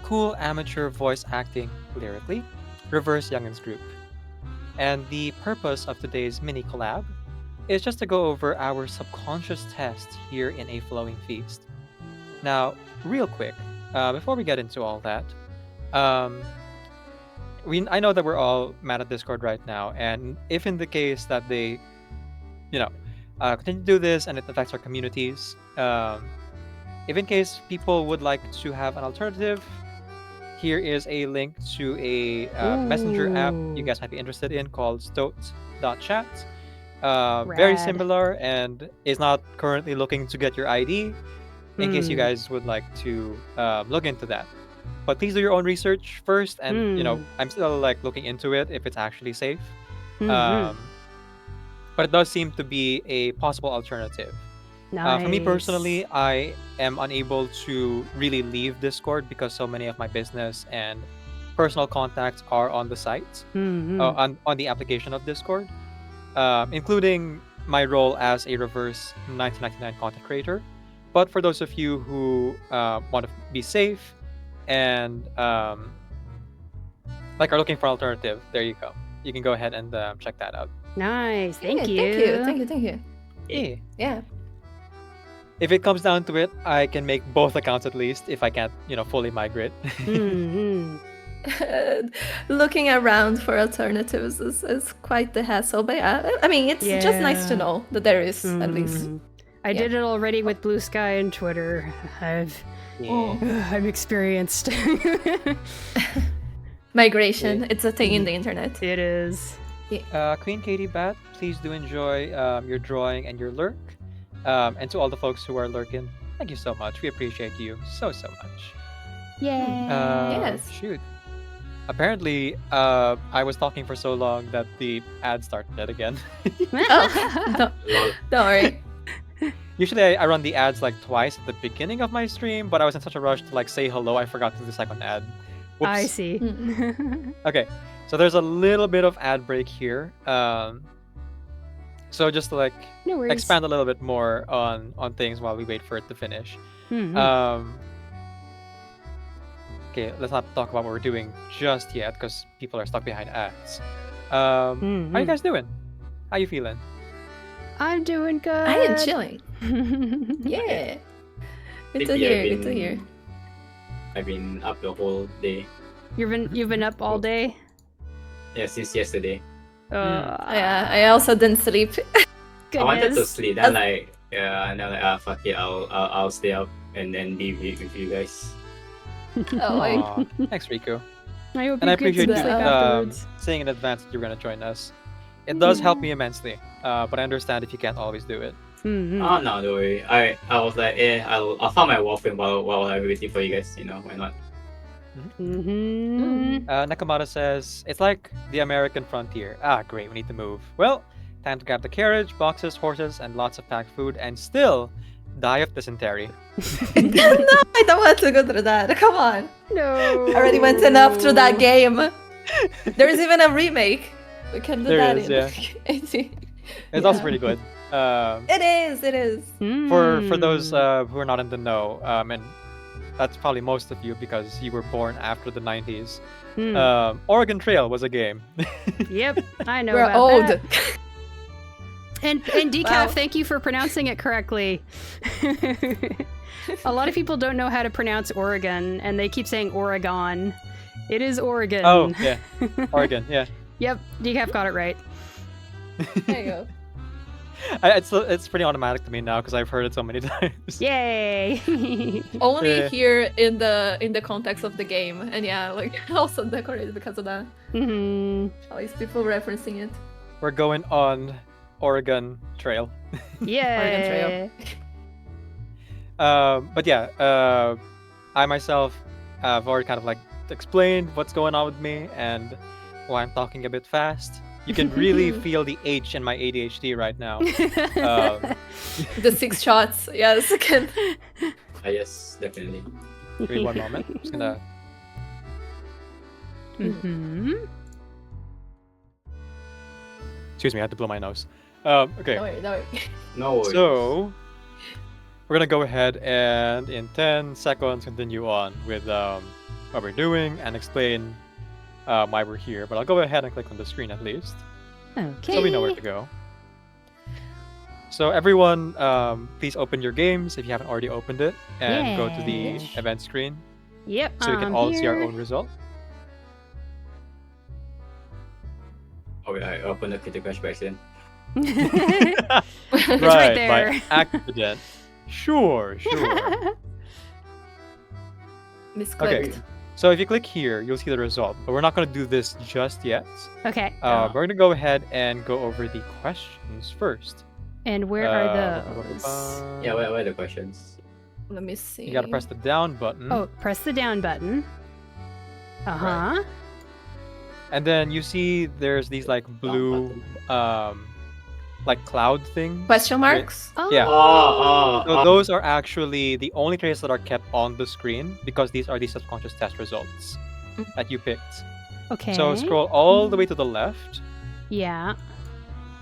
Cool Amateur Voice Acting, lyrically, Reverse Youngins Group. And the purpose of today's mini collab is just to go over our subconscious test here in A Flowing Feast. Now, real quick, before we get into all that, I know that we're all mad at Discord right now, and if in the case that they, continue to do this and it affects our communities, if in case people would like to have an alternative, here is a link to a messenger app you guys might be interested in called stoat.chat. very Rad. similar and is not currently looking to get your ID. In case you guys would like to look into that. But please do your own research first, and I'm still like looking into it if it's actually safe. But it does seem to be a possible alternative. Nice. For me personally, I am unable to really leave Discord because so many of my business and personal contacts are on the site, on the application of Discord, including my role as a reverse 1999 content creator. But for those of you who want to be safe and like are looking for an alternative, there you go. You can go ahead and check that out. Nice. Thank Yeah, you. Thank you. Yeah. Yeah. If it comes down to it, I can make both accounts at least if I can't, fully migrate. Looking around for alternatives is quite the hassle, but yeah, I mean, it's just nice to know that there is at least. I did it already with Blue Sky and Twitter. I'm experienced. Migration, it's a thing in the internet. It is. Queen Katie Bat, please do enjoy your drawing and your lurk. And to all the folks who are lurking, thank you so much. We appreciate you so much. Yay. Yes. Shoot. Apparently, I was talking for so long that the ad started again. Don't worry. Usually I run the ads like twice at the beginning of my stream, but I was in such a rush to like say hello, I forgot to do the second ad. Whoops. I see. Okay, so there's a little bit of ad break here. So just to like No worries. expand a little bit more on things while we wait for it to finish. Okay, let's not talk about what we're doing just yet because people are stuck behind ads. How you guys doing? How you feeling? I'm doing good. I am chilling. Yeah. Good to hear. I've been up the whole day. You've been up all day? Yeah, since yesterday. Yeah, I also didn't sleep. I wanted to sleep. Then fuck it, I'll stay up and then be with you guys. Aw, thanks, Riku. I hope And I you get appreciate some you sleep afterwards. saying in advance that you're going to join us. It does help me immensely, but I understand if you can't always do it. Oh no, don't worry. I was like, I'll find my Warframe while I'm waiting for you guys. Why not? Nakamata says, it's like the American frontier. Ah, great, we need to move. Well, time to grab the carriage, boxes, horses, and lots of packed food, and still die of dysentery. No, I don't want to go through that. Come on. No. I already went enough through that game. There's even a remake. We can do There that is, in. It's also pretty good. It is. For those who are not in the know, and that's probably most of you because you were born after the 90s. Oregon Trail was a game. Yep, I know We're about old. that. And Decaf, thank you for pronouncing it correctly. A lot of people don't know how to pronounce Oregon, and they keep saying Oregon. It is Oregon. Oh, yeah. Oregon, yeah. Yep, Decaf got it right. There you go. It's pretty automatic to me now because I've heard it so many times. Yay! Only here in the context of the game, and yeah, like also decorated because of that. Always people referencing it. We're going on Oregon Trail. Yeah. Oregon Trail. But yeah, I myself have already kind of like explained what's going on with me and why I'm talking a bit fast. You can really feel the H in my ADHD right now. The 6 shots, yes. Yes, definitely. Give me one moment. I'm just gonna. Excuse me, I had to blow my nose. Okay. No worry. No worries. So we're gonna go ahead and in 10 seconds continue on with what we're doing and explain why we're here. But I'll go ahead and click on the screen at least, Okay. so we know where to go. So everyone, please open your games if you haven't already opened it, and go to the event screen Yep. so we can all see our own result. Oh, I opened the critical crash by accident. It's right Right, there. by Sure. Misclicked. Okay. So if you click here, you'll see the result. But we're not going to do this just yet. Okay. We're going to go ahead and go over the questions first. And where are those? Yeah, where are the questions? Let me see. You got to press the down button. Oh, press the down button. Uh-huh. Right. And then you see there's these like blue like cloud things. Question marks? Oh. Yeah. Oh, So those are actually the only traits that are kept on the screen because these are the subconscious test results that you picked. Okay. So scroll all the way to the left, Yeah.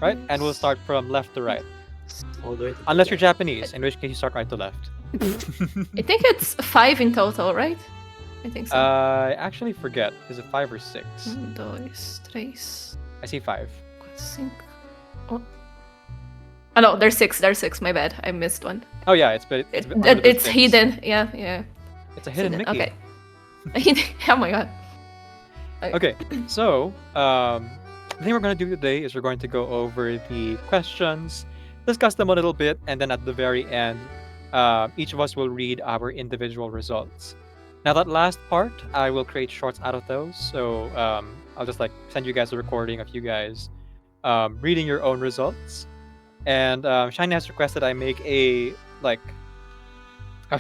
right? And we'll start from left to right. all the way to the Unless you're left. Japanese, in which case you start right to left. I think it's 5 in total, right? I think so. I actually forget. Is it 5 or 6? 1, 2, 3, I see 5. 4, 5. Oh no, there's 6. There's 6. My bad. I missed one. Oh yeah, it's under the It's six. hidden. Yeah. It's a hidden Mickey. Okay. Oh my god. Okay, so the thing we're going to do today is we're going to go over the questions, discuss them a little bit, and then at the very end, each of us will read our individual results. Now that last part, I will create shorts out of those. So I'll just like send you guys a recording of you guys reading your own results. And Shiny has requested I make a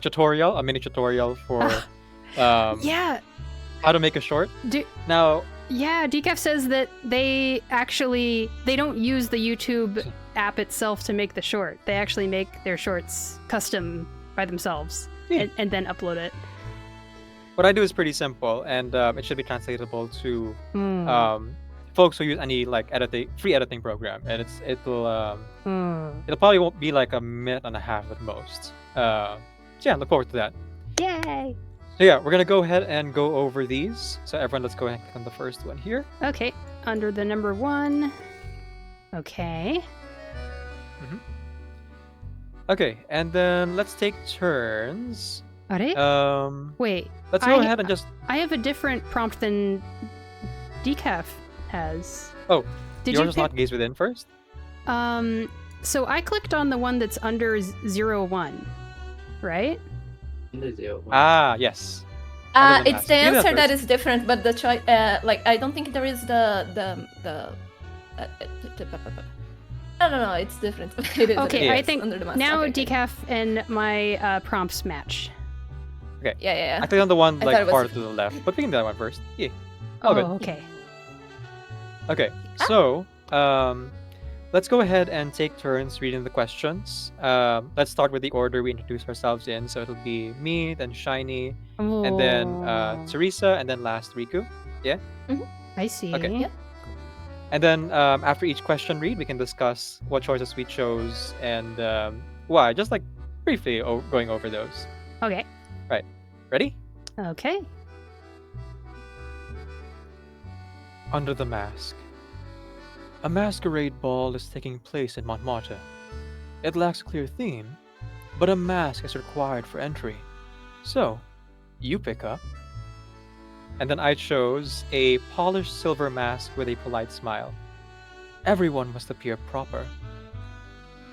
tutorial, a mini tutorial for Yeah. how to make a short. Do- Now, Yeah, Decaf says that they don't use the YouTube app itself to make the short. They actually make their shorts custom by themselves and then upload it. what I do is pretty simple, and it should be translatable to folks who use any like free editing program, and it'll probably won't be like a minute and a half at most. So yeah, look forward to that. Yay! So yeah, we're gonna go ahead and go over these. So everyone, let's go ahead and click on the first one here. Okay, under the number 1. Okay. Okay, and then let's take turns. Are Wait. Let's go ahead and just. I have a different prompt than Decaf has. Oh, Did yours you is not gaze within first? So I clicked on the one that's under 01, right? Ah, yes. Other than It's the mask. Do that answer that first. is different, but the choice, I don't think there is the. No, it's different. It is Okay, Yeah. I think under the mask. now Okay. Decaf and my prompts match. Okay. Yeah. I clicked on the one I like thought it was- far to the left, but we can do that one first. Yeah. Oh, All good. okay. Okay, so let's go ahead and take turns reading the questions. Let's start with the order we introduce ourselves in. So it'll be me, then Shiny, and then Theresa, and then last Riku. I see. Okay. Yep. And then after each question read, we can discuss what choices we chose and why. Just like briefly going over those. Okay. Ready? Okay. Under the mask. A masquerade ball is taking place in Montmartre. It lacks a clear theme, but a mask is required for entry. So, you pick up. And then I chose a polished silver mask with a polite smile. Everyone must appear proper.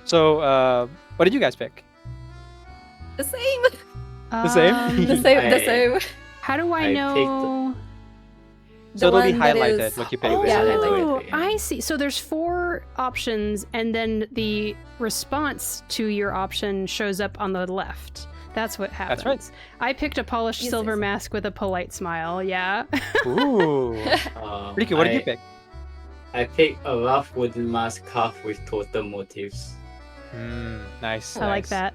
So, what did you guys pick? The same. The same? The same. How do I I know? So it'll be one that highlighted is- what you picked. Oh, Yeah, highlighted. I see. So there's 4 options, and then the response to your option shows up on the left. That's what happens. That's right. I picked a polished Yes, silver yes. mask with a polite smile. Yeah. Ooh. Riku, what did you pick? I picked a rough wooden mask carved with totem motifs. Nice. I like nice. that.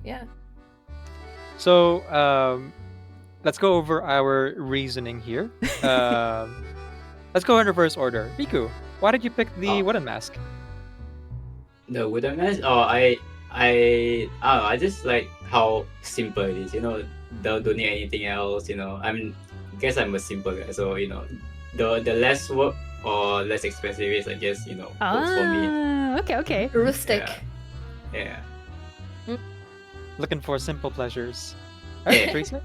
Yeah. So, let's go over our reasoning here. Let's go in reverse order. Riku, why did you pick the wooden mask? The wooden mask? I don't know, I just like how simple it is, don't need anything else, guess I'm a simple guy, so the less work or less expensive is, I guess, works for me. Okay. Rustic. Yeah. Looking for simple pleasures. Alright, Theresa?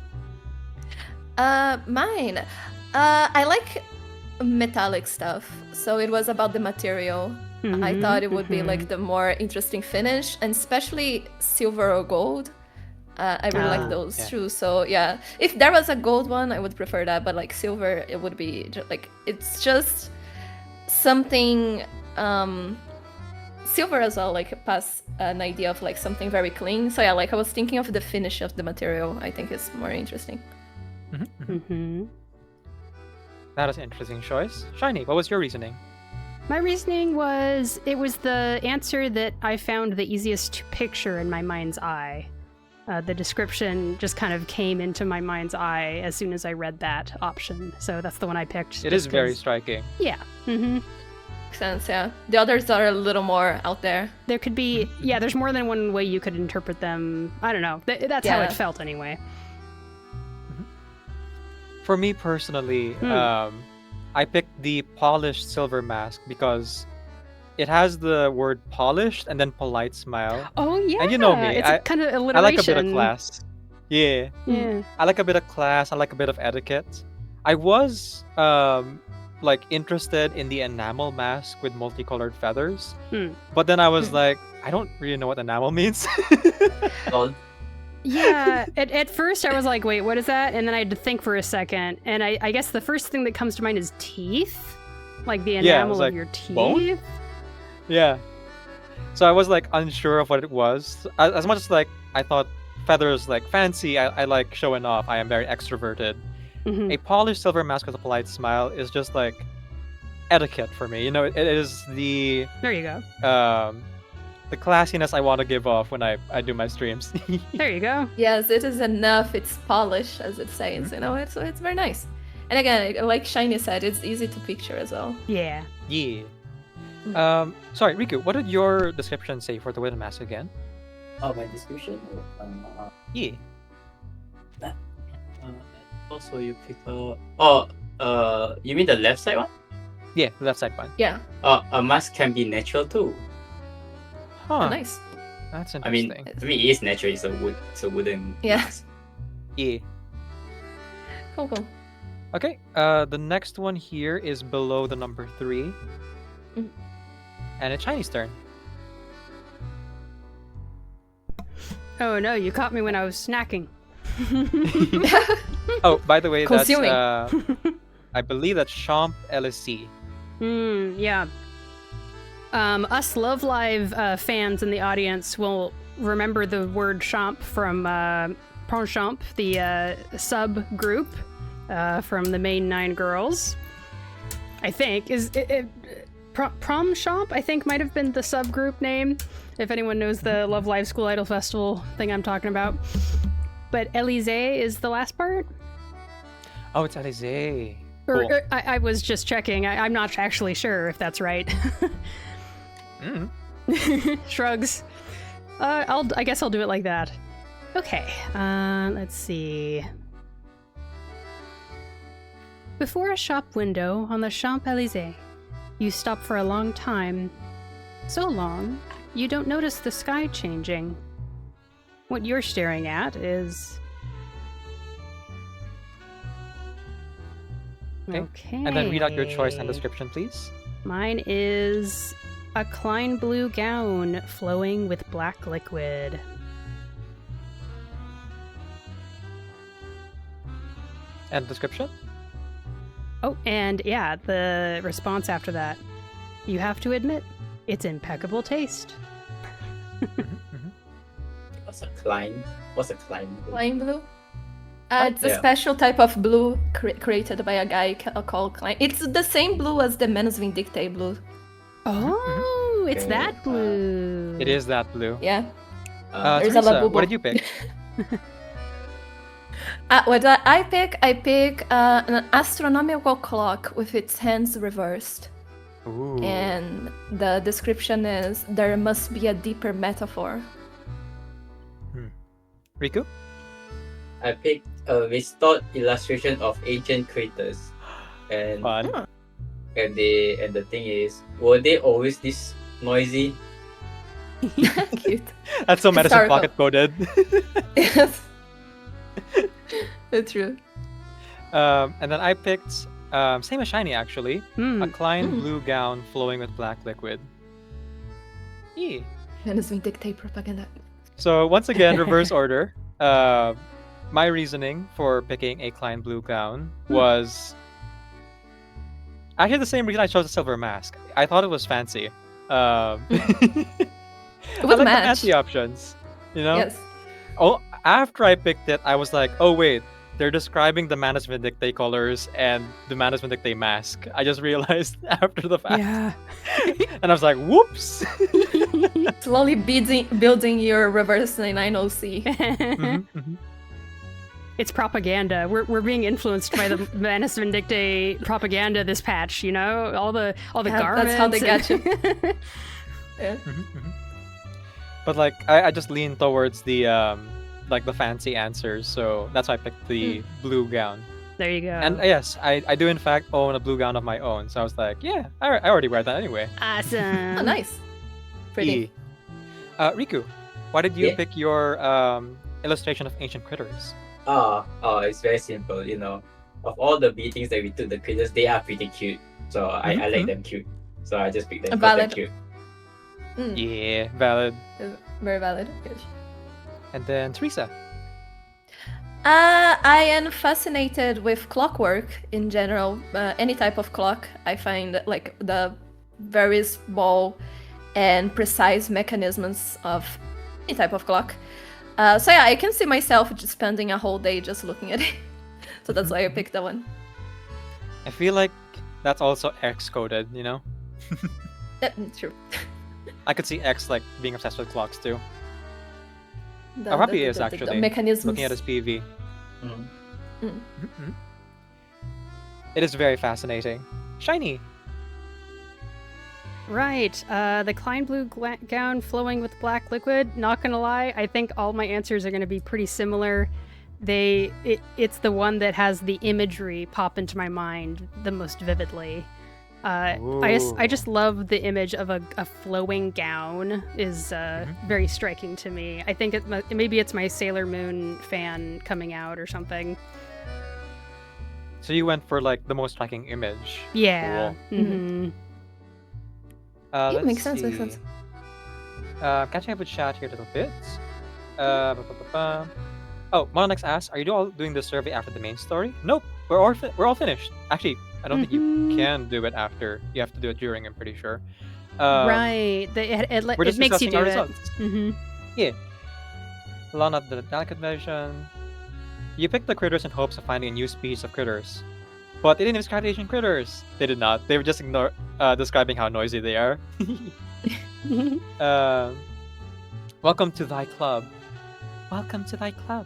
Mine. I like metallic stuff, so it was about the material. I thought it would be like the more interesting finish, and especially silver or gold. I really like those yeah. too. So yeah, if there was a gold one, I would prefer that. But like silver, it would be like it's just something. Silver as well, like pass an idea of like something very clean. So yeah, like I was thinking of the finish of the material. I think it's more interesting. That is an interesting choice. Shiny, what was your reasoning? My reasoning was it was the answer that I found the easiest to picture in my mind's eye. The description just kind of came into my mind's eye as soon as I read that option. So that's the one I picked. It is very striking. Yeah. Mm-hmm. Makes sense, yeah. The others are a little more out there. There could be, yeah, there's more than one way you could interpret them. I don't know. That's how it felt anyway. For me personally, I picked the polished silver mask because it has the word polished and then polite smile. Oh, yeah. And you know me, it's kind of alliteration. I like a bit of class. Yeah. Yeah. I like a bit of class. I like a bit of etiquette. I was like interested in the enamel mask with multicolored feathers, but then I was like, I don't really know what enamel means. Yeah, at first I was like, wait, what is that? And then I had to think for a second, and I guess the first thing that comes to mind is teeth, like the enamel of your teeth. Bone? Yeah. So I was like unsure of what it was. As much as like I thought feathers like fancy, I like showing off. I am very extroverted. A polished silver mask with a polite smile is just like etiquette for me. You know, it is the there you go. The classiness I want to give off when I do my streams. There you go. Yes, it is enough. It's polished, as it says. You know, it's very nice. And again, like Shiny said, it's easy to picture as well. Yeah. Yeah. Sorry, Riku, what did your description say for the Widow Mask again? Oh, my description? Yeah. Also, you pick up... you mean the left side one? Yeah, the left side one. Yeah. A mask can be natural too. Huh. Oh, nice. That's I interesting. mean, to me, it is natural. It's a wooden mask. Yeah. Cool. Okay, the next one here is below the number 3. And it's Shiny's turn. Oh no, you caught me when I was snacking. Oh, by the way, Consuming. that's I believe that's Champ LSC. Yeah. Us Love Live fans in the audience will remember the word champ from Prom Champ, the sub-group from the main 9 girls. I think. Prom Champ, I think, might have been the subgroup name, if anyone knows the Love Live School Idol Festival thing I'm talking about. But Elysée is the last part? Oh, it's Elysée. Cool. I was just checking. I'm not actually sure if that's right. Shrugs. I guess I'll do it like that. Okay. Let's see. Before a shop window on the Champs-Élysées, you stop for a long time. So long, you don't notice the sky changing. What you're staring at is... Okay. And then read out your choice and description, please. Mine is a Klein blue gown flowing with black liquid. And description? Oh, and yeah, the response after that. You have to admit, it's impeccable taste. What's a Klein? What's a Klein? Klein blue? It's a special type of blue created by a guy called Klein. It's the same blue as the Men's Vindicte blue. Oh, it's that blue. It is that blue. Yeah. There's Theresa, what did you pick? What did I pick? I pick an astronomical clock with its hands reversed. Ooh. And the description is, there must be a deeper metaphor. Riku? I picked a restored illustration of ancient craters. And Fun. and the thing is, were they always this noisy? Cute. That's so medicine Historical. pocket coded. Yes. It's true. And then I picked, same as Shiny actually, a Klein blue gown flowing with black liquid. Yeah. Men's Vindicte propaganda. So once again, reverse order. my reasoning for picking a Klein blue gown was actually the same reason I chose a silver mask. I thought it was fancy. It I would like the match. fancy options, you know? Yes. Oh, after I picked it, I was like, oh wait, they're describing the Manus Vindictae colors and the Manus Vindictae mask. I just realized after the fact. Yeah. And I was like, whoops! Slowly building your reverse 990C. It's propaganda. We're being influenced by the Manus Vindictae propaganda this patch, you know? All the Yeah, garments. that's how they get you. Yeah. But like, I just leaned towards the like the fancy answers, so that's why I picked the blue gown. There you go. And yes, I do in fact own a blue gown of my own, so I was like, yeah, I already wear that anyway. Awesome. Oh, nice. Pretty. Riku, why did you Yeah. pick your illustration of ancient critters? Oh, it's very simple. You know, of all the beatings that we took, the critters, they are pretty cute. So I like them cute. So I just picked them because they're Valid. cute. Yeah, valid. Very valid. Good. And then Theresa. I am fascinated with clockwork in general. Any type of clock, I find like the very small and precise mechanisms of any type of clock. So yeah, I can see myself just spending a whole day just looking at it. So that's why I picked that one. I feel like that's also X coded, you know? Yep, true. I could see X like being obsessed with clocks too. The, Probably is actually. the mechanisms. Looking at his PV. Mm. It is very fascinating. Shiny. Right. The Klein blue gown flowing with black liquid. Not gonna lie, I think all my answers are gonna be pretty similar. It's the one that has the imagery pop into my mind the most vividly. I just love the image of a flowing gown is very striking to me. I think maybe it's my Sailor Moon fan coming out or something. So you went for like the most striking image. Yeah. Cool. Mm-hmm. Let's makes sense, makes see. sense. Catching up with chat here a little bit. Oh, Mononex asks, are you all doing the survey after the main story? Nope, we're all finished. Actually, I don't think you can do it after. You have to do it during, I'm pretty sure. Right. We're It just makes you discussing do our it. results. Mm-hmm. Yeah. Lana, the delicate version. You picked the critters in hopes of finding a new species of critters. But they didn't describe the ancient critters. They did not. They were just describing how noisy they are. Welcome to thy club. Welcome to thy club.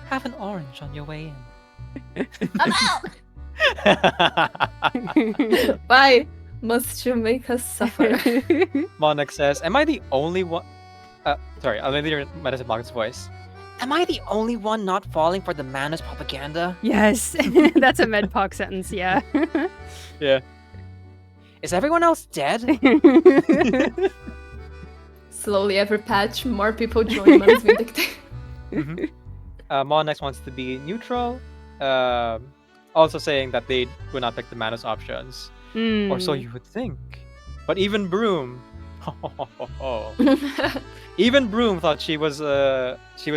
Have an orange on your way in. I'm out! Why must you make us suffer? Monex says, am I the only one... sorry, I'll maybe hear Medicine Block's voice. Am I the only one not falling for the Manus propaganda? Yes. That's a Medpoc sentence, yeah. Yeah. Is everyone else dead? Slowly, every patch, more people join Manus Vindictae. Monex wants to be neutral. Also saying that they would not pick the Manus options. Or so you would think. But even Brume... Even Brume thought she was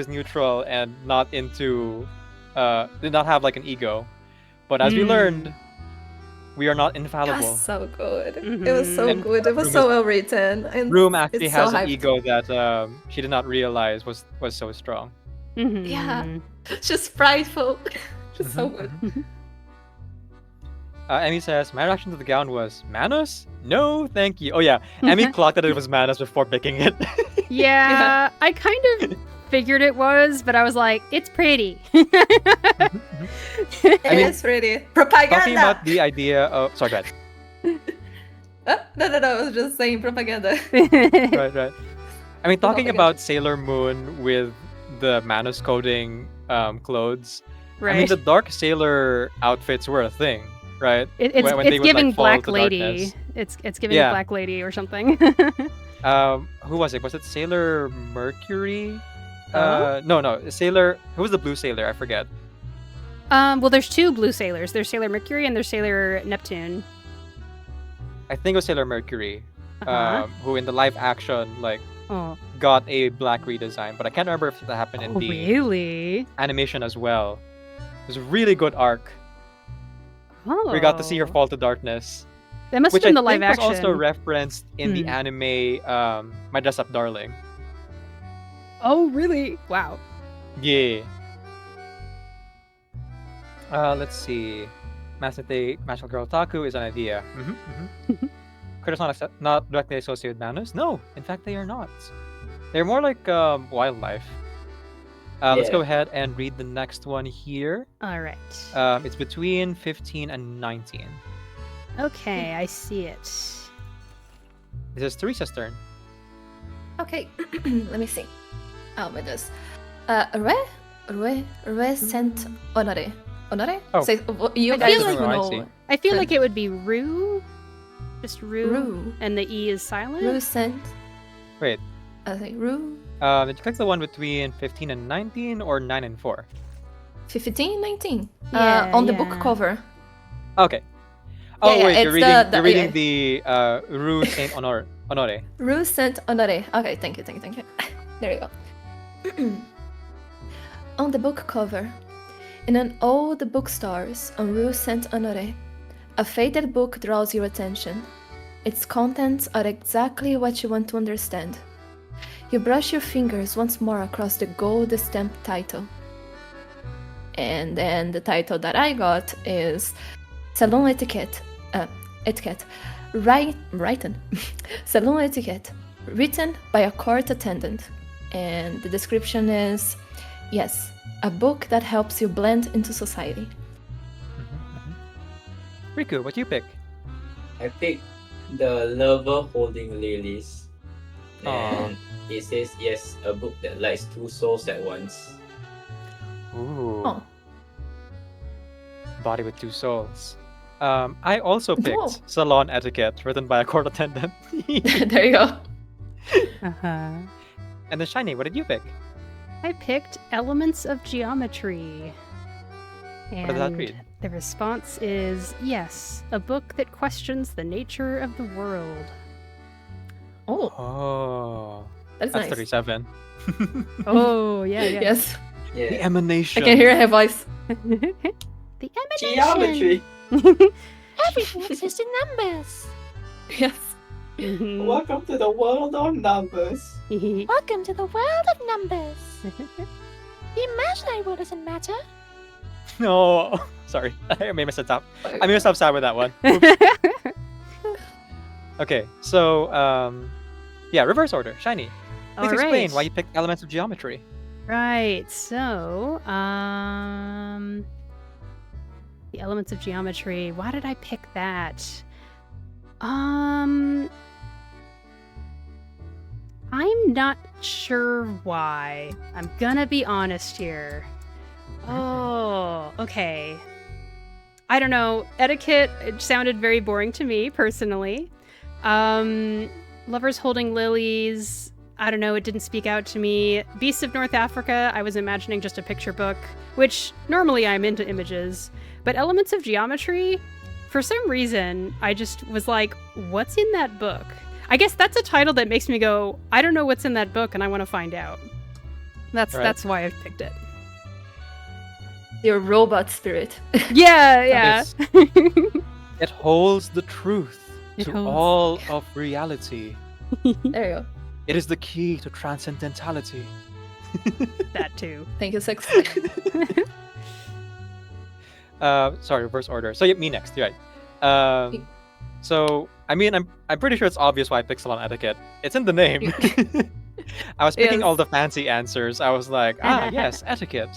neutral and not into did not have like an ego. But as we learned, we are not infallible. It was so good. Mhm. It was so And good. It was Brume so well written. And Brume actually it's has so an hyped. ego that she did not realize was so strong. Mhm. Yeah. Just prideful. Just so good. Emmy says, my reaction to the gown was, Manus? No, thank you. Oh yeah, Emmy clocked that it was Manus before picking it. Yeah, I kind of figured it was, but I was like, it's pretty. It mean, is pretty. Propaganda! Talking about the idea of... Sorry, go ahead. No, I was just saying propaganda. Right. I mean, talking Propaganda. about Sailor Moon with the Manus coding clothes, Right. I mean, the Dark Sailor outfits were a thing, right? It's they it's would, giving like, fall Black to Lady. darkness. It's giving Yeah. Black Lady or something. Who was it? Was it Sailor Mercury? Oh? No. Sailor... Who was the blue sailor? I forget. Well, there's two blue sailors. There's Sailor Mercury and there's Sailor Neptune. I think it was Sailor Mercury. Uh-huh. Who in the live action, like, Oh, got a black redesign, but I can't remember if that happened in the really? animation as well. It was a really good arc. Oh. We got to see her fall to darkness, That must have which I been the think live was action. also referenced in the Hmm. anime My Dress Up Darling. Oh, really? Wow. Yeah. Let's see. Magical Girl Taku is an idea. Critters not directly associated with manus? No, in fact they are not. They're more like wildlife. Let's go Yeah. ahead and read the next one here. All right. It's between 15 and 19. Okay, I see it. This is Theresa's turn. Okay, let me see. Oh my goodness. Re sent Honore. Honore? Oh. Say, you I guys feel like- know. I see. I feel like it would be Rue. Just Rue. Rue. And the E is silent. Rue sent. Wait. I think Rue. Did you click the one between 15 and 19 or 9 and 4? 15, 19. Yeah, On the book yeah. cover. Okay. Oh Yeah, wait, it's you're reading the- you're reading yeah. the Rue Saint Honore. Rue sent Honore. Okay, thank you. There you go. On the book cover, in an old bookstores on Rue Saint Honore, a faded book draws your attention. Its contents are exactly what you want to understand. You brush your fingers once more across the gold stamped title. And then the title that I got is Salon Etiquette. Written. Salon Etiquette. Written by a court attendant. And the description is, yes, a book that helps you blend into society. Riku, what do you pick? I picked the lover holding lilies. Aw. And it says, yes, a book that lights two souls at once. Ooh. Oh. Body with two souls. I also picked Whoa. Salon Etiquette, written by a court attendant. There you go. Uh-huh. And then Shiny, what did you pick? I picked Elements of Geometry. What does that And read? the response is yes, a book that questions the nature of the world. Oh, Oh, that's that's nice. 37. Oh, yeah, yeah. Yes, The Yeah. emanation. I can hear her voice. The Geometry! Everything exists in numbers. Yes. emanation. Welcome to the world of numbers. Welcome to the world of numbers. The imaginary world doesn't matter. No, sorry, I made myself sad with that one. Oops. Okay, so yeah, reverse order. Shiny, please All explain right. why you picked Elements of Geometry. Right. So, the Elements of Geometry. Why did I pick that? I'm not sure why. I'm gonna be honest here. Oh, okay. I don't know. Etiquette, it sounded very boring to me personally. Lovers Holding Lilies, I don't know, it didn't speak out to me. Beasts of North Africa, I was imagining just a picture book, which normally I'm into images. But Elements of Geometry, for some reason, I just was like, what's in that book? I guess that's a title that makes me go, I don't know what's in that book and I want to find out. That's why I picked it. Your robot spirit. Yeah. It's- It holds the truth It to holds- all of reality. There you go. It is the key to transcendentality. That too. Thank you, Six. Sorry, reverse order. So yeah, me next. You're right. So I mean, I'm pretty sure it's obvious why I picked Salon Etiquette. It's in the name. I was picking Yes. all the fancy answers. I was like, yes, etiquette.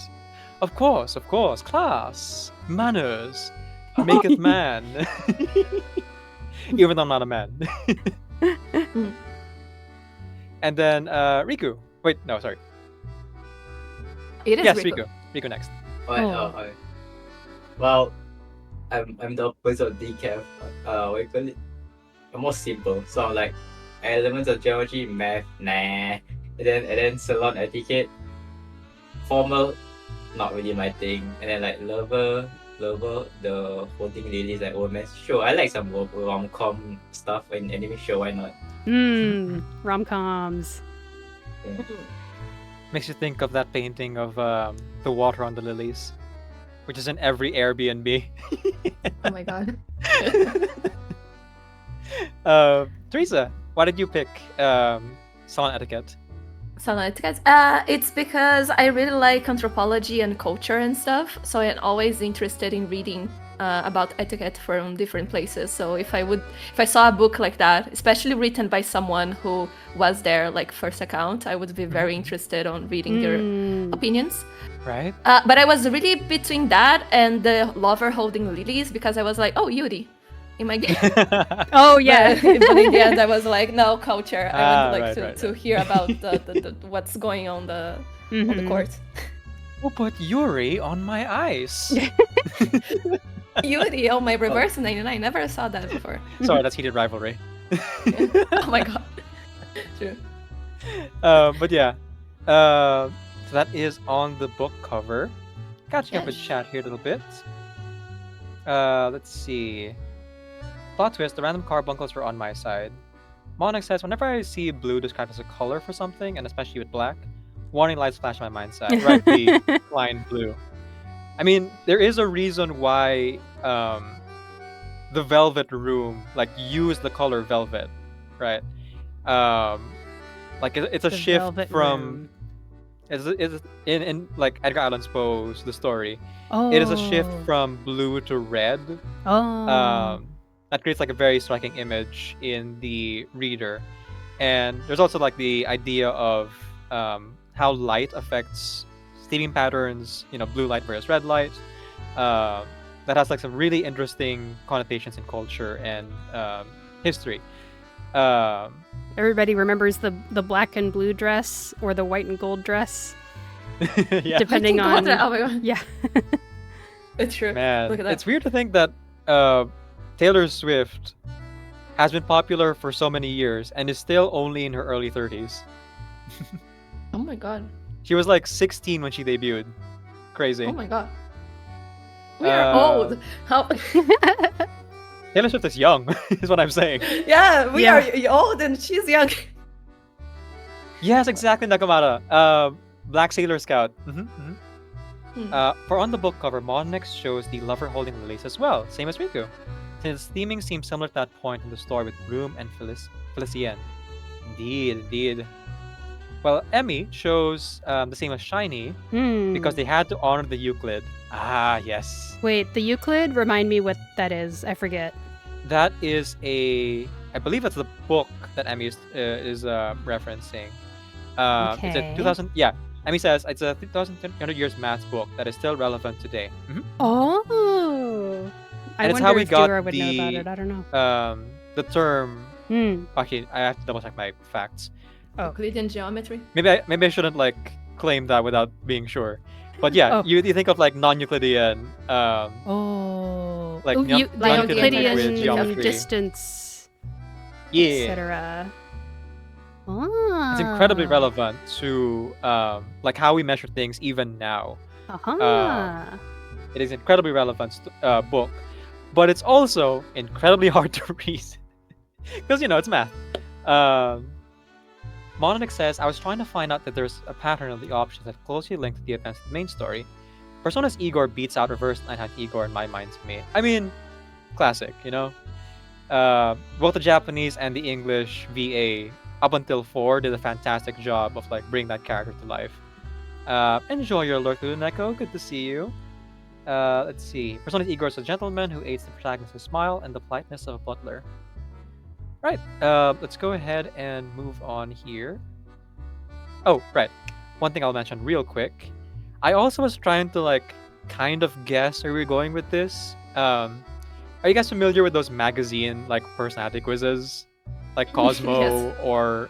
Of course, class, manners, maketh man. Even though I'm not a man. And then Riku. Wait, no, sorry. It is Yes, Riku. Riku. Riku next. Alright. Well, I'm the opposite of Decaf. What you call it? I'm more simple. So I'm like elements of geometry, math, nah. And then salon etiquette, formal, not really my thing. And then like lover, the holding lilies, like romance. Sure, I like some rom-com stuff in anime show. Why not? Rom-coms. Makes you think of that painting of the water on the lilies, which is in every Airbnb. Oh my god. Theresa, why did you pick salon etiquette? Salon etiquette? It's because I really like anthropology and culture and stuff, so I'm always interested in reading about etiquette from different places. So if I saw a book like that, especially written by someone who was there, like first account, I would be very interested on reading their opinions. Right. But I was really between that and the lover holding lilies because I was like, oh, Yuri, in my game. Oh yeah. But in the end, I was like, no, culture. I would like right. to hear about the what's going on on the court. Who put Yuri on my ice? Yuri, oh my reverse 99. Never saw that before. Sorry, that's heated rivalry. Oh my god. True. But yeah. So that is on the book cover. Catching up with Yes. chat here a little bit. Let's see. Plot twist, the random carbuncles were on my side. Monix says, whenever I see blue described as a color for something, and especially with black, warning lights flash my mind's eye. Right, the line blue. I mean, there is a reason why the Velvet Room use the color velvet, right? It's a The shift Velvet from Room. it's in like Edgar Allan Poe's The Story. Oh. It is a shift from blue to red. Oh. That creates like a very striking image in the reader, and there's also like the idea of how light affects sleeping patterns. Blue light versus red light. That has like some really interesting connotations in culture and history. Everybody remembers the black and blue dress or the white and gold dress, Yeah, depending on. Oh my god. Yeah. It's true. man, Look at that. it's weird to think that Taylor Swift has been popular for so many years and is still only in her early 30s. Oh my god. She was like 16 when she debuted. Crazy. Oh my god. We are old. How? Taylor Swift is young, is what I'm saying. Yeah, we Yeah. are old and she's young. Yes, exactly, Nakamata. Black Sailor Scout. For on the book cover, Monix shows the lover holding lilies as well, same as Riku. Since theming seems similar to that point in the story with Brume and Felicien. Indeed. Well, Emmy shows the same as Shiny because they had to honor the Euclid. Ah, yes. Wait, the Euclid? Remind me what that is. I forget. That is I believe that's the book that Emmy is referencing. It's a Okay. 2000. Yeah, Emmy says it's a 2,200 years maths book that is still relevant today. Oh. I And it's wonder how we if got Dura would know about the it. I don't know. The term. Hmm. Okay, I have to double check my facts. Euclidean geometry. Maybe I shouldn't like claim that without being sure. But yeah, Oh. you think of like non-Euclidean Oh. like Oh, non-Euclidean Euclidean with geometry. distance, yeah. etc. Ah. It's incredibly relevant to like how we measure things even now. Uh-huh. It is incredibly relevant book, but it's also incredibly hard to read because it's math. Monix says, I was trying to find out that there's a pattern of the options that closely link to the events of the main story. Persona's Igor beats out reverse 9 Igor in my mind's me. I mean, classic, both the Japanese and the English VA up until 4 did a fantastic job of like bringing that character to life. Enjoy your lurk, Luneko. Good to see you. Let's see. Persona's Igor is a gentleman who aids the protagonist with a smile and the politeness of a butler. Right. Let's go ahead and move on here. Oh, right. One thing I'll mention real quick. I also was trying to like kind of guess where we're going with this. Are you guys familiar with those magazine like personality quizzes? Like Cosmo Yes. or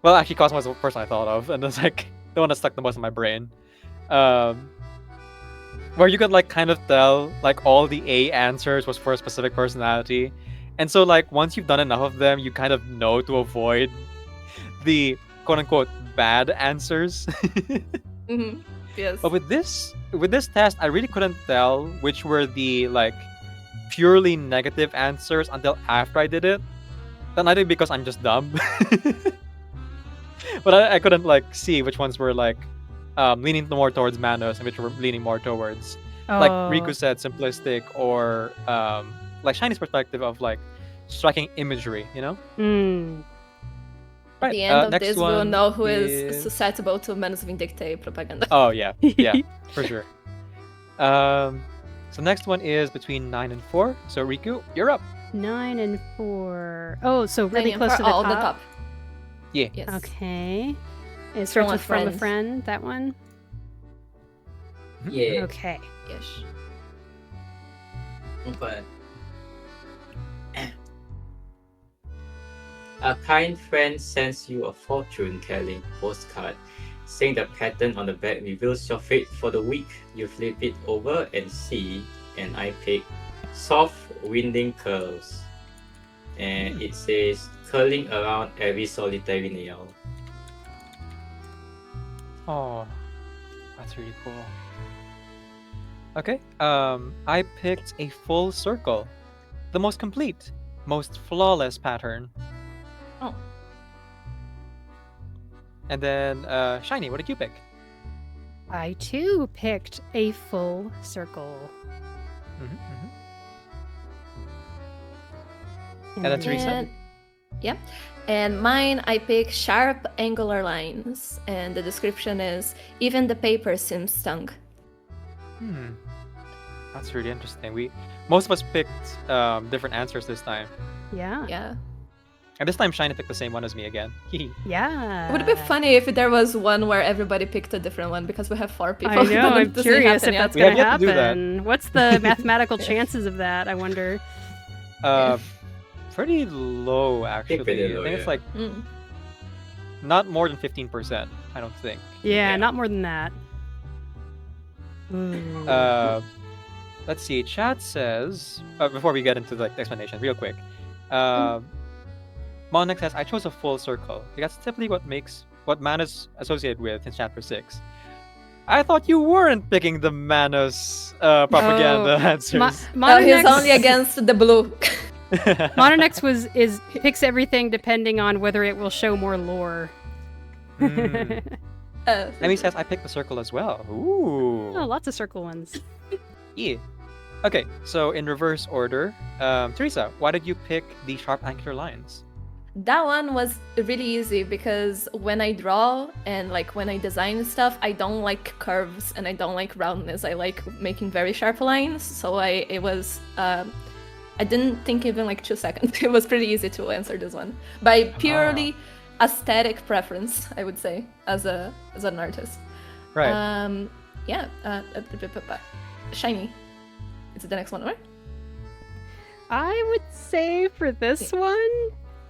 well, actually Cosmo was the first one I thought of, and it's like the one that stuck the most in my brain. Where you could like kind of tell like all the A answers was for a specific personality. And so like once you've done enough of them, you kind of know to avoid the quote unquote bad answers. Mm-hmm. Yes. But with this test, I really couldn't tell which were the like purely negative answers until after I did it. Then I think because I'm just dumb. but I couldn't like see which ones were like leaning more towards Manos and which were leaning more towards like Riku said, simplistic or like Shiny's perspective of like striking imagery, you know? Mm. At the end of next this, we'll one know who is susceptible to Menos Vindicte propaganda. Oh yeah, yeah, for sure. So next one is between 9 and 4. So Riku, you're up. 9 and 4. Oh, so really 9 and close 4, to the all top. the top. Yeah. Yes. Okay. It starts with from a friend. That one. Yeah. Okay. Yes. But a kind friend sends you a fortune-telling postcard, saying the pattern on the back reveals your fate for the week. You flip it over and see, and I pick soft winding curls, and it says curling around every solitary nail. Oh, that's really cool. Okay. I picked a full circle, the most complete, most flawless pattern. Oh. And then, Shiny, what did you pick? I too picked a full circle. And then Theresa? Yeah. And mine, I pick sharp angular lines. And the description is, even the paper seems stung. That's really interesting. Most of us picked different answers this time. Yeah. Yeah. And this time Shiny picked the same one as me again. Yeah. It would be funny if there was one where everybody picked a different one because we have 4 people. I know. I'm Doesn't curious happen if yet. that's We going to have yet to do that. happen. What's the mathematical chances of that? I wonder. Pretty low actually. Pretty low, I think it's yeah. like not more than 15%. I don't think. Yeah, Yeah. not more than that. Let's see. Chat says before we get into the explanation, real quick. Monex says I chose a full circle because that's typically what man is associated with in chapter 6. I thought you weren't picking the Manos propaganda answers. No, he's only against the blue. Mononex picks everything depending on whether it will show more lore. Emmy says I picked the circle as well. Ooh. Oh, lots of circle ones. Yeah. Okay, so in reverse order, Theresa, why did you pick the sharp angular lines? That one was really easy because when I draw and like when I design stuff, I don't like curves and I don't like roundness. I like making very sharp lines. So I didn't think even like 2 seconds. It was pretty easy to answer this one by purely aesthetic preference, I would say, as an artist. Right. Yeah. Shiny. Is it the next one, right? I would say for this one,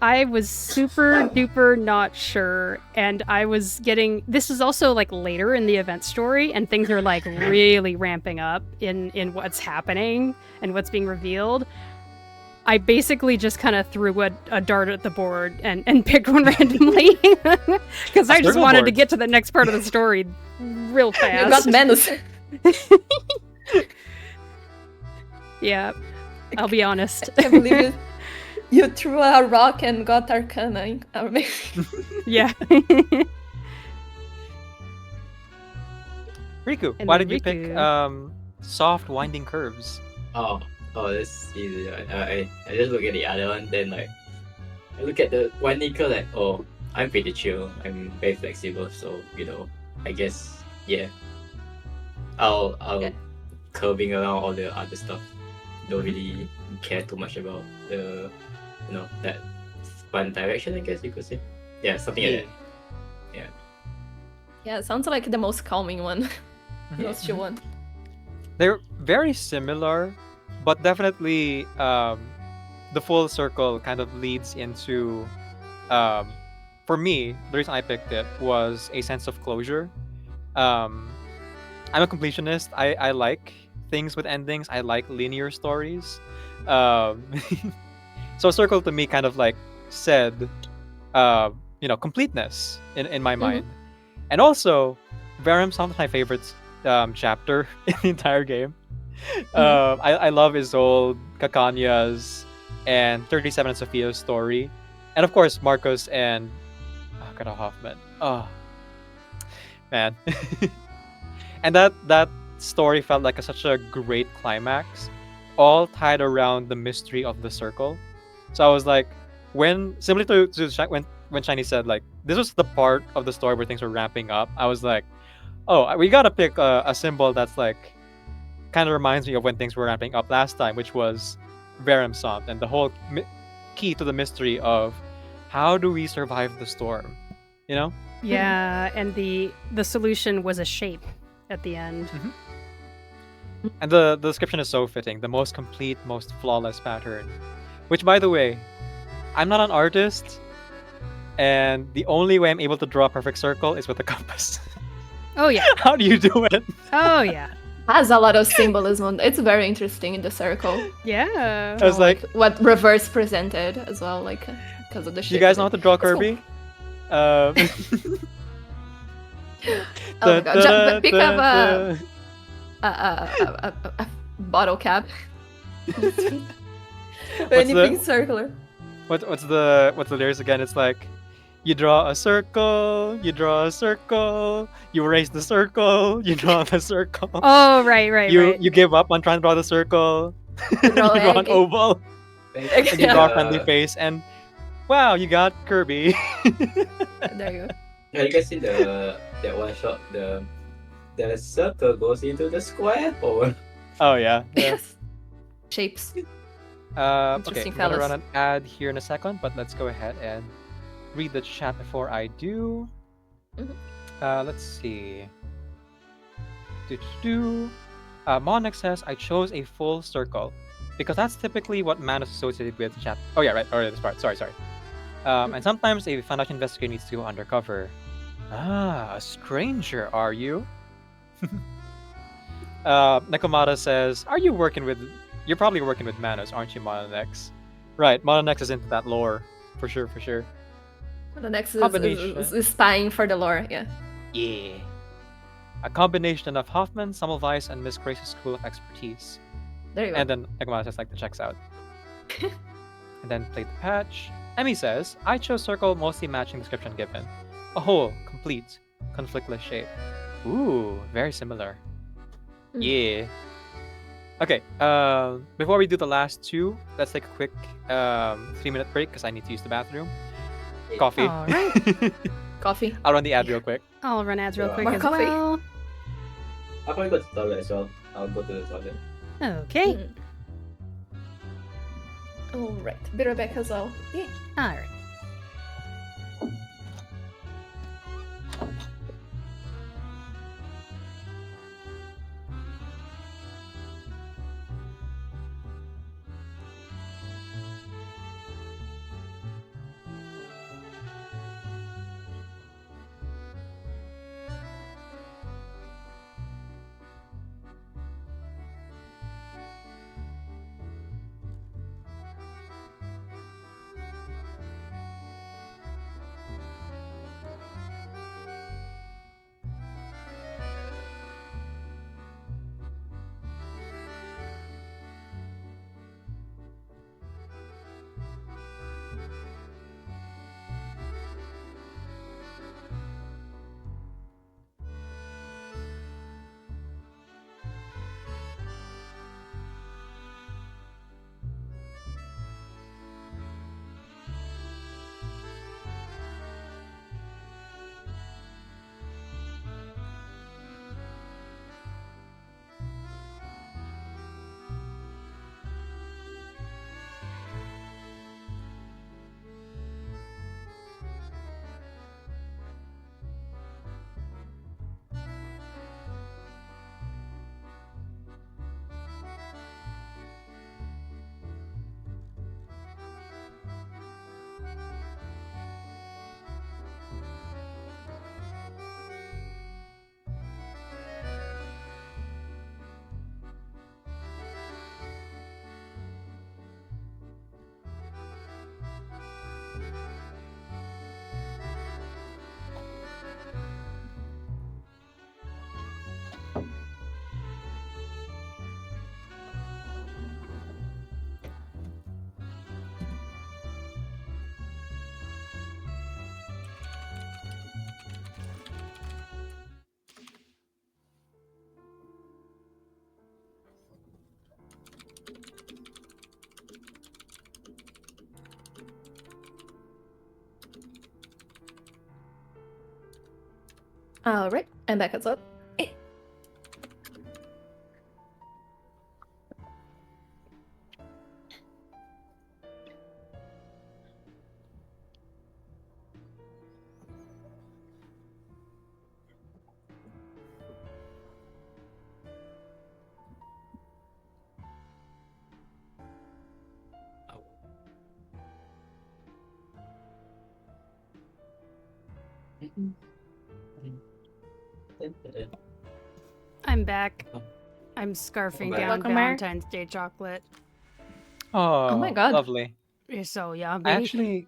I was super duper not sure, and I was getting. This is also like later in the event story, and things are like really ramping up in what's happening and what's being revealed. I basically just kind of threw a dart at the board and picked one randomly because I just wanted to get to the next part of the story real fast. You got Menos. Yeah, I'll be honest. I can't believe you threw a rock and got Arcana. Yeah. Riku, And why then did you pick soft winding curves? Oh, that's easy. I just look at the other one, then like I look at the one nickel like, oh, I'm pretty chill. I'm very flexible, so I guess I'll curving around all the other stuff. Don't really care too much about the that fun direction, I guess you could say. Yeah, something like that. Yeah, it sounds like the most calming one. Most chill one. They're very similar, but definitely the full circle kind of leads into for me, the reason I picked it was a sense of closure. I'm a completionist. I like things with endings. I like linear stories. So circle to me kind of like said completeness in my mind. And also Verum sounds my favorite chapter in the entire game. I love Isolde, Kakanya's, and 37 and Sophia's story, and of course Marcos and Greta Hoffman. Oh, man. And that story felt like such a great climax, all tied around the mystery of the circle. So I was like, when similar to when Shiny said like this was the part of the story where things were ramping up, I was like, oh, we gotta pick a symbol that's like kind of reminds me of when things were ramping up last time, which was Verum Sant and the whole key to the mystery of how do we survive the storm, you know? Yeah, and the solution was a shape at the end. And the description is so fitting. The most complete, most flawless pattern. Which, by the way, I'm not an artist, and the only way I'm able to draw a perfect circle is with a compass. Oh yeah. How do you do it? Oh yeah. Has a lot of symbolism. It's very interesting in the circle. Yeah. I was like, what reverse presented as well, like because of the shape. you guys of know how it. to draw It's cool. Kirby? Oh my god! Pick up a bottle cap. Anything circular. What's the lyrics again? It's like, you draw a circle, you draw a circle, you erase the circle, you draw the circle. Oh right. You give up on trying to draw the circle. You draw an egg. oval, Thank and you you. draw a friendly face, and wow, you got Kirby. There you go. Yeah, you guys see that one shot? The circle goes into the square, or Oh yeah. Yes. Shapes. Okay, Interesting I'm gonna fellas. run an ad here in a second, but let's go ahead and read the chat before I do. Let's see. Monix says, I chose a full circle because that's typically what man is associated with chat. Oh yeah, right. This part. Sorry. And sometimes a financial investigator needs to go undercover. Ah, a stranger, are you? Nakamata says, you're probably working with Manos, aren't you, Mononex? Right, Mononex is into that lore. For sure. The next Combination. is spying for the lore. Yeah. Yeah. A combination of Hoffman, Semmelweis, and Miss Grace's school of expertise. There you go. And then Nakamata says, like, the checks out. And then plate the patch. Emmy says, I chose circle mostly matching description given. A whole, complete, conflictless shape. Ooh, very similar. Yeah. Okay, before we do the last two, let's take a quick 3-minute break because I need to use the bathroom. Coffee. All right. Coffee. I'll run the ad real quick. I'll run ads real quick More as coffee. well. I'll probably go to the toilet as well. I'll go to the toilet. Okay. All right. Be right back as well. Yeah. All right. Alright, I'm back as well. I'm back. Oh. I'm scarfing Okay. down Welcome, Mark. Valentine's Day chocolate. Oh, my God. lovely. You're so I yummy.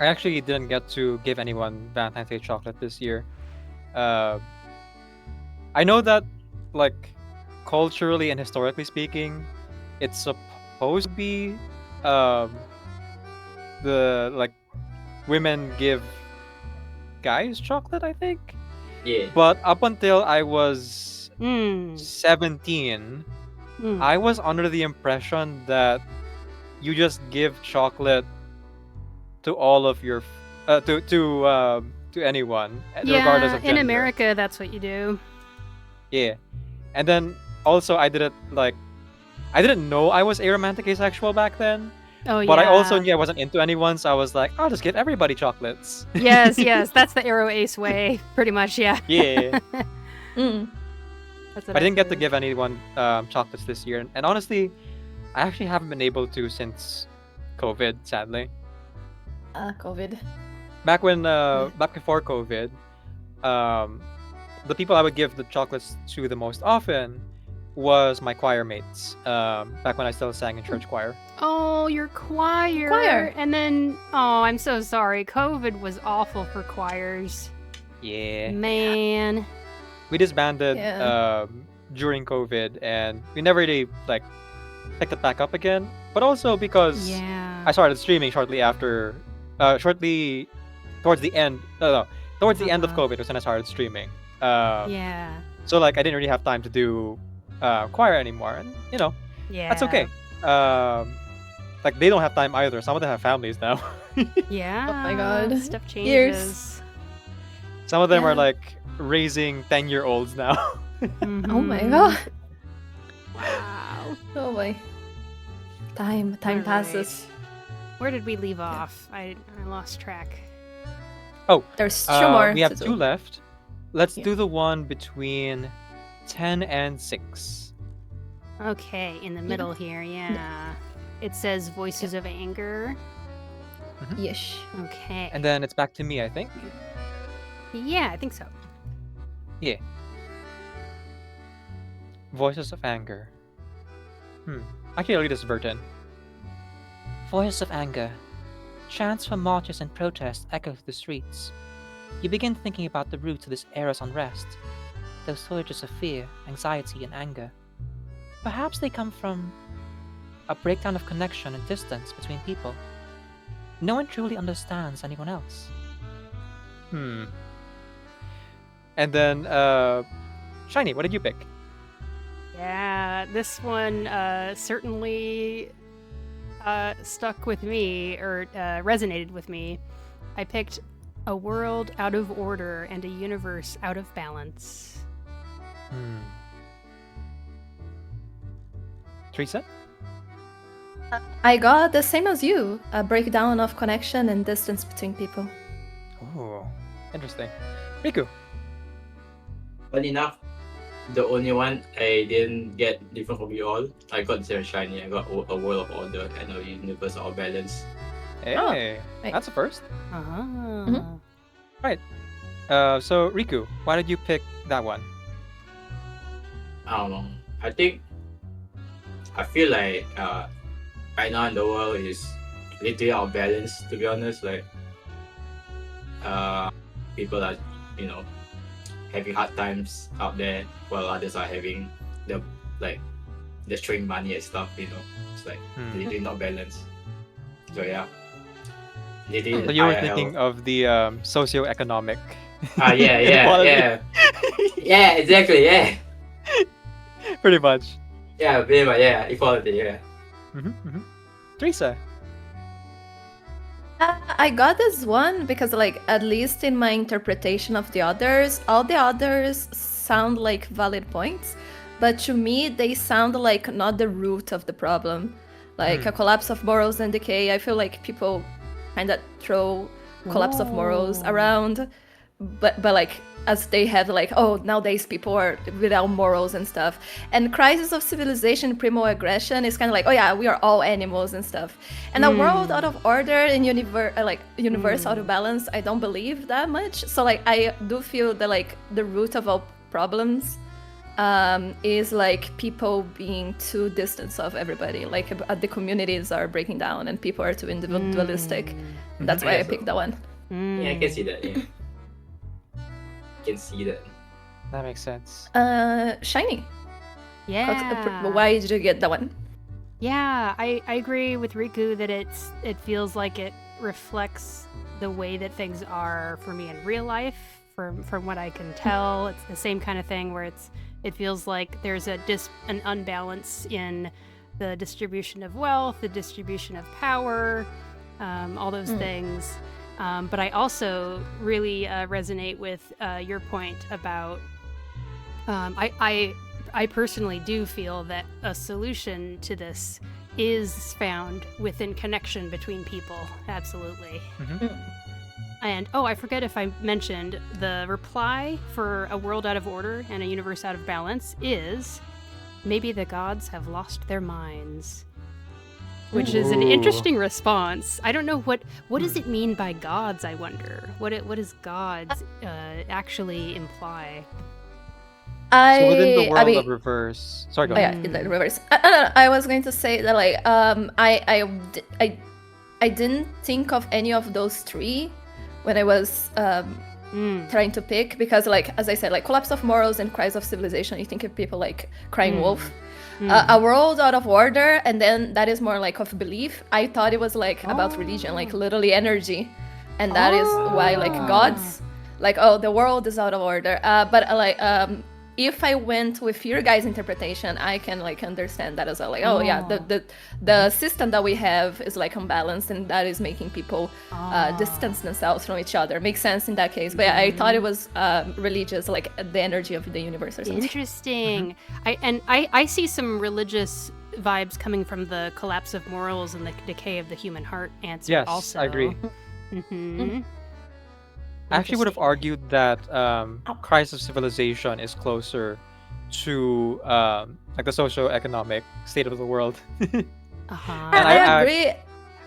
actually didn't get to give anyone Valentine's Day chocolate this year. Uh, I know that, like, culturally and historically speaking, it's supposed to be um the like women give guys chocolate, I think. Yeah. But up until I was Mm. 17, Mm. I was under the impression that you just give chocolate to all of your to anyone, regardless Yeah, of in gender. America, that's what you do. Yeah, and then also I didn't know I was aromantic asexual back then, Oh, but I also yeah. knew I wasn't into anyone, so I was like, I'll just give everybody chocolates. Yes, yes, that's the arrow ace way, pretty much. Yeah. Yeah. Mm. That's what But I didn't get to do. give anyone chocolates this year, and honestly, I actually haven't been able to since COVID, sadly. COVID. Back before COVID, the people I would give the chocolates to the most often was my choir mates. Back when I still sang in church choir. Oh, your choir. Choir. And then, oh, I'm so sorry. COVID was awful for choirs. Yeah. Man. We disbanded Yeah. during COVID, and we never really like picked it back up again. But also because Yeah. I started streaming shortly towards the end. No, towards the end of Uh-huh. COVID was when I started streaming. Yeah. So like I didn't really have time to do choir anymore, and Yeah. that's okay. Like they don't have time either. Some of them have families now. Yeah. Oh my God. Stuff Years. changes. Some of them are Yeah. like raising 10-year-olds now. Oh my Mhm. god. Wow. Oh boy. Time All passes. right. Where did we leave off? I lost track. There's two more. We have to two do. left. Let's Yeah. do the one between 10 and 6. Okay, in the middle here, yeah. It says Voices of Anger. Yes. Okay. And then it's back to me, I think. Yeah, I think so. Voices of Anger. Actually, I'll read this version. Voices of anger. Chants from marches and protests echo through the streets. You begin thinking about the roots of this era's unrest. Those surges of fear, anxiety, and anger. Perhaps they come from a breakdown of connection and distance between people. No one truly understands anyone else. And then, Shiny, what did you pick? Yeah, this one certainly stuck with me, or resonated with me. I picked A World Out of Order and a Universe Out of Balance. Theresa? I got the same as you. A breakdown of connection and distance between people. Oh, interesting. Riku? Funny enough, the only one I didn't get different from you all, I got Zero Shiny. I got a World of Order and a Universe of Balance. Hey, right. that's a first. Uh-huh. Right. So Riku, why did you pick that one? I don't know. I feel like right now in the world is literally out of balance, to be honest. Like people are, having hard times out there while others are having destroying money and stuff, It's like literally not balanced. So yeah. Literally So you were higher thinking health. of the socio-economic Yeah, inequality. yeah, exactly, yeah. Pretty much. Yeah, pretty much, yeah, equality, yeah. Theresa? I got this one because, like, at least in my interpretation of the others, all the others sound like valid points, but to me, they sound like not the root of the problem. Like a collapse of morals and decay. I feel like people kind of throw collapse of morals around, but like as they have like, oh, nowadays people are without morals and stuff. And crisis of civilization, primal aggression is kind of like, oh yeah, we are all animals and stuff. And a world out of order and universe out of balance, I don't believe that much. So like I do feel that like the root of all problems is like people being too distant of everybody. Like the communities are breaking down and people are too individualistic. That's why I picked that one. Yeah, I can see that. Yeah, can see that. That makes sense. Shiny. Yeah. Why did you get that one? Yeah, I agree with Riku that it feels like it reflects the way that things are for me in real life. From what I can tell, it's the same kind of thing where it feels like there's an unbalance in the distribution of wealth, the distribution of power, all those things. But I also really resonate with your point about I personally do feel that a solution to this is found within connection between people. Absolutely. And I forget if I mentioned the reply for a world out of order and a universe out of balance is maybe the gods have lost their minds. Which is an interesting response. I don't know what does it mean by gods, I wonder. What does gods actually imply? So within the world of reverse. Sorry, go ahead. Yeah, in the reverse. I was going to say that like I didn't think of any of those three when I was trying to pick, because like as I said, like collapse of morals and crisis of civilization, you think of people like crying wolf. A world out of order, and then that is more like of belief. I thought it was like about religion, like literally energy, and that is why like gods, like the world is out of order. But like if I went with your guys' interpretation, I can like understand that as well. Like the system that we have is like unbalanced, and that is making people distance themselves from each other. Makes sense in that case. But yeah, I thought it was religious, like the energy of the universe or something. Interesting. I see some religious vibes coming from the collapse of morals and the decay of the human heart answer. Yes, also. I agree. I actually would have argued that Crisis of Civilization is closer to like the socio-economic state of the world. And I agree.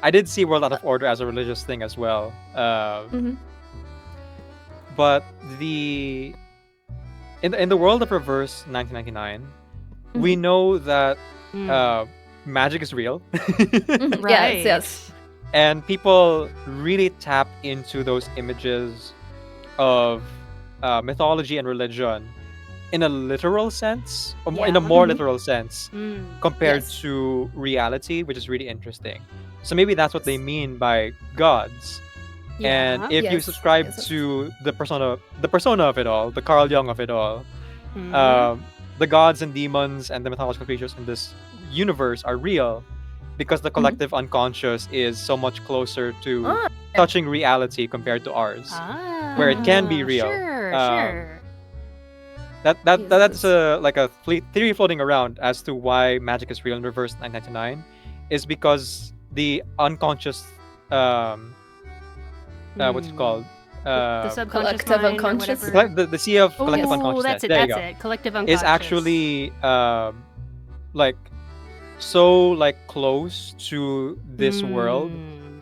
I did see World Out of Order as a religious thing as well. But in the world of Reverse 1999, we know that magic is real. Right. Yes. And people really tap into those images of mythology and religion in a literal sense, or in a more literal sense, compared to reality, which is really interesting. So maybe that's what they mean by gods. And if you subscribe to the persona of it all, the Carl Jung of it all, the gods and demons and the mythological creatures in this universe are real, because the collective unconscious is so much closer to touching reality compared to ours, where it can be real. Sure. That's like a theory floating around as to why magic is real in Reverse 999, is because the unconscious, what's it called? The subconscious collective mind unconscious. or whatever. The sea of collective unconsciousness. That's it. Collective unconscious Is actually like so like close to this world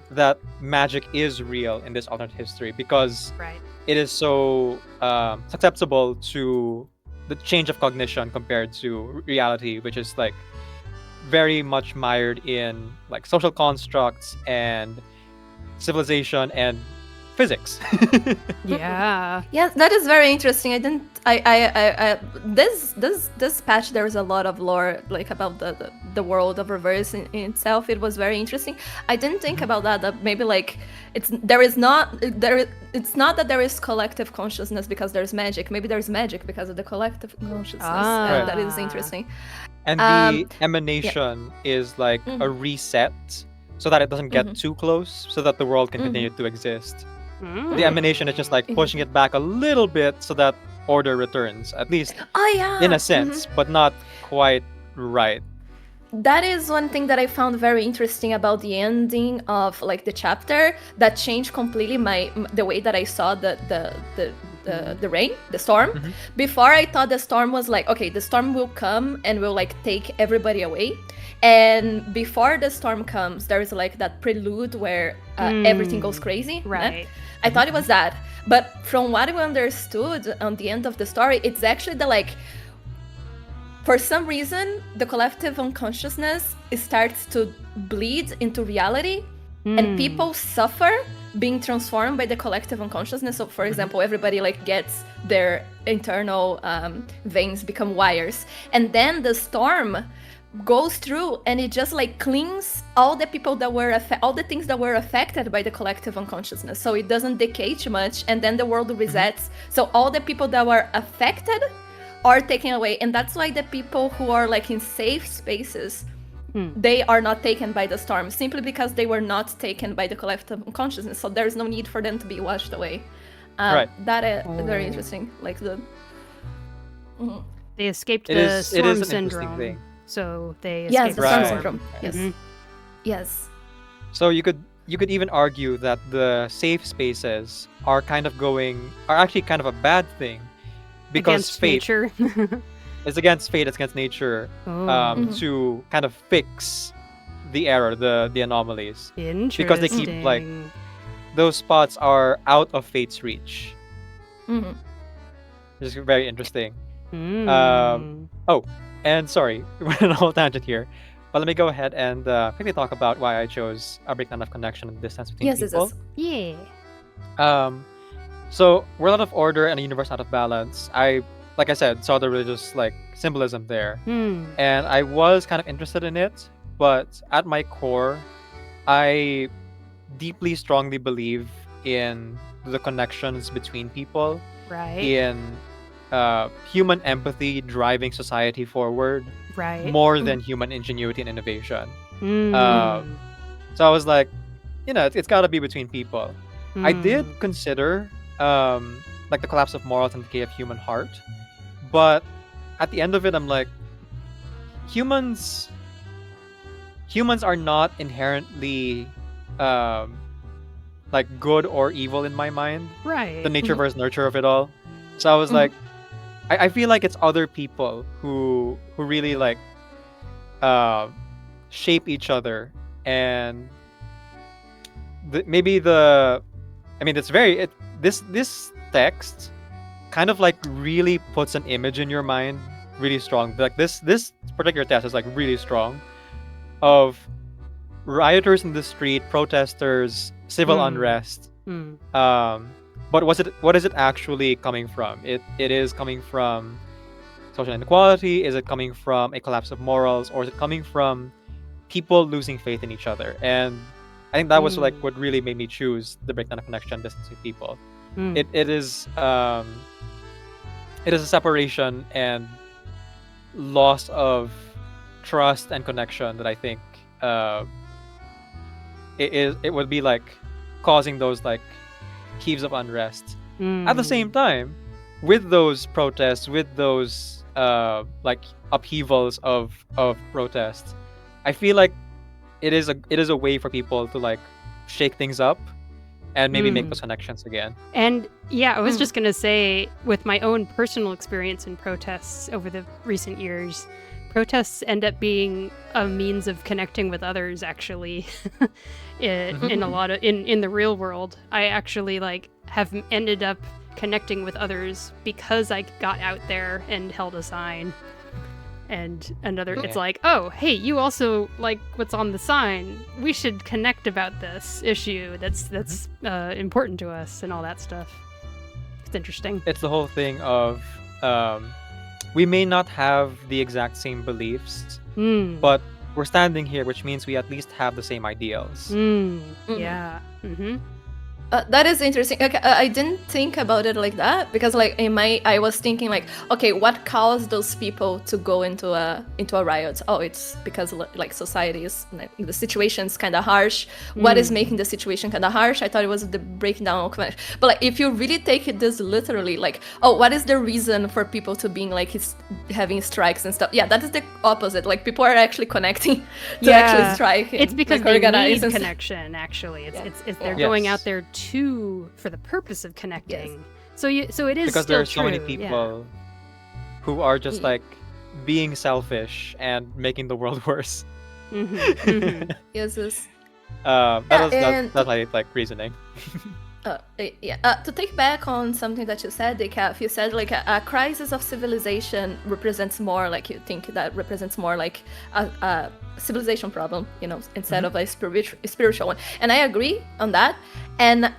that magic is real in this alternate history, because it is so susceptible to the change of cognition compared to reality, which is like very much mired in like social constructs and civilization and physics. Yeah. Yeah, that is very interesting. This patch, there is a lot of lore like about the world of Reverse in itself. It was very interesting. I didn't think about that maybe like it's not that there is collective consciousness because there's magic. Maybe there's magic because of the collective consciousness. That is interesting. And the emanation is like a reset so that it doesn't get Mhm. too close, so that the world can Mhm. continue to exist. Mm. The emanation is just like pushing it back a little bit so that order returns, at least Oh yeah. in a sense, but not quite right. That is one thing that I found very interesting about the ending of like the chapter that changed completely the way that I saw the rain, the storm. Mhm. Before I thought the storm was like, okay, the storm will come and will like take everybody away. And before the storm comes, there is like that prelude where everything goes crazy. Right. I thought it was that. But from what we understood on the end of the story, it's actually the like, for some reason, the collective unconsciousness starts to bleed into reality, and people suffer being transformed by the collective unconsciousness. So, for example, everybody like gets their internal veins become wires, and then the storm goes through and it just like cleans all the people that were all the things that were affected by the collective unconsciousness. So it doesn't decay too much, and then the world resets. So all the people that were affected are taken away, and that's why the people who are like in safe spaces, they are not taken by the storm, simply because they were not taken by the collective unconsciousness. So there's no need for them to be washed away. Right. That is very interesting. Like the They escaped It the is an storm interesting syndrome. thing. So they yes, escaped the the storm Right. syndrome. Yes, Mhm. yes. So you could even argue that the safe spaces are actually kind of a bad thing, because Against fate nature. is against fate, it's against nature, Oh, to kind of fix the error, the anomalies. interesting. because they keep, like, Those spots are out of fate's reach. Mhm. Which is very interesting. Mm. And sorry, we're on a whole tangent here. But let me go ahead and quickly talk about why I chose a breakdown of connection and distance between Yes, yes, people. yes. Yeah. So we're out of order and a universe out of balance. Like I said, saw the religious like symbolism there, and I was kind of interested in it. But at my core, I deeply, strongly believe in the connections between people, Right. in human empathy driving society forward Right. more than human ingenuity and innovation. Mm. So I was like, it's got to be between people. I did Mm. consider like the collapse of morals and decay of human heart, but at the end of it, I'm like, humans are not inherently like good or evil in my mind. Right. The nature versus nurture of it all. So I was like, I feel like it's other people who really like shape each other, and this text kind of like really puts an image in your mind really strong. Like this particular text is like really strong, of rioters in the street, protesters, civil unrest. But what is it actually coming from? It is coming from social inequality. Is it coming from a collapse of morals, or is it coming from people losing faith in each other? And I think that was like what really made me choose the breakdown of connection, distance with people. It is a separation and loss of trust and connection that I think it would be like causing those like heaves of unrest. At the same time, with those protests, with those like upheavals of protest, I feel like it is a way for people to like shake things up and maybe make those connections again. And yeah, I was just going to say, with my own personal experience in protests over the recent years, protests end up being a means of connecting with others, actually. in a lot of in the real world, I actually like have ended up connecting with others because I got out there and held a sign. And another, it's like, oh, hey, you also like what's on the sign. We should connect about this issue that's important to us and all that stuff. It's interesting. It's the whole thing of we may not have the exact same beliefs, but we're standing here, which means we at least have the same ideals. Yeah. That is interesting. Okay, I didn't think about it like that because, like, I was thinking like, okay, what caused those people to go into a riot? Oh, it's because like society is like, the situation's kind of harsh. What is making the situation kind of harsh? I thought it was the breakdown of connection. But like, if you really take it this literally, like, oh, what is the reason for people to being like having strikes and stuff? Yeah, that is the opposite. Like, people are actually connecting to actually strike. It's because like, they need connection. Actually, it's they're going Yes. out there for the purpose of connecting. So it is Because still there are so many true, yeah. people who are just like being selfish and making the world worse. Yes. That's my like reasoning. To take back on something that you said, Decaf, you said like a crisis of civilization represents more like you think that represents more like a civilization problem, you know, instead of a spiritual one. And I agree on that. And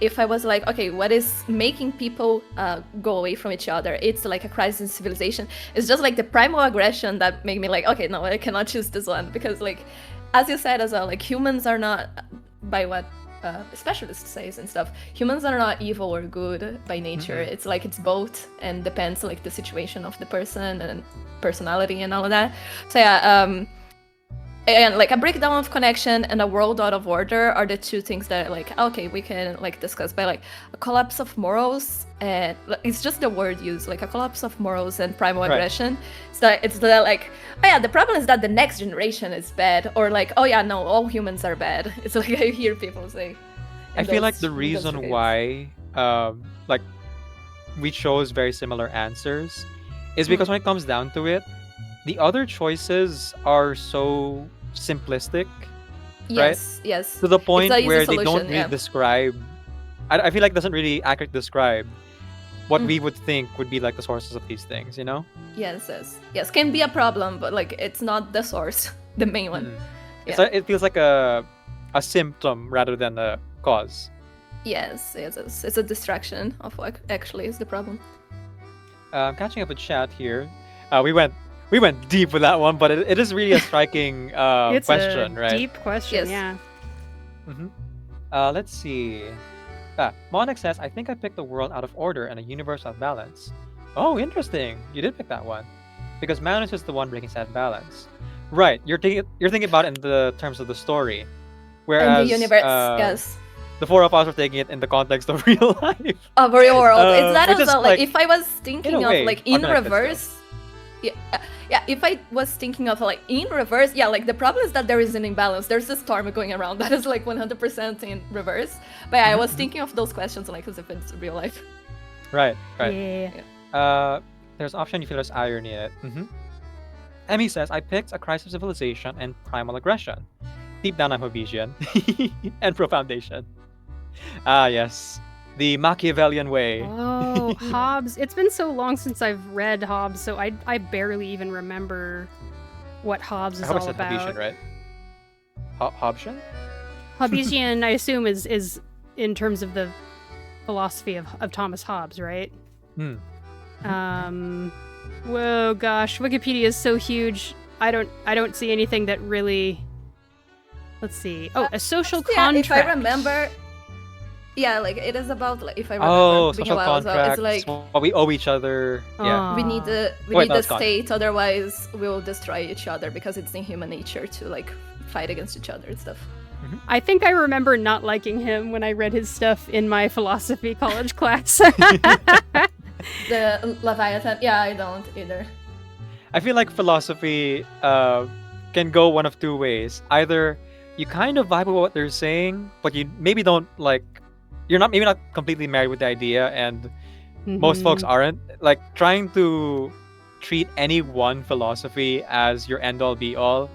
if I was like, okay, what is making people go away from each other? It's like a crisis in civilization. It's just like the primal aggression that made me like, okay, no, I cannot choose this one because like, as you said as well, like humans are not, by what specialists says and stuff, humans are not evil or good by nature. It's like it's both and depends like the situation of the person and personality and all of that. So yeah, and like a breakdown of connection and a world out of order are the two things that like okay we can like discuss. By like a collapse of morals, and it's just the word used, like a collapse of morals and primal aggression. So it's the like, oh yeah, the problem is that the next generation is bad, or like, oh yeah, no, all humans are bad. It's like I hear people say. I feel like the reason why like we chose very similar answers is because when it comes down to it, the other choices are so simplistic, yes, right? Yes. To the point easy where solution, they don't really describe. I feel like it doesn't really accurately describe what we would think would be like the sources of these things, you know? Yes, can be a problem, but like it's not the source, the main one. So it feels like a symptom rather than a cause. Yes, it's a distraction of what actually is the problem. Catching up with chat here, we went deep with that one, but it is really a striking it's question, a right? deep question, yeah. Let's see. Monix says, I think I picked the world out of order and a universe out of balance. Oh, interesting. You did pick that one. Because Manus is the one breaking sad balance. Right. You're thinking about it in the terms of the story. Whereas in the universe, yes. The four of us are taking it in the context of real life. Of real world. It's that which is, also like if I was thinking in a of way, like in unconnected reverse. Yeah, if I was thinking of like in reverse, yeah, like the problem is that there is an imbalance. There's a storm going around that is like 100% in reverse. But yeah, I was thinking of those questions like as if it's real life. Right. Yeah. There's an option you feel there's irony in it. Emmy says, I picked a crisis of civilization and primal aggression. Deep down I'm Hobbesian. And pro-foundation. Ah, yes. The Machiavellian way. Oh, Hobbes. It's been so long since I've read Hobbes, so I barely even remember what Hobbes is I hope I all said about. Hobbesian, right? Hobbesian? Hobbesian, I assume, is in terms of the philosophy of Thomas Hobbes, right? Whoa, gosh, Wikipedia is so huge. I don't see anything that really. Let's see. Oh, a social contract. If I remember. Yeah, like it is about like if I remember. Oh, social contracts. It's like what we owe each other. Yeah. we need the state, otherwise we'll destroy each other because it's in human nature to like fight against each other and stuff. I think I remember not liking him when I read his stuff in my philosophy college class. The Leviathan, yeah, I don't either. I feel like philosophy can go one of two ways. Either you kind of vibe with what they're saying, but you maybe don't like. You're not completely married with the idea, and most folks aren't. Like trying to treat any one philosophy as your end all be all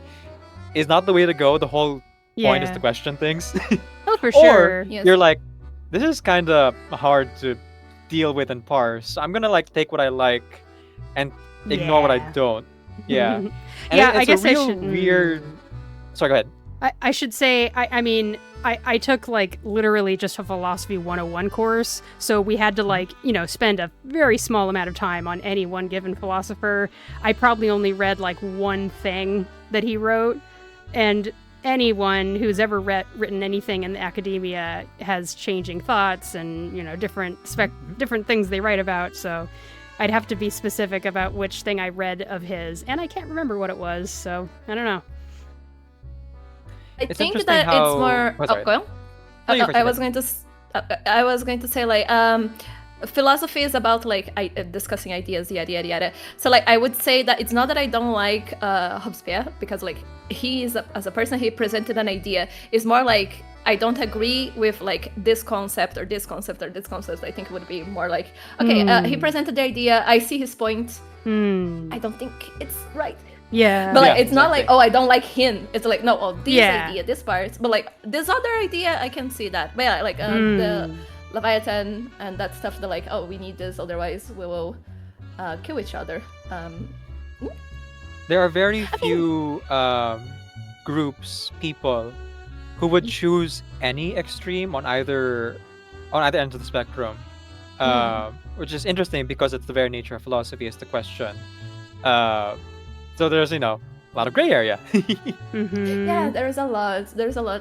is not the way to go. The whole point is to question things. Oh, for Or sure. Yes. you're like, this is kind of hard to deal with and parse. So I'm gonna like take what I like and ignore what I don't. Yeah. And I it's guess a I real should. weird. Sorry, go ahead. I should say, I mean, I took like literally just a philosophy 101 course, so we had to like, spend a very small amount of time on any one given philosopher. I probably only read like one thing that he wrote, and anyone who's ever written anything in the academia has changing thoughts and, you know, different things they write about. So I'd have to be specific about which thing I read of his, and I can't remember what it was. So I don't know. I It's think interesting that how- it's more. Oh, sorry. go on. No, you first, I was going to. I was going to say like philosophy is about like discussing ideas, yada yada yada. So like I would say that it's not that I don't like Robespierre, because like he is as a person, he presented an idea. It's more like I don't agree with like this concept or this concept or this concept. I think it would be more like, okay, he presented the idea, I see his point. I don't think it's right. Yeah. But like, Yeah, it's not like, exactly. oh, I don't like him. It's like, no, oh, this Yeah. idea, this part. But like, this other idea, I can see that. But yeah, like the Leviathan and that stuff, they're like, oh, we need this, otherwise we will kill each other. There are very few people who would choose any extreme on either end of the spectrum, which is interesting because it's the very nature of philosophy is to question. So there's, you know, a lot of gray area. Yeah, there's a lot.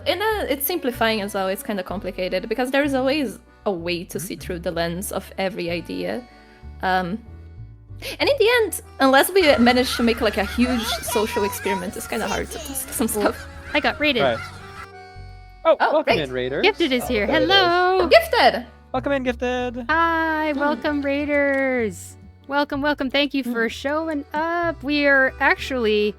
And it's simplifying as well. It's kind of complicated because there's always a way to see through the lens of every idea. And in the end, unless we manage to make like a huge social experiment, it's kind of hard to test some stuff. I got rated. Right. Oh, Oh, welcome great. in, Raiders. Gifted is here. there it is. Hello. Gifted! Welcome in, Gifted. Hi, welcome Raiders. Welcome. Thank you for showing up. We are actually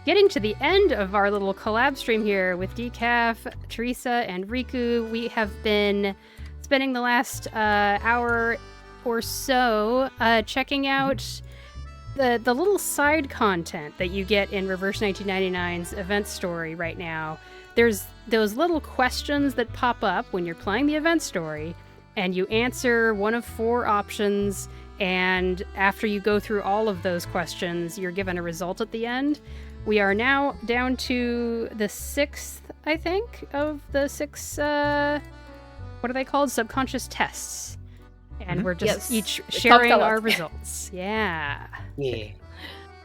getting to the end of our little collab stream here with Decaf, Theresa, and Riku. We have been spending the last hour or so checking out the little side content that you get in Reverse 1999's event story right now. There's those little questions that pop up when you're playing the event story, and you answer one of 4 options, and after you go through all of those questions, you're given a result at the end. We are now down to the 6th, I think, of the 6, what are they called? Subconscious tests. And we're just Yes. each We sharing talked a lot. our results. Yeah. Yeah.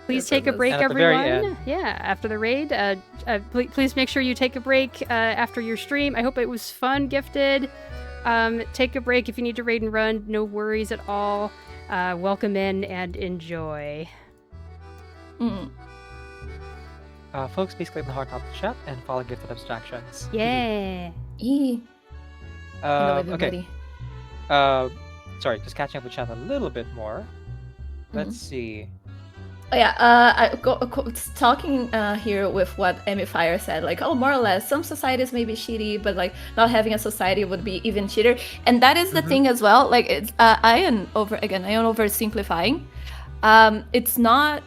Please Yes, take a yes. break, And at the very everyone. end. Yeah, after the raid. Please make sure you take a break after your stream. I hope it was fun, Gifted. Take a break if you need to raid and run. No worries at all. Welcome in and enjoy. Folks, please click the heart top of the chat and follow Gifted Abstractions. Yeah. Hello, Okay. everybody. Sorry, just catching up with chat a little bit more. Let's see. Oh, yeah, talking here with what Amy Fire said, like, oh, more or less, some societies may be shitty, but like not having a society would be even shittier. And that is the thing as well. Like, it's I am oversimplifying. It's not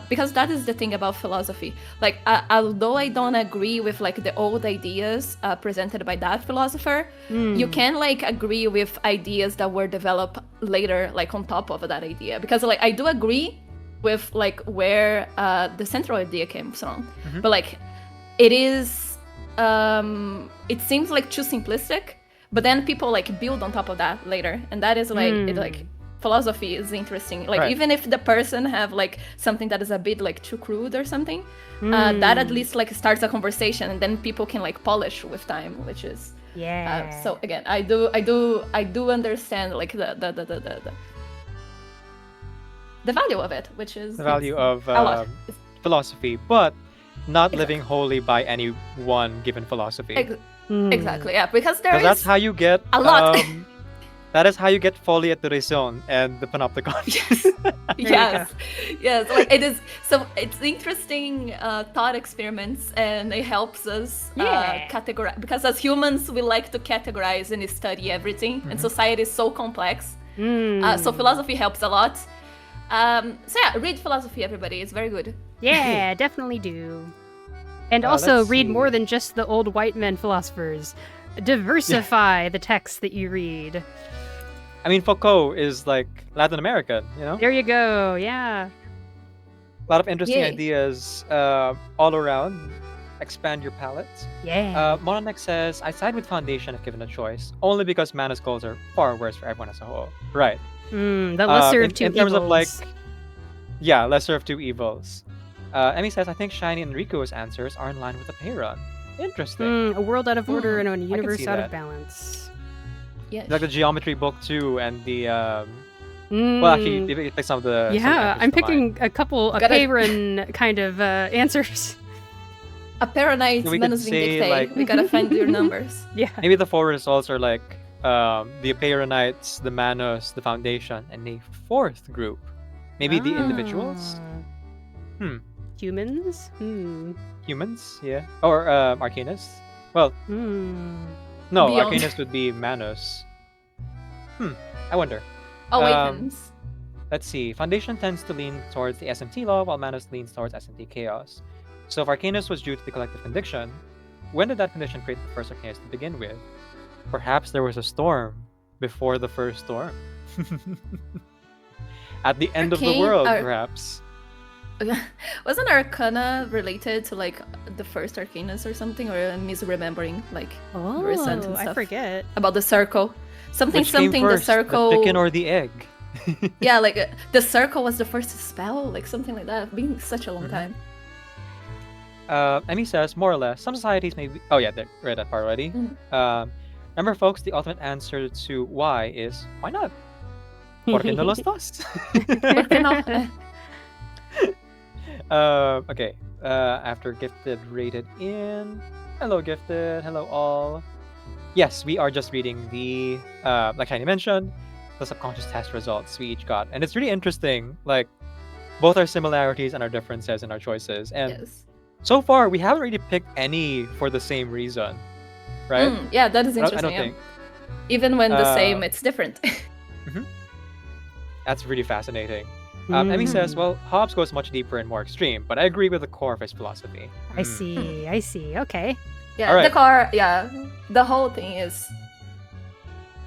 because that is the thing about philosophy. Like, although I don't agree with like the old ideas presented by that philosopher, you can like agree with ideas that were developed later, like on top of that idea. Because like I do agree with like where the central idea came from, but like it is it seems like too simplistic, but then people like build on top of that later, and that is like it, like philosophy is interesting, like Right. even if the person have like something that is a bit like too crude or something, that at least like starts a conversation, and then people can like polish with time, which is Yeah. so again I do understand like the value of it, which is The value of a lot. philosophy, but not living wholly by any one given philosophy. Exactly, yeah, because there Because is that's how you get a lot. that is how you get Folie et Raison and the Panopticon. yes, like it is. So it's interesting thought experiments, and it helps us categorize, because as humans we like to categorize and study everything, and society is so complex. So philosophy helps a lot. So yeah, read philosophy, everybody. It's very good. Yeah, definitely do. And Oh, also let's read see. more than just the old white men philosophers. Diversify the texts that you read. I mean, Foucault is like Latin American, you know? There you go. Yeah. A lot of interesting Yay. ideas all around. Expand your palette. Yeah. Mononex says, I side with Foundation if given a choice, only because Mana's goals are far worse for everyone as a whole. Right. The lesser of two in terms evils. of like, yeah, lesser of two evils. Emmy says, I think Shiny and Riku's answers are in line with the Payron. Interesting. A world out of order and a see universe out that. of balance. Yes. Like the geometry book too, and the well, actually, you pick some of the. some Yeah, answers I'm to mine. picking a couple of Gotta- Peyron kind of answers. A Paranite We could Manus say, Vindictae. like- We gotta find your numbers. Yeah. Maybe the 4 results are like the Aperonites, the Manos, the Foundation, and a 4th group. Maybe the individuals? Ah. Humans? Humans? Yeah. Or Arcanists? Well, Hmm. no, Beyond. Arcanists would be Manos. I wonder. Awakens. Let's see. Foundation tends to lean towards the SMT law, while Manos leans towards SMT chaos. So if Arcanus was due to the collective conviction, when did that condition create the first Arcanus to begin with? Perhaps there was a storm before the first storm. At the end of the Arcane- world, Ar- perhaps. Wasn't Arcana related to like the first Arcanus or something, or am I misremembering like recent and I stuff? forget. About the circle? Something Which came something. first, The circle. the chicken or the egg? Yeah, like the circle was the first spell, like something like that. Been such a long time. Emmy says, more or less, some societies may be... Oh yeah, they read that part already. Remember, folks, the ultimate answer to why is, why not? Porque no los dos? ¿Por qué no? Okay, after Gifted rated in... Hello, Gifted. Hello, all. Yes, we are just reading the, like Shiny mentioned, the subconscious test results we each got. And it's really interesting, like, both our similarities and our differences in our choices. And Yes. so far, we haven't really picked any for the same reason, right? Yeah, that is I interesting. don't yeah. think. Even when the same, it's different. That's really fascinating. Emmy says, well, Hobbes goes much deeper and more extreme, but I agree with the core of his philosophy. I see. I see. Okay. Yeah, All right. the car. Yeah, the whole thing is.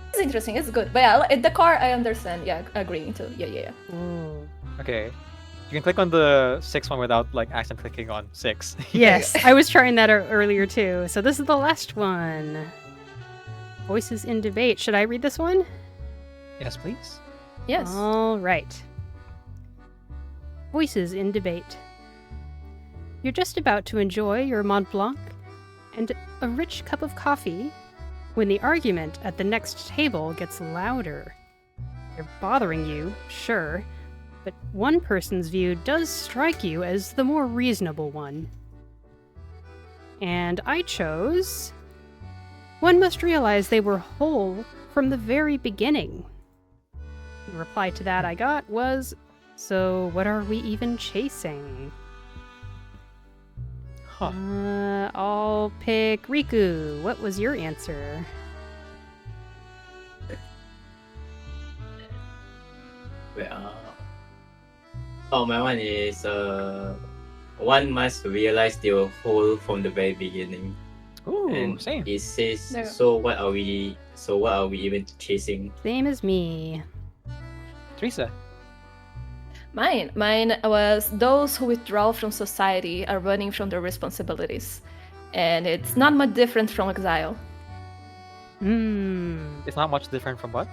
It's interesting. It's good, but yeah, the car I understand. Yeah, agreeing to. Yeah. Ooh. Okay. You can click on the 6th one without, like, accidentally clicking on 6. Yes, I was trying that earlier too. So this is the last one. Voices in debate. Should I read this one? Yes, please. Yes. All right. Voices in debate. You're just about to enjoy your Mont Blanc and a rich cup of coffee when the argument at the next table gets louder. They're bothering you, sure, but one person's view does strike you as the more reasonable one. And I chose... One must realize they were whole from the very beginning. The reply to that I got was, so what are we even chasing? Huh. I'll pick Riku. What was your answer? Wait, my one is one must realize they were whole from the very beginning. Ooh, And same. it says, There. so what are we even chasing? Same as me. Theresa. Mine was those who withdraw from society are running from their responsibilities, and it's not much different from exile. It's not much different from what?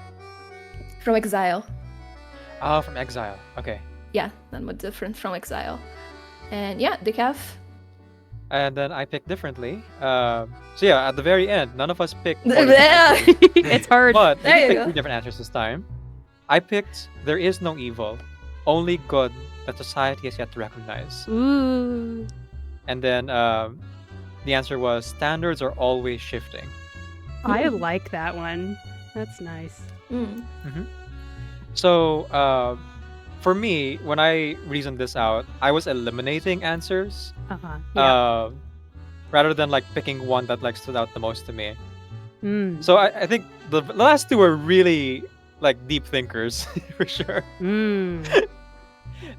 From exile. Oh, from exile. Okay. Yeah, not much different from exile. And yeah, Decaf. And then I picked differently. So yeah, at the very end, none of us picked. Yeah. It's hard. But There I you picked go. 3 different answers this time. I picked there is no evil, only good that society has yet to recognize. Ooh. And then the answer was standards are always shifting. I like that one. That's nice. Mm. So for me, when I reasoned this out, I was eliminating answers Uh-huh. Yeah. rather than like picking one that like stood out the most to me. Mm. So I think the last 2 were really like deep thinkers for sure. Mm.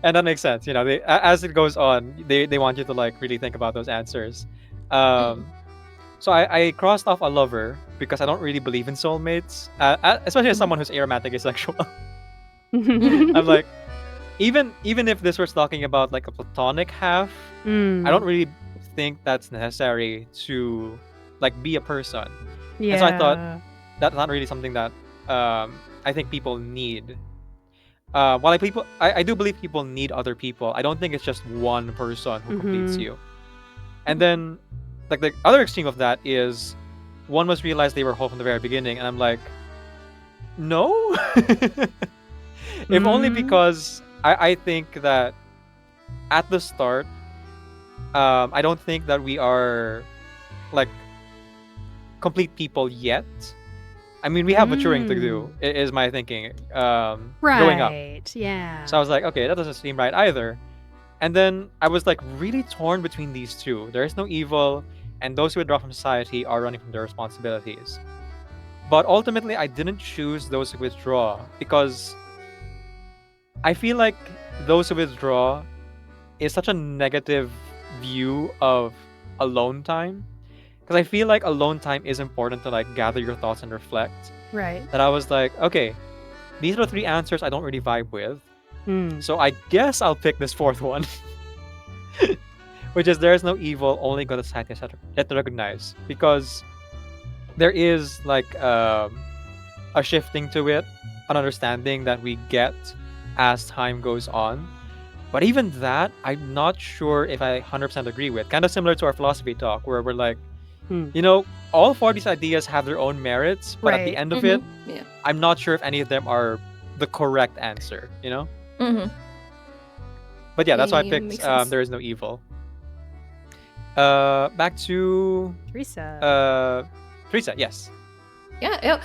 And that makes sense, you know. They, as it goes on, they want you to like really think about those answers. So I crossed off a lover because I don't really believe in soulmates, especially as someone who's aromantic asexual. I'm like, even if this was talking about like a platonic half, I don't really think that's necessary to like be a person. Yeah. And so I thought that's not really something that I think people need. While I do believe people need other people, I don't think it's just one person who completes you. And then like the other extreme of that is one must realize they were whole from the very beginning, and I'm like, no. If only because I think that at the start, I don't think that we are like complete people yet. I mean, we have maturing to do, is my thinking. Growing up. Right. Yeah. So I was like, okay, that doesn't seem right either. And then I was like really torn between these two. There is no evil, and those who withdraw from society are running from their responsibilities. But ultimately, I didn't choose those who withdraw because I feel like those who withdraw is such a negative view of alone time. Because I feel like alone time is important to like gather your thoughts and reflect. Right. That I was like, okay, these are the three answers I don't really vibe with. Mm. So I guess I'll pick this fourth one. Which is there is no evil, only good society yet to recognize. Because there is like a shifting to it, an understanding that we get as time goes on. But even that, I'm not sure if I 100% agree with. Kind of similar to our philosophy talk, where we're like, you know, all four of these ideas have their own merits, but at the end of it, Yeah. I'm not sure if any of them are the correct answer, you know? But yeah, that's why I Yeah, picked makes sense. There Is No Evil. Back to Teresa. Theresa, yes. Yeah,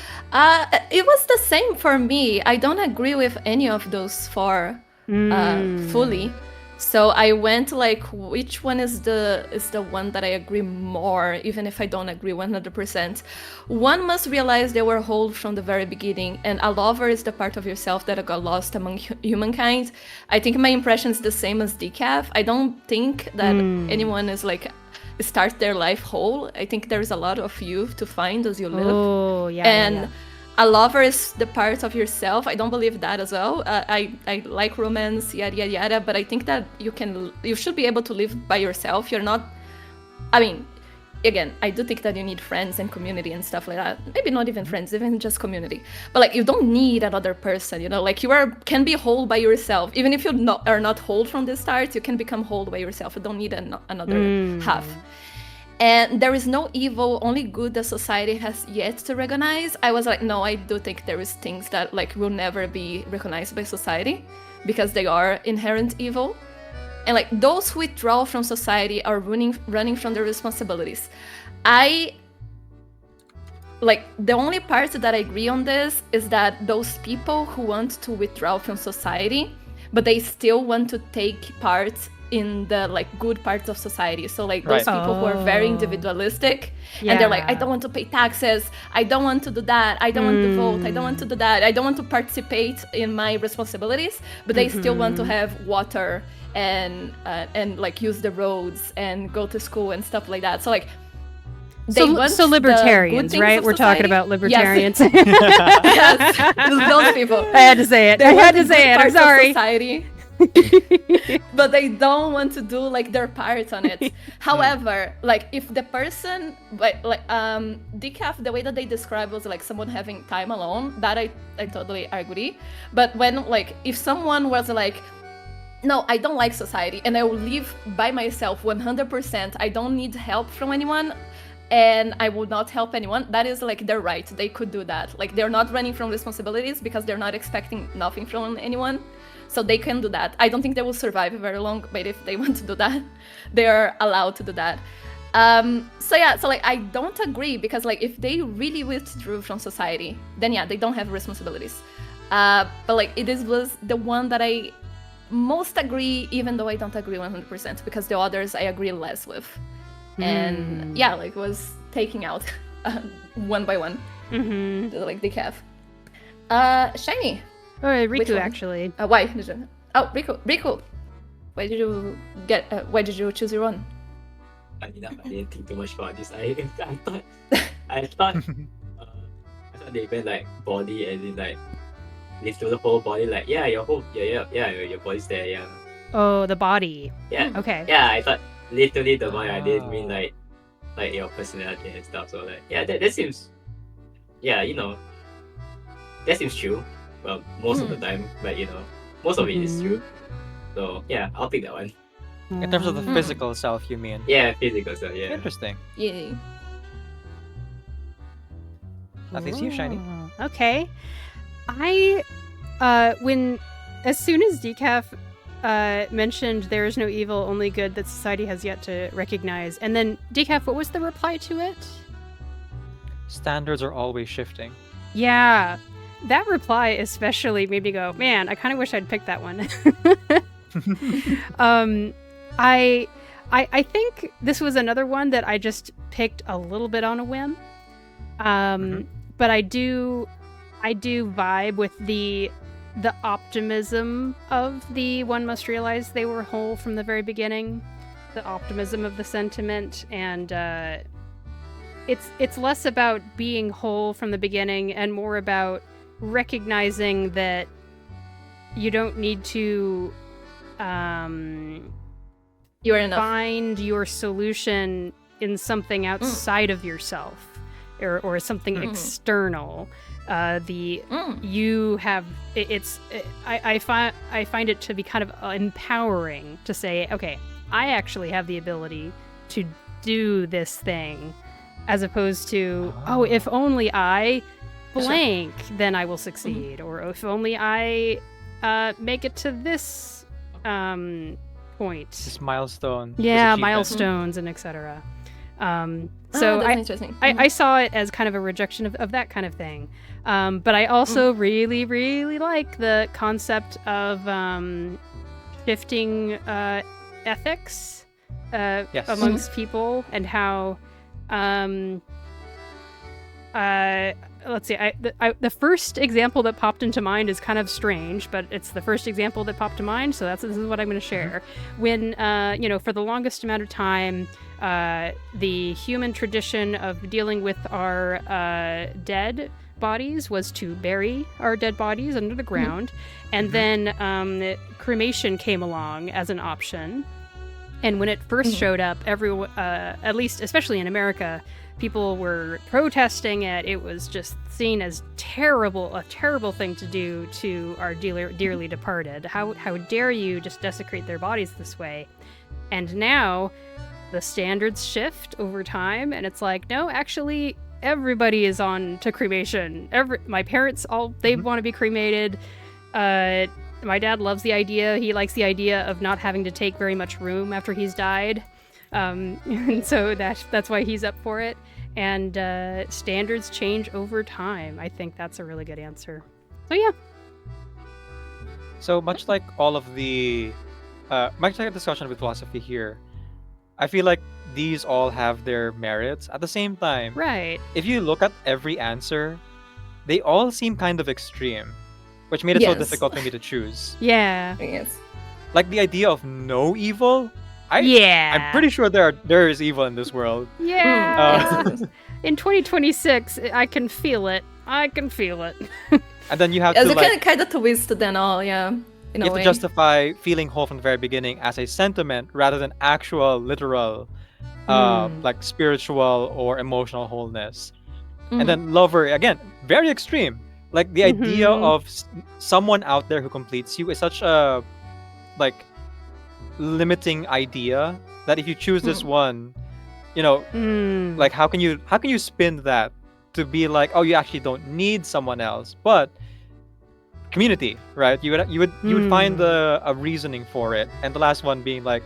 it was the same for me. I don't agree with any of those four fully. So I went like, which one is the one that I agree more, even if I don't agree 100%. One must realize they were whole from the very beginning, and a lover is the part of yourself that got lost among humankind. I think my impression is the same as Decaf. I don't think that anyone is like start their life whole. I think there's a lot of you to find as you live. Oh, yeah. And yeah. a lover is the part of yourself. I don't believe that as well. I like romance, yada yada yada, but I think that you should be able to live by yourself. You're not. I mean, again, I do think that you need friends and community and stuff like that. Maybe not even friends, even just community. But like, you don't need another person. You know, like can be whole by yourself. Even if you are not whole from the start, you can become whole by yourself. You don't need another half. And there is no evil, only good that society has yet to recognize. I was like, no, I do think there is things that like will never be recognized by society because they are inherent evil. And like those who withdraw from society are running from their responsibilities. The only part that I agree on this is that those people who want to withdraw from society, but they still want to take part in the like good parts of society. So like those people who are very individualistic and they're like, I don't want to pay taxes, I don't want to do that, I don't want to vote, I don't want to do that, I don't want to participate in my responsibilities, but they still want to have water and like use the roads and go to school and stuff like that. So like so libertarians, right? We're talking about libertarians. Yes, those people. I had to say it. I'm sorry. Society. But they don't want to do like their part on it. However, like if the person Decaf, the way that they describe was like someone having time alone, that I totally agree. But when like if someone was like, no, I don't like society and I will live by myself 100%, I don't need help from anyone and I will not help anyone, that is like their right. They could do that. Like they're not running from responsibilities because they're not expecting nothing from anyone. So they can do that. I don't think they will survive very long, but if they want to do that, they are allowed to do that. So like I don't agree because like if they really withdrew from society, then yeah, they don't have responsibilities. But like was the one that I most agree, even though I don't agree 100%, because the others I agree less with. And yeah, like was taking out one by one, like Decaf. Shiny. Oh, Riku actually. Why did you? Oh, Riku. Why did you why did you choose your one? I didn't think too much about this. I thought they meant like body and then like live through the whole body. Like your body's there. Yeah. Oh, the body. Yeah. Okay. Yeah, I thought literally the body. I didn't mean like your personality and stuff. So like that seems, that seems true. Well, most of the time, but most of it is true. So yeah, I'll pick that one. In terms of the Mm. physical self, you mean? Yeah, physical, so yeah. Interesting. Yeah. That is you, Shiny. Ooh, okay. As soon as Decaf mentioned there is no evil, only good that society has yet to recognize, and then Decaf, what was the reply to it? Standards are always shifting. Yeah, that reply especially made me go, man, I kind of wish I'd picked that one. I think this was another one that I just picked a little bit on a whim. But I do vibe with the optimism of the one must realize they were whole from the very beginning, the optimism of the sentiment, and it's less about being whole from the beginning and more about recognizing that you don't need to You are enough. find your solution in something outside of yourself or something external. You have I find it to be kind of empowering to say, okay, I actually have the ability to do this thing, as opposed to if only I blank, then I will succeed, or if only I make it to this point. This milestone. Yeah, this achievement. milestones and etc. So that's interesting. I saw it as kind of a rejection of that kind of thing. But I also really, really like the concept of shifting ethics amongst people, and how let's see, the first example that popped into mind is kind of strange, but it's the first example that popped to mind, so this is what I'm going to share. When for the longest amount of time, the human tradition of dealing with our dead bodies was to bury our dead bodies under the ground, and then cremation came along as an option. And when it first showed up, everyone, at least especially in America, people were protesting it. It was just seen as a terrible thing to do to our dearly departed. How dare you just desecrate their bodies this way? And now the standards shift over time, and it's like, no, actually, everybody is on to cremation. My parents, they want to be cremated. My dad loves the idea. He likes the idea of not having to take very much room after he's died. And so that's why he's up for it. And standards change over time. I think that's a really good answer. So yeah. So much like all of the much like a discussion with philosophy here, I feel like these all have their merits at the same time. Right. If you look at every answer, they all seem kind of extreme, which made it so difficult for me to choose. Yeah. Yes. Like the idea of no evil. Yeah. I'm pretty sure there is evil in this world. Yeah. In 2026, I can feel it. And then you have As to you kind of twist then all, yeah. You have to justify feeling whole from the very beginning as a sentiment rather than actual, literal, like spiritual or emotional wholeness. And then lover, again, very extreme. Like the idea of someone out there who completes you is such a limiting idea that if you choose this one, like how can you spin that to be like, oh, you actually don't need someone else, but community, right? You would find a reasoning for it. And the last one being like,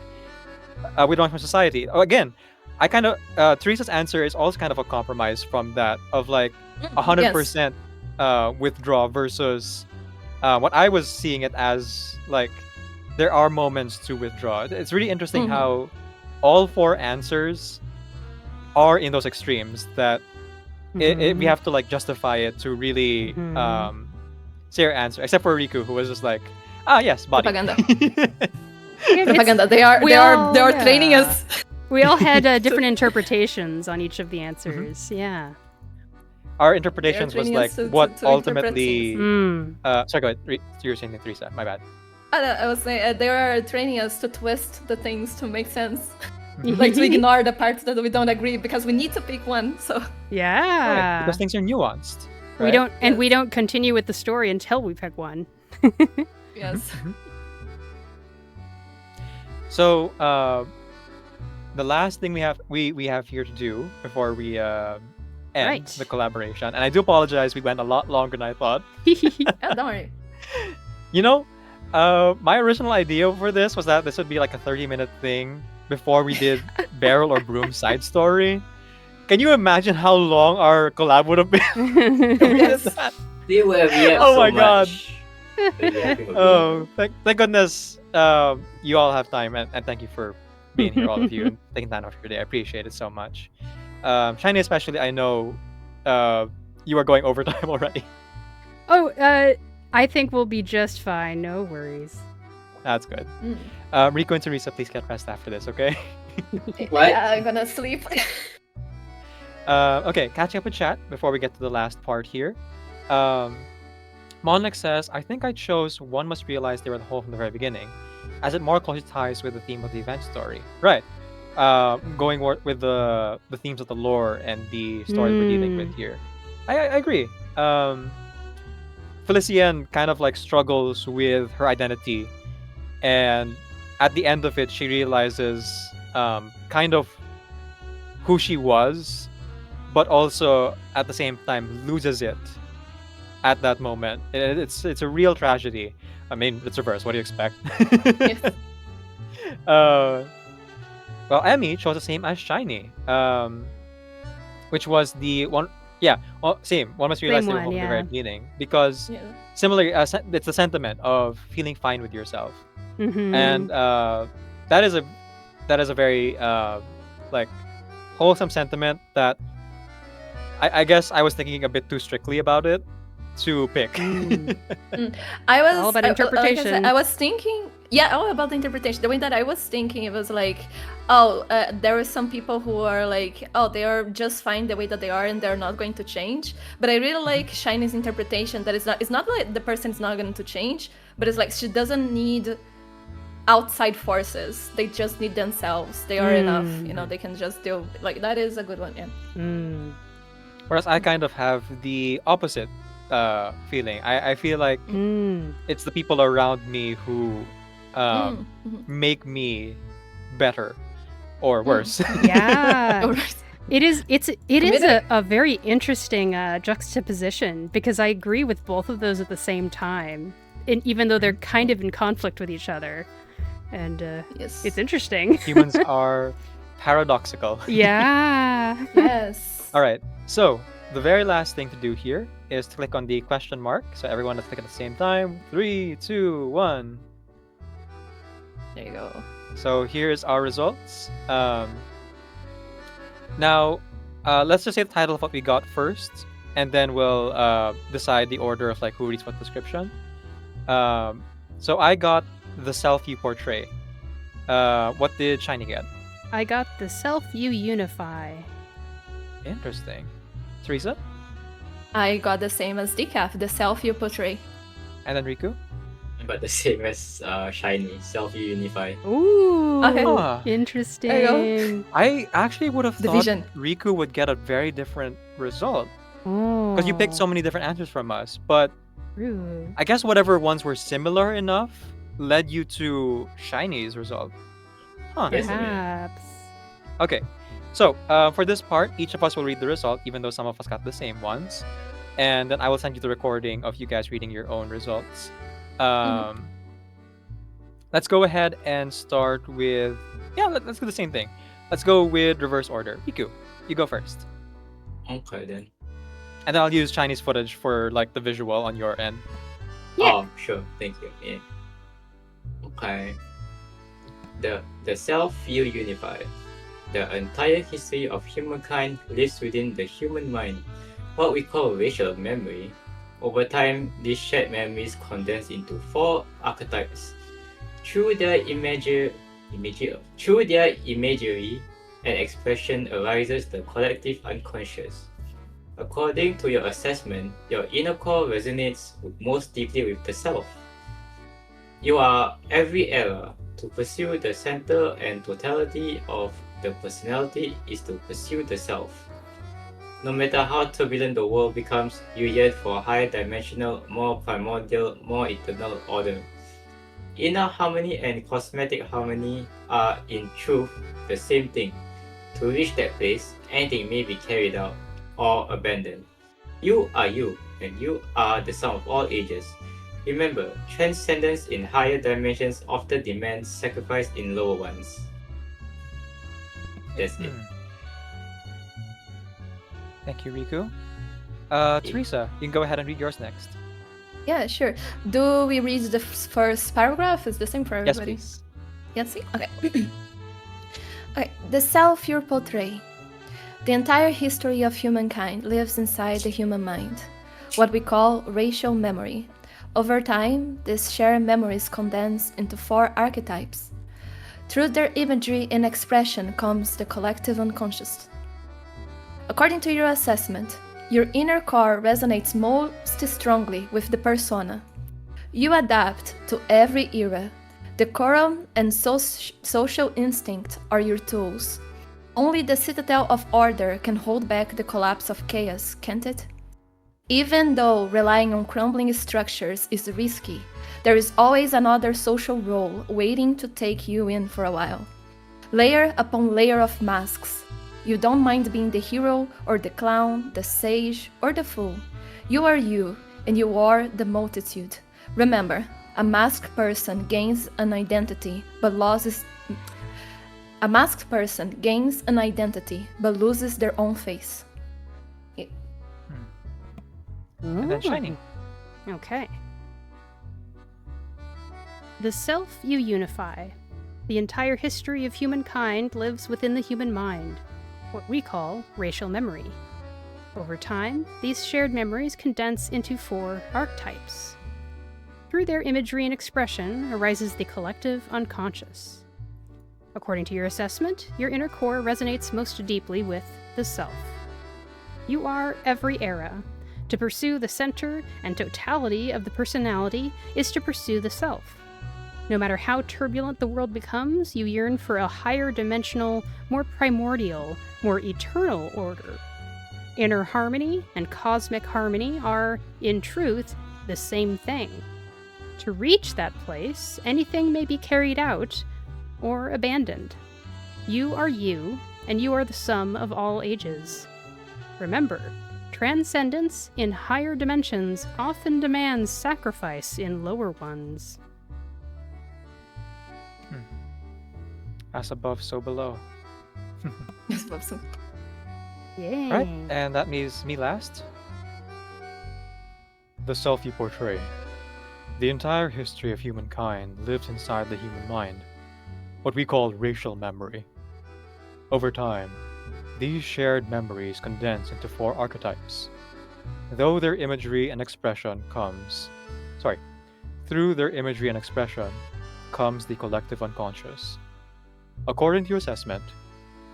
we don't want society. Oh, again, I kind of Theresa's answer is also kind of a compromise from that of like 100% withdraw versus what I was seeing it as like there are moments to withdraw. It's really interesting how all four answers are in those extremes that we have to like justify it to really say our answer, except for Riku, who was just like, yes, body. Propaganda. Propaganda. They are training us. We all had different interpretations on each of the answers. Yeah. Our interpretations was like what to ultimately. Sorry, go ahead. You were saying Theresa. My bad. I was saying they are training us to twist the things to make sense, like to ignore the parts that we don't agree because we need to pick one. So yeah, right, because things are nuanced. Right? We don't continue with the story until we pick one. Yes. So the last thing we have here to do before we end Right. the collaboration, and I do apologize, we went a lot longer than I thought. Oh, don't worry. You know, my original idea for this was that this would be like a 30-minute thing before we did Beryl or Brume side story. Can you imagine how long our collab would have been? if we did that? They will react Oh so my God. much. The reacting will be- Oh, thank goodness you all have time, and thank you for being here, all of you, and taking time out of your day. I appreciate it so much. Shiny especially, I know you are going overtime already. Oh, I think we'll be just fine. No worries. That's good. Mm. Riku and Theresa, please get rest after this, okay? What? Yeah, I'm gonna sleep. Okay, catching up with chat before we get to the last part here. Monlik says, I think I chose One Must Realize They Were the Whole from the very beginning, as it more closely ties with the theme of the event story. Right. Going with the themes of the lore and the story we're dealing with here. I agree. Felician kind of like struggles with her identity, and at the end of it, she realizes kind of who she was, but also at the same time loses it at that moment. It's a real tragedy. I mean, it's reverse. What do you expect? Yes. Well, Emmy chose the same as Shiny, which was the one. Yeah, well, same. One must realize Same they were one, home from the yeah. very beginning, because Yeah. similarly, it's the sentiment of feeling fine with yourself, Mhm. and that is a very like wholesome sentiment that I guess I was thinking a bit too strictly about it to pick. I was all about like I said, interpretation. I was thinking, yeah, all about the interpretation. The way that I was thinking, it was like, oh, there are some people who are like, oh, they are just fine the way that they are, and they're not going to change. But I really like Shiny's interpretation. That it's not like the person is not going to change, but it's like she doesn't need outside forces. They just need themselves. They are enough. You know, they can just do like that is a good one. Yeah. Mm. Whereas I kind of have the opposite feeling. I feel like Mm. it's the people around me who Mhm. make me better or worse. Yeah. Alright. It is Committed. a very interesting juxtaposition, because I agree with both of those at the same time, and even though they're kind of in conflict with each other, and Yes. it's interesting. Humans are paradoxical. Yeah. Yes. All right. So the very last thing to do here is to click on the question mark. So everyone, let's click at the same time. 3, 2, 1. There you go. So here's our results. Now, let's just say the title of what we got first, and then we'll decide the order of like who reads what description. So I got the self you portray. What did Shiny get? I got the self you unify. Interesting. Theresa? I got the same as Decaf, the self you portray. And then Riku? But the same as Shiny, self-unify. Ooh. Okay. Ah, Interesting. I actually would have The thought vision. Riku would get a very different result, Oh. because you picked so many different answers from us. But Ooh. I guess whatever ones were similar enough led you to Shiny's result. Huh. Yes. Perhaps. Okay. So for this part, each of us will read the result, even though some of us got the same ones. And then I will send you the recording of you guys reading your own results. Let's go ahead and start with... Yeah, let's do the same thing. Let's go with reverse order. Riku, you go first. Okay then. And then I'll use Chinese footage for like the visual on your end. Yeah. Oh, sure. Thank you. Yeah. Okay. The self feel unified. The entire history of humankind lives within the human mind, what we call racial memory. Over time, these shared memories condense into 4 archetypes. Through their imagery and expression arises the collective unconscious. According to your assessment, your inner core resonates most deeply with the self. You are every era. To pursue the center and totality of the personality is to pursue the self. No matter how turbulent the world becomes, you yearn for a higher dimensional, more primordial, more eternal order. Inner harmony and cosmetic harmony are, in truth, the same thing. To reach that place, anything may be carried out or abandoned. You are you, and you are the sum of all ages. Remember, transcendence in higher dimensions often demands sacrifice in lower ones. That's it. Thank you, Riku. Theresa, you can go ahead and read yours next. Yeah, sure. Do we read the first paragraph? Is the same for Yes, everybody? please. Yes, see? Okay. Okay. The self you portray. The entire history of humankind lives inside the human mind, what we call racial memory. Over time, these shared memories condense into 4 archetypes. Through their imagery and expression comes the collective unconscious. According to your assessment, your inner core resonates most strongly with the persona. You adapt to every era. Decorum and social instinct are your tools. Only the citadel of order can hold back the collapse of chaos, can't it? Even though relying on crumbling structures is risky, there is always another social role waiting to take you in for a while. Layer upon layer of masks. You don't mind being the hero or the clown, the sage or the fool. You are you, and you are the multitude. Remember, a masked person gains an identity but loses their own face. And then Shiny. Ooh. Okay. The self you unify. The entire history of humankind lives within the human mind, what we call racial memory. Over time, these shared memories condense into 4 archetypes. Through their imagery and expression arises the collective unconscious. According to your assessment, your inner core resonates most deeply with the self. You are every era. To pursue the center and totality of the personality is to pursue the self. No matter how turbulent the world becomes, you yearn for a higher dimensional, more primordial, more eternal order. Inner harmony and cosmic harmony are, in truth, the same thing. To reach that place, anything may be carried out or abandoned. You are you, and you are the sum of all ages. Remember, transcendence in higher dimensions often demands sacrifice in lower ones. As above, so below. Yay. Right, and that means me last. The self you portray. The entire history of humankind lives inside the human mind, what we call racial memory. Over time, these shared memories condense into 4 archetypes. Through their imagery and expression comes the collective unconscious. According to your assessment,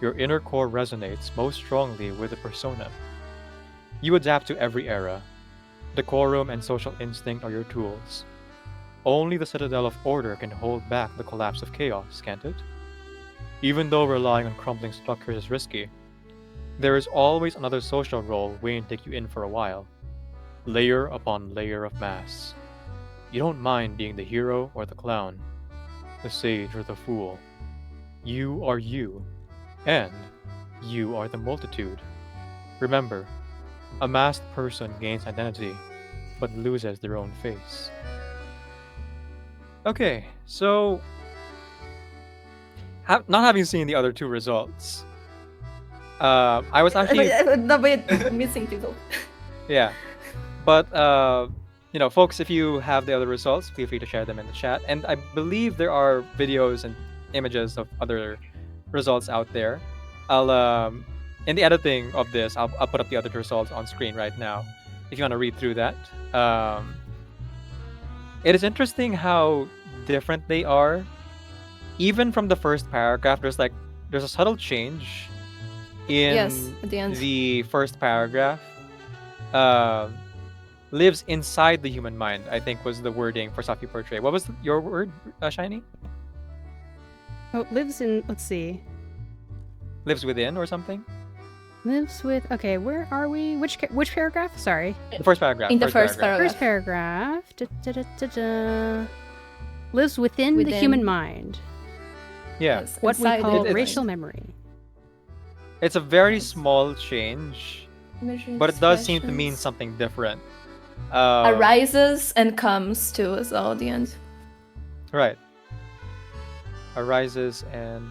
your inner core resonates most strongly with the persona. You adapt to every era. Decorum and social instinct are your tools. Only the citadel of order can hold back the collapse of chaos, can't it? Even though relying on crumbling structures is risky, there is always another social role waiting to take you in for a while. Layer upon layer of masks. You don't mind being the hero or the clown, the sage or the fool. You are you, and you are the multitude. Remember, a masked person gains identity, but loses their own face. Okay, so not having seen the other 2 results, I was actually No, but missing people. yeah, but folks, if you have the other results, feel free to share them in the chat. And I believe there are videos and images of other results out there. I'll in the editing of this, I'll put up the other results on screen right now if you want to read through that. It is interesting how different they are. Even from the first paragraph, there's a subtle change in Yes, at the end. the first paragraph. Lives inside the human mind, I think was the wording for self you portray. What was your word, Shiny? Oh, lives in, let's see. Lives within or something? Lives with, okay, where are we? Which paragraph? Sorry. The first paragraph. In the first paragraph. First paragraph. lives within the Within- human mind. Yeah. Yes, What we inside call the racial mind. memory. It's a very Yes. small change, Imagery but it does seem to mean expressions. something different. Arises and comes to as well at the end. Right. Arises and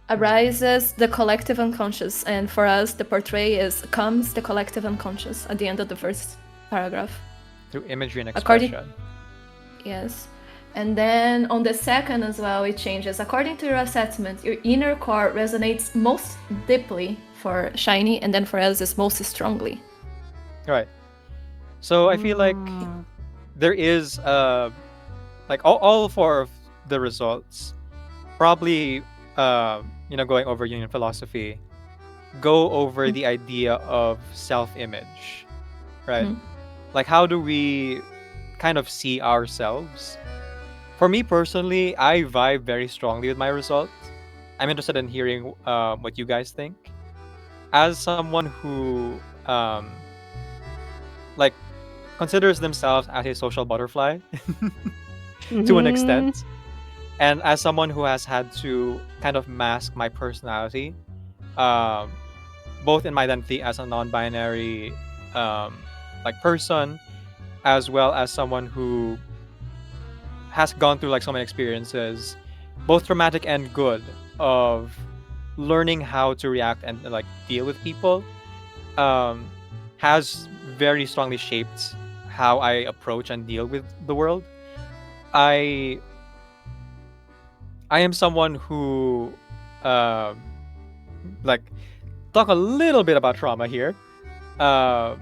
Arises the collective unconscious, and for us the portray is comes the collective unconscious at the end of the first paragraph. through imagery and According- expression. Yes. And then on the second as well, it changes. According to your assessment, your inner core resonates most deeply for Shiny, and then for us is most strongly. Right. So I feel like Ah. there is like all four of the results probably going over Union philosophy go over the idea of self-image, right? Mhm. Like how do we kind of see ourselves? For me personally, I vibe very strongly with my result. I'm interested in hearing what you guys think. As someone who like considers themselves as a social butterfly to an Mhm. extent, and as someone who has had to kind of mask my personality, um, both in my identity as a non-binary like person, as well as someone who has gone through like so many experiences, both traumatic and good, of learning how to react and like deal with people, has very strongly shaped how I approach and deal with the world. I am someone who um like talk a little bit about trauma here. Uh,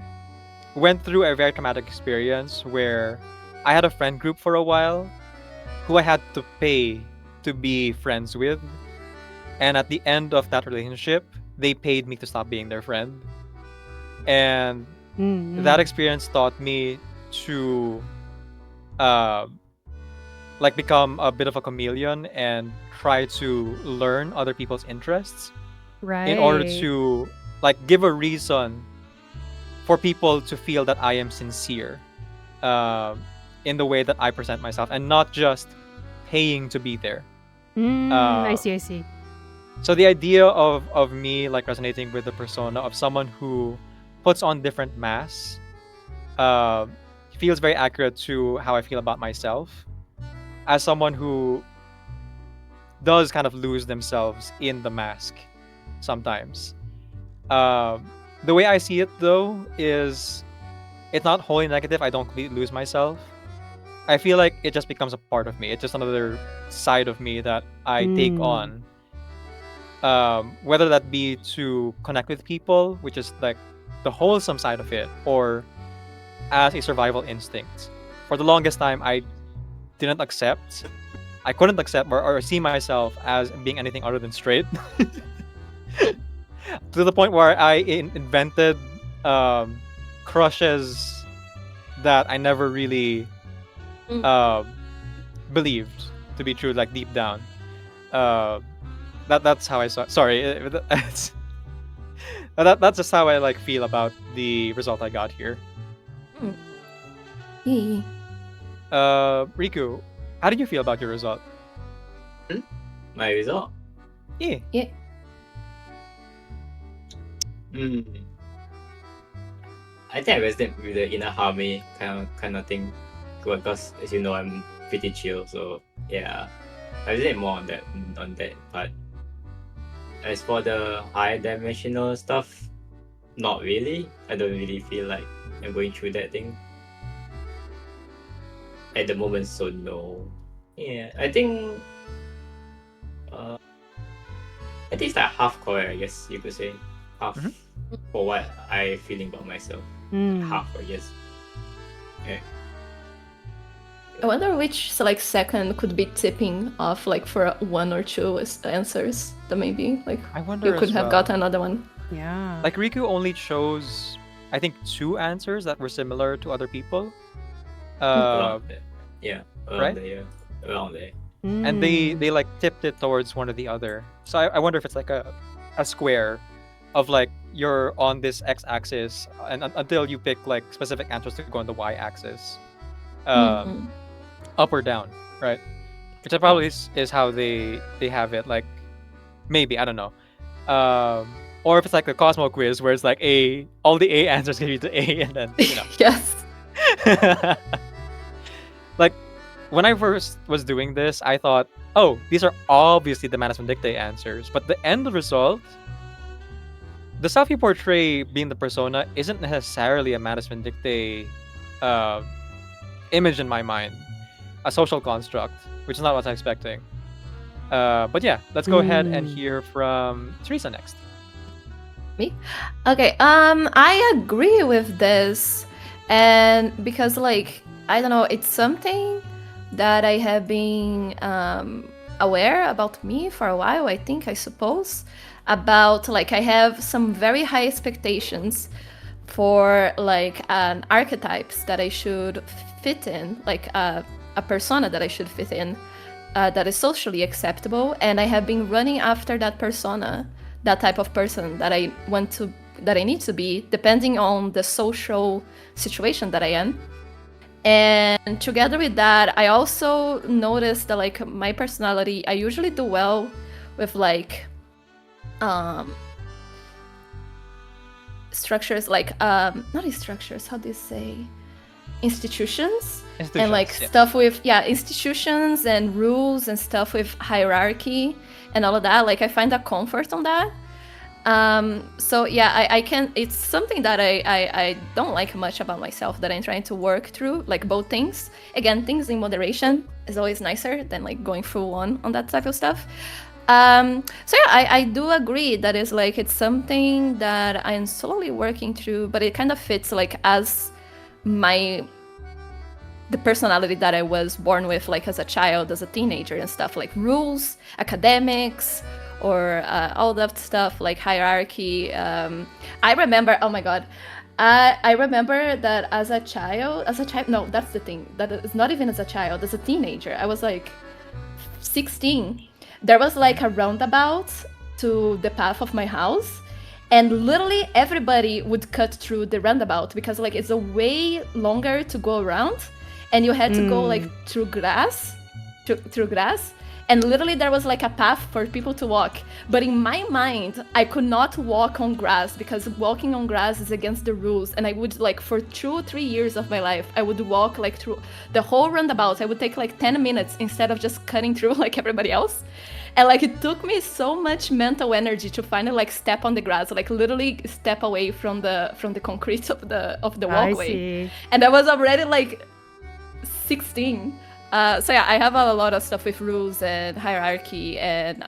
went through a very traumatic experience where I had a friend group for a while who I had to pay to be friends with. And at the end of that relationship, they paid me to stop being their friend. And that experience taught me to like become a bit of a chameleon and try to learn other people's interests Right. in order to like give a reason for people to feel that I am sincere in the way that I present myself and not just paying to be there. I see. I see. So the idea of me like resonating with the persona of someone who puts on different masks feels very accurate to how I feel about myself as someone who does kind of lose themselves in the mask sometimes. The way I see it though is it's not wholly negative. I don't completely lose myself. I feel like it just becomes a part of me. It's just another side of me that I take on. Whether that be to connect with people, which is like the wholesome side of it, or as a survival instinct. For the longest time, I couldn't accept or see myself as being anything other than straight. To the point where I invented crushes that I never really believed to be true, like deep down. That's how I saw. Sorry, that's just how I like feel about the result I got here. Yee. Riku, how did you feel about your result? My result? Yeah. Yeah. I think I resonate with the inner harmony kind of thing, because as you know, I'm pretty chill, so yeah, I resonate more on that part. As for the higher dimensional stuff, not really. I don't really feel like I'm going through that thing at the moment, so no. Yeah, I think it's like half correct, I guess you could say. Half for what I feeling about myself. Half, I guess. Yeah. I wonder which second could be tipping off for one or two answers that maybe I wonder you could as have well. got another one. Yeah. Like Riku only chose, I think, 2 answers that were similar to other people. Around there. Yeah. Around right? there. Yeah. Around there. And they like tipped it towards one or the other. So I wonder if it's like a square of like you're on this x-axis and until you pick like specific answers to go on the y-axis. up or down, right? Which probably is how they have it. Like maybe I don't know. Or if it's like the Cosmo quiz where it's like all the A answers give you the A, and then Yes. like when I first was doing this, I thought, oh, these are obviously the Manus Vindictae answers, but the end result, the stuff you portray being the persona isn't necessarily a Manus Vindictae image in my mind, a social construct, which is not what I'm expecting. But yeah, let's go ahead and hear from Theresa next. Me? Okay, I agree with this. And because, like, I don't know, it's something that I have been aware about me for a while, I suppose. About, like, I have some very high expectations for, like, an archetypes that I should fit in, like a persona that I should fit in that is socially acceptable. And I have been running after that persona, that type of person that I need to be, depending on the social situation that I am. And together with that, I also noticed that, like, my personality, I usually do well with, like, structures, like, not structures, how do you say? Institutions and, like, stuff with institutions and rules and stuff with hierarchy and all of that. Like, I find a comfort on that. So yeah, I can, it's something that I don't like much about myself, that I'm trying to work through, like, both things. Again, things in moderation is always nicer than, like, going full on that type of stuff. So yeah, I do agree that is, like, it's something that I'm slowly working through, but it kind of fits, like, as the personality that I was born with, like, as a child, as a teenager and stuff, like rules, academics, or all that stuff, like hierarchy. I remember, oh my god, I remember that as a child, no, that's the thing, that is not even as a child, as a teenager, I was like 16. There was, like, a roundabout to the path of my house, and literally everybody would cut through the roundabout because, like, it's a way longer to go around, and you had to go, like, through grass, and literally there was, like, a path for people to walk. But in my mind, I could not walk on grass because walking on grass is against the rules. And I would, like, for 2 or 3 years of my life, I would walk, like, through the whole roundabout. I would take, like, 10 minutes instead of just cutting through like everybody else. And, like, it took me so much mental energy to finally, like, step on the grass, like, literally step away from the concrete of the walkway. I see. And I was already, like, 16. So yeah, I have a lot of stuff with rules and hierarchy and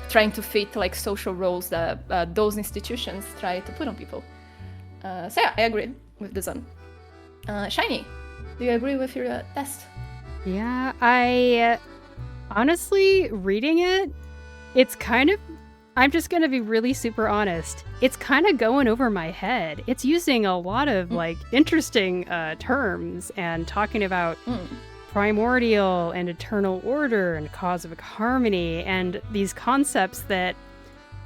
trying to fit, like, social roles that those institutions try to put on people. So yeah, I agree with this one. Shiny, do you agree with your test? Yeah, I honestly, reading it, it's kind of, I'm just gonna be really super honest, it's kind of going over my head. It's using a lot of like interesting terms and talking about primordial and eternal order and cosmic harmony and these concepts that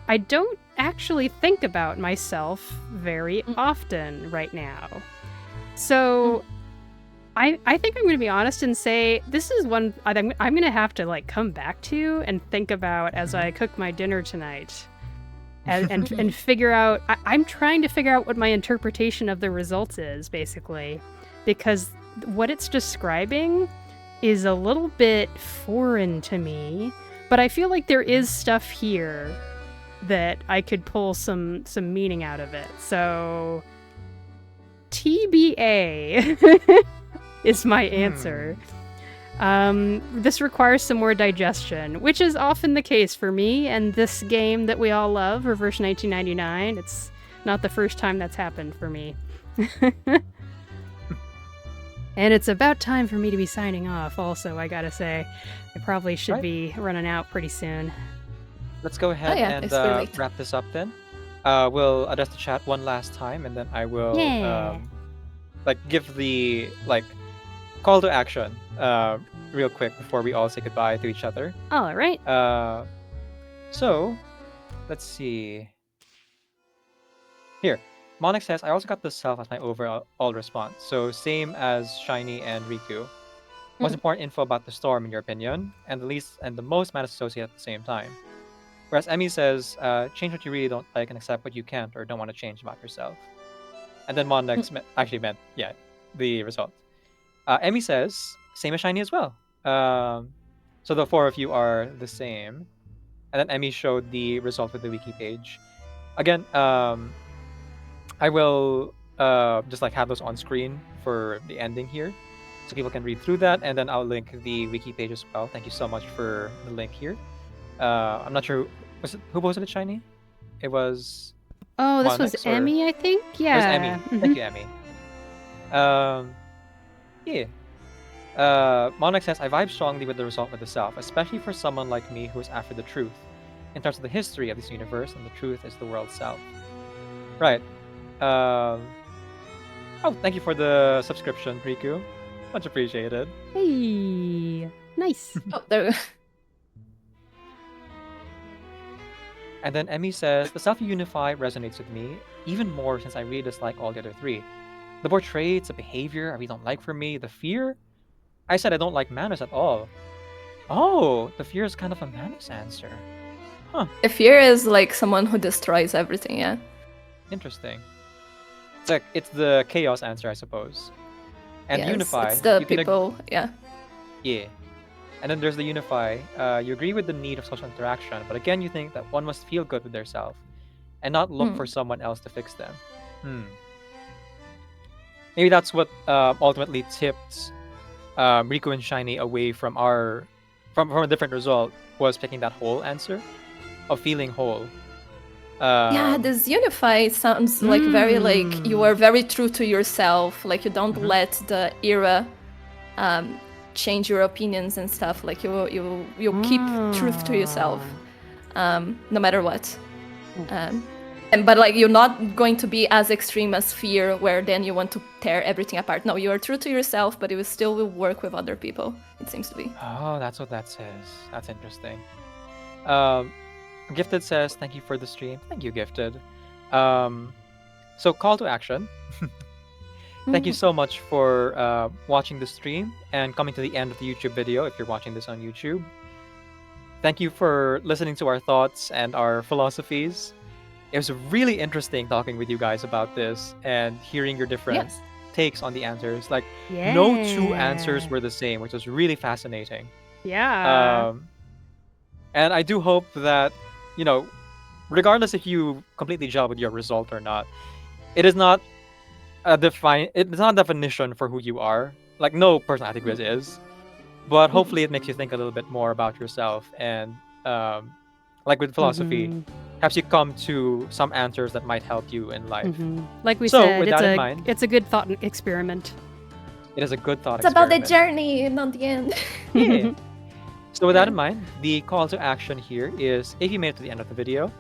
I don't actually think about myself very often right now. So I think I'm going to be honest and say this is one I'm going to have to, like, come back to and think about as I cook my dinner tonight and figure out. I'm trying to figure out what my interpretation of the results is, basically, because what it's describing is a little bit foreign to me, but I feel like there is stuff here that I could pull some meaning out of it. So TBA is my answer. This requires some more digestion, which is often the case for me and this game that we all love, Reverse 1999. It's not the first time that's happened for me. And it's about time for me to be signing off also, I gotta say. I probably should be running out pretty soon. Let's go ahead and wrap this up then. We'll address the chat one last time, and then I will give the call to action real quick before we all say goodbye to each other. All right. So let's see. Here, Monix says, I also got the self as my overall response. So same as Shiny and Riku. most important info about the storm in your opinion, and the least and the most matters associated at the same time. Whereas Emmy says, change what you really don't like and accept what you can't or don't want to change about yourself. And then Mondex actually meant, yeah, the result. Emmy says, same as Shiny as well. So the four of you are the same. And then Emmy showed the result with the wiki page. Again, I will just like have those on screen for the ending here, so people can read through that, and then I'll link the wiki page as well. Thank you so much for the link here. I'm not sure who posted it, Shiny? It was. Oh, this was Mondex, or- Emmy, I think. It was Yeah. Emmy. Thank you, Emmy. Yeah. Monarch says, I vibe strongly with the result with the self, especially for someone like me who is after the truth, in terms of the history of this universe, and the truth is the world self. Right. Oh, thank you for the subscription, Riku. Much appreciated. Hey, nice. Oh, there we go. And then Emmy says, the self you unify resonates with me, even more since I really dislike all the other three. The poor traits, the behavior I really don't like for me, the fear. I said I don't like Manus at all. Oh, the fear is kind of a Manus answer. The fear is like someone who destroys everything, yeah. Interesting. It's the chaos answer, I suppose. And Yes, unify. it's the you can people, yeah. Yeah. And then there's the unify. You agree with the need of social interaction, but again, you think that one must feel good with their self and not look for someone else to fix them. Maybe that's what ultimately tipped Riku and Shiny away from from a different result, was picking that whole answer of feeling whole. Yeah, this unify sounds like very like you are very true to yourself. Like you don't let the era change your opinions and stuff. Like you keep truth to yourself, no matter what. But like you're not going to be as extreme as fear, where then you want to tear everything apart. No, you are true to yourself, but you still will work with other people. It seems to be. Oh, that's what that says. That's interesting. Gifted says, thank you for the stream. Thank you, Gifted. So call to action. Thank you so much for watching the stream and coming to the end of the YouTube video if you're watching this on YouTube. Thank you for listening to our thoughts and our philosophies. It was really interesting talking with you guys about this and hearing your different takes on the answers. Like, no two answers were the same, which was really fascinating. Yeah. And I do hope that, regardless if you completely gel with your result or not, it is not it's not a definition for who you are. Like, no personality quiz is. But hopefully it makes you think a little bit more about yourself, and like with philosophy, helps you come to some answers that might help you in life. Like we So, said, with that in mind, it's a good thought experiment. it is a good thought It's about the experiment. journey, not the end. Yeah. So with that in mind, the call to action here is, if you made it to the end of the video,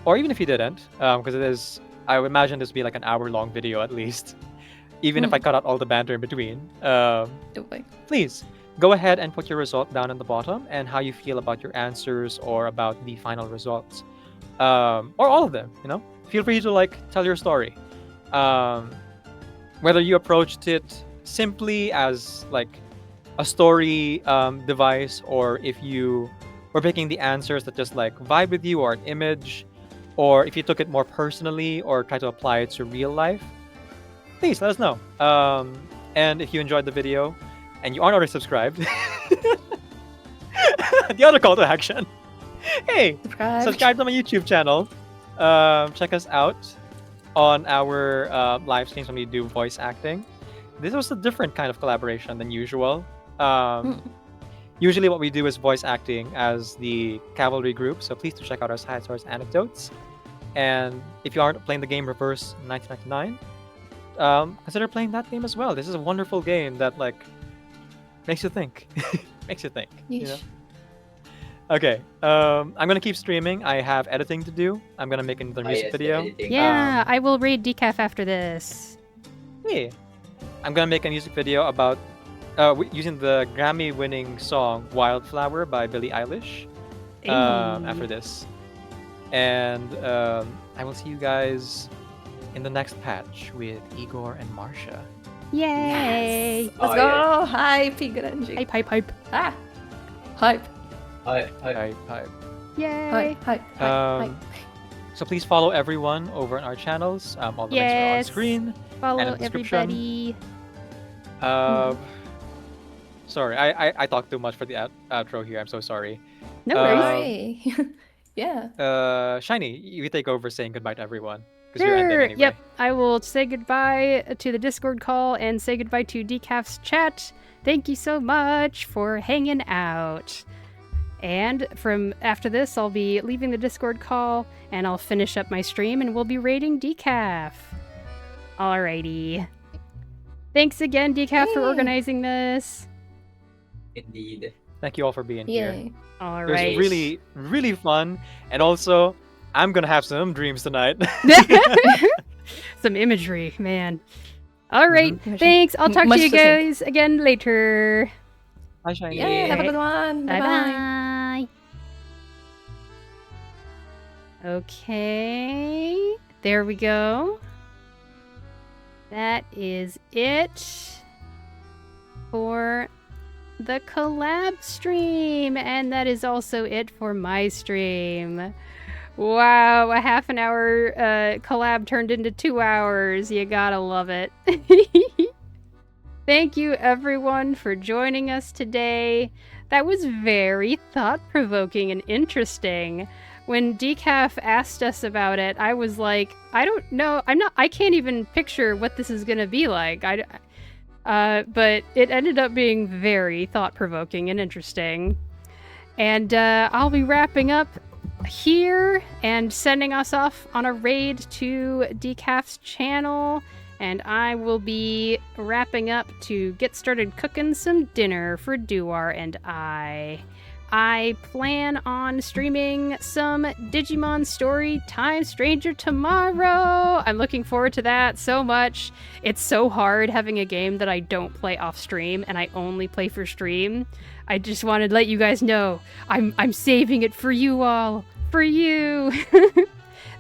or even if you didn't, because it is, I would imagine this would be like an hour-long video at least, even if I cut out all the banter in between. Please go ahead and put your result down in the bottom and how you feel about your answers or about the final results, or all of them. Feel free to tell your story, whether you approached it simply as a story device, or if you were picking the answers that just vibe with you, or an image, or if you took it more personally or try to apply it to real life. Please let us know. And if you enjoyed the video and you aren't already subscribed, the other call to action, hey, subscribe to my YouTube channel. Check us out on our live streams when we do voice acting. This was a different kind of collaboration than usual. Usually what we do is voice acting as the cavalry group, so please do check out our side source anecdotes. And if you aren't playing the game Reverse 1999, consider playing that game as well. This is a wonderful game that makes you think. Makes you think. Okay, I'm gonna keep streaming. I have editing to do. I'm gonna make another music video. Yeah, I will raid Decaf after this. Yeah, I'm gonna make a music video about using the Grammy-winning song "Wildflower" by Billie Eilish after this. And I will see you guys in the next patch with Igor and Marcia. Yay! Let's go! hype, grande. Hype, hype, hype. Ah, hype, Hi. Yay. hype. So please follow everyone over on our channels. All the links are on Yes. screen. Follow and in the description. everybody. Sorry, I talked too much for the outro here. I'm so sorry. No worries. Sorry. Yeah. Shiny, you take over saying goodbye to everyone. 'Cause you're ending Sure. anyway. Yep. I will say goodbye to the Discord call and say goodbye to Decaf's chat. Thank you so much for hanging out. And from after this, I'll be leaving the Discord call and I'll finish up my stream and we'll be raiding Decaf. Alrighty. Thanks again, Decaf, for Yay. organizing this. Indeed. Thank you all for being here. Yay. All It was right. really, really fun. And also, I'm gonna have some dreams tonight. Some imagery, man. All right. Mhm. Thanks. I'll talk Much to you to think. guys again later. Bye, Shiny. Yay, have a good one. Bye Bye-bye. bye. Okay. There we go. That is it for the collab stream. And that is also it for my stream. Wow, a half an hour collab turned into 2 hours. You gotta love it. Thank you everyone for joining us today. That was very thought-provoking and interesting. When Decaf asked us about it, I was like, I don't know. I can't even picture what this is gonna be like. But it ended up being very thought-provoking and interesting. And I'll be wrapping up here and sending us off on a raid to Decaf's channel. And I will be wrapping up to get started cooking some dinner for Duar and I. I plan on streaming some Digimon Story Time Stranger tomorrow. I'm looking forward to that so much. It's so hard having a game that I don't play off stream and I only play for stream. I just wanted to let you guys know I'm saving it for you all. For you.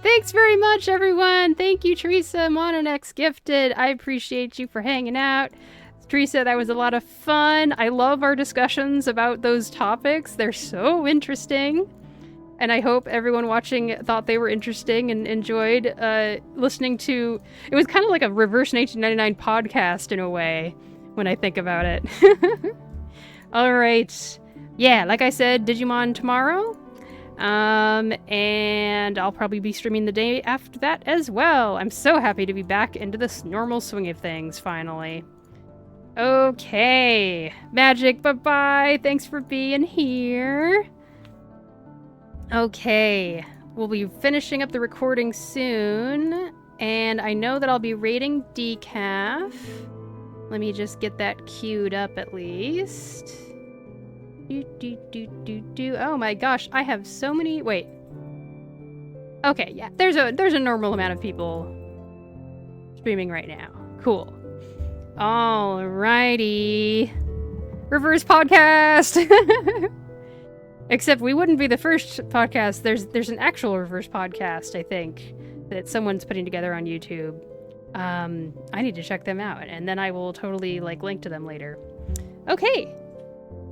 Thanks very much, everyone. Thank you, Theresa, Mononex Gifted. I appreciate you for hanging out. Theresa, that was a lot of fun. I love our discussions about those topics. They're so interesting. And I hope everyone watching thought they were interesting and enjoyed listening to... It was kind of like a reverse 1999 podcast in a way, when I think about it. All right. Yeah, like I said, Digimon tomorrow. And I'll probably be streaming the day after that as well. I'm so happy to be back into this normal swing of things, finally. Okay. Magic, bye-bye. Thanks for being here. Okay. We'll be finishing up the recording soon. And I know that I'll be rating Decaf. Let me just get that queued up at least. Oh my gosh, I have so many... Wait. Okay, yeah, there's a normal amount of people streaming right now. Cool. Alrighty. Reverse podcast! Except we wouldn't be the first podcast. There's an actual reverse podcast, I think, that someone's putting together on YouTube. I need to check them out, and then I will totally, link to them later. Okay.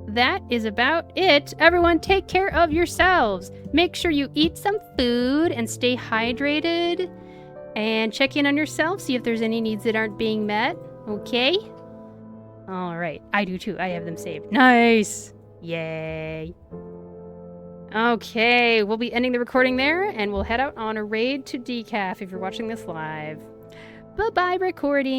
That is about it. Everyone, take care of yourselves. Make sure you eat some food and stay hydrated. And check in on yourself, see if there's any needs that aren't being met. Okay? Alright, I do too. I have them saved. Nice! Yay. Okay, we'll be ending the recording there, and we'll head out on a raid to Decaf if you're watching this live. Bye-bye, recording!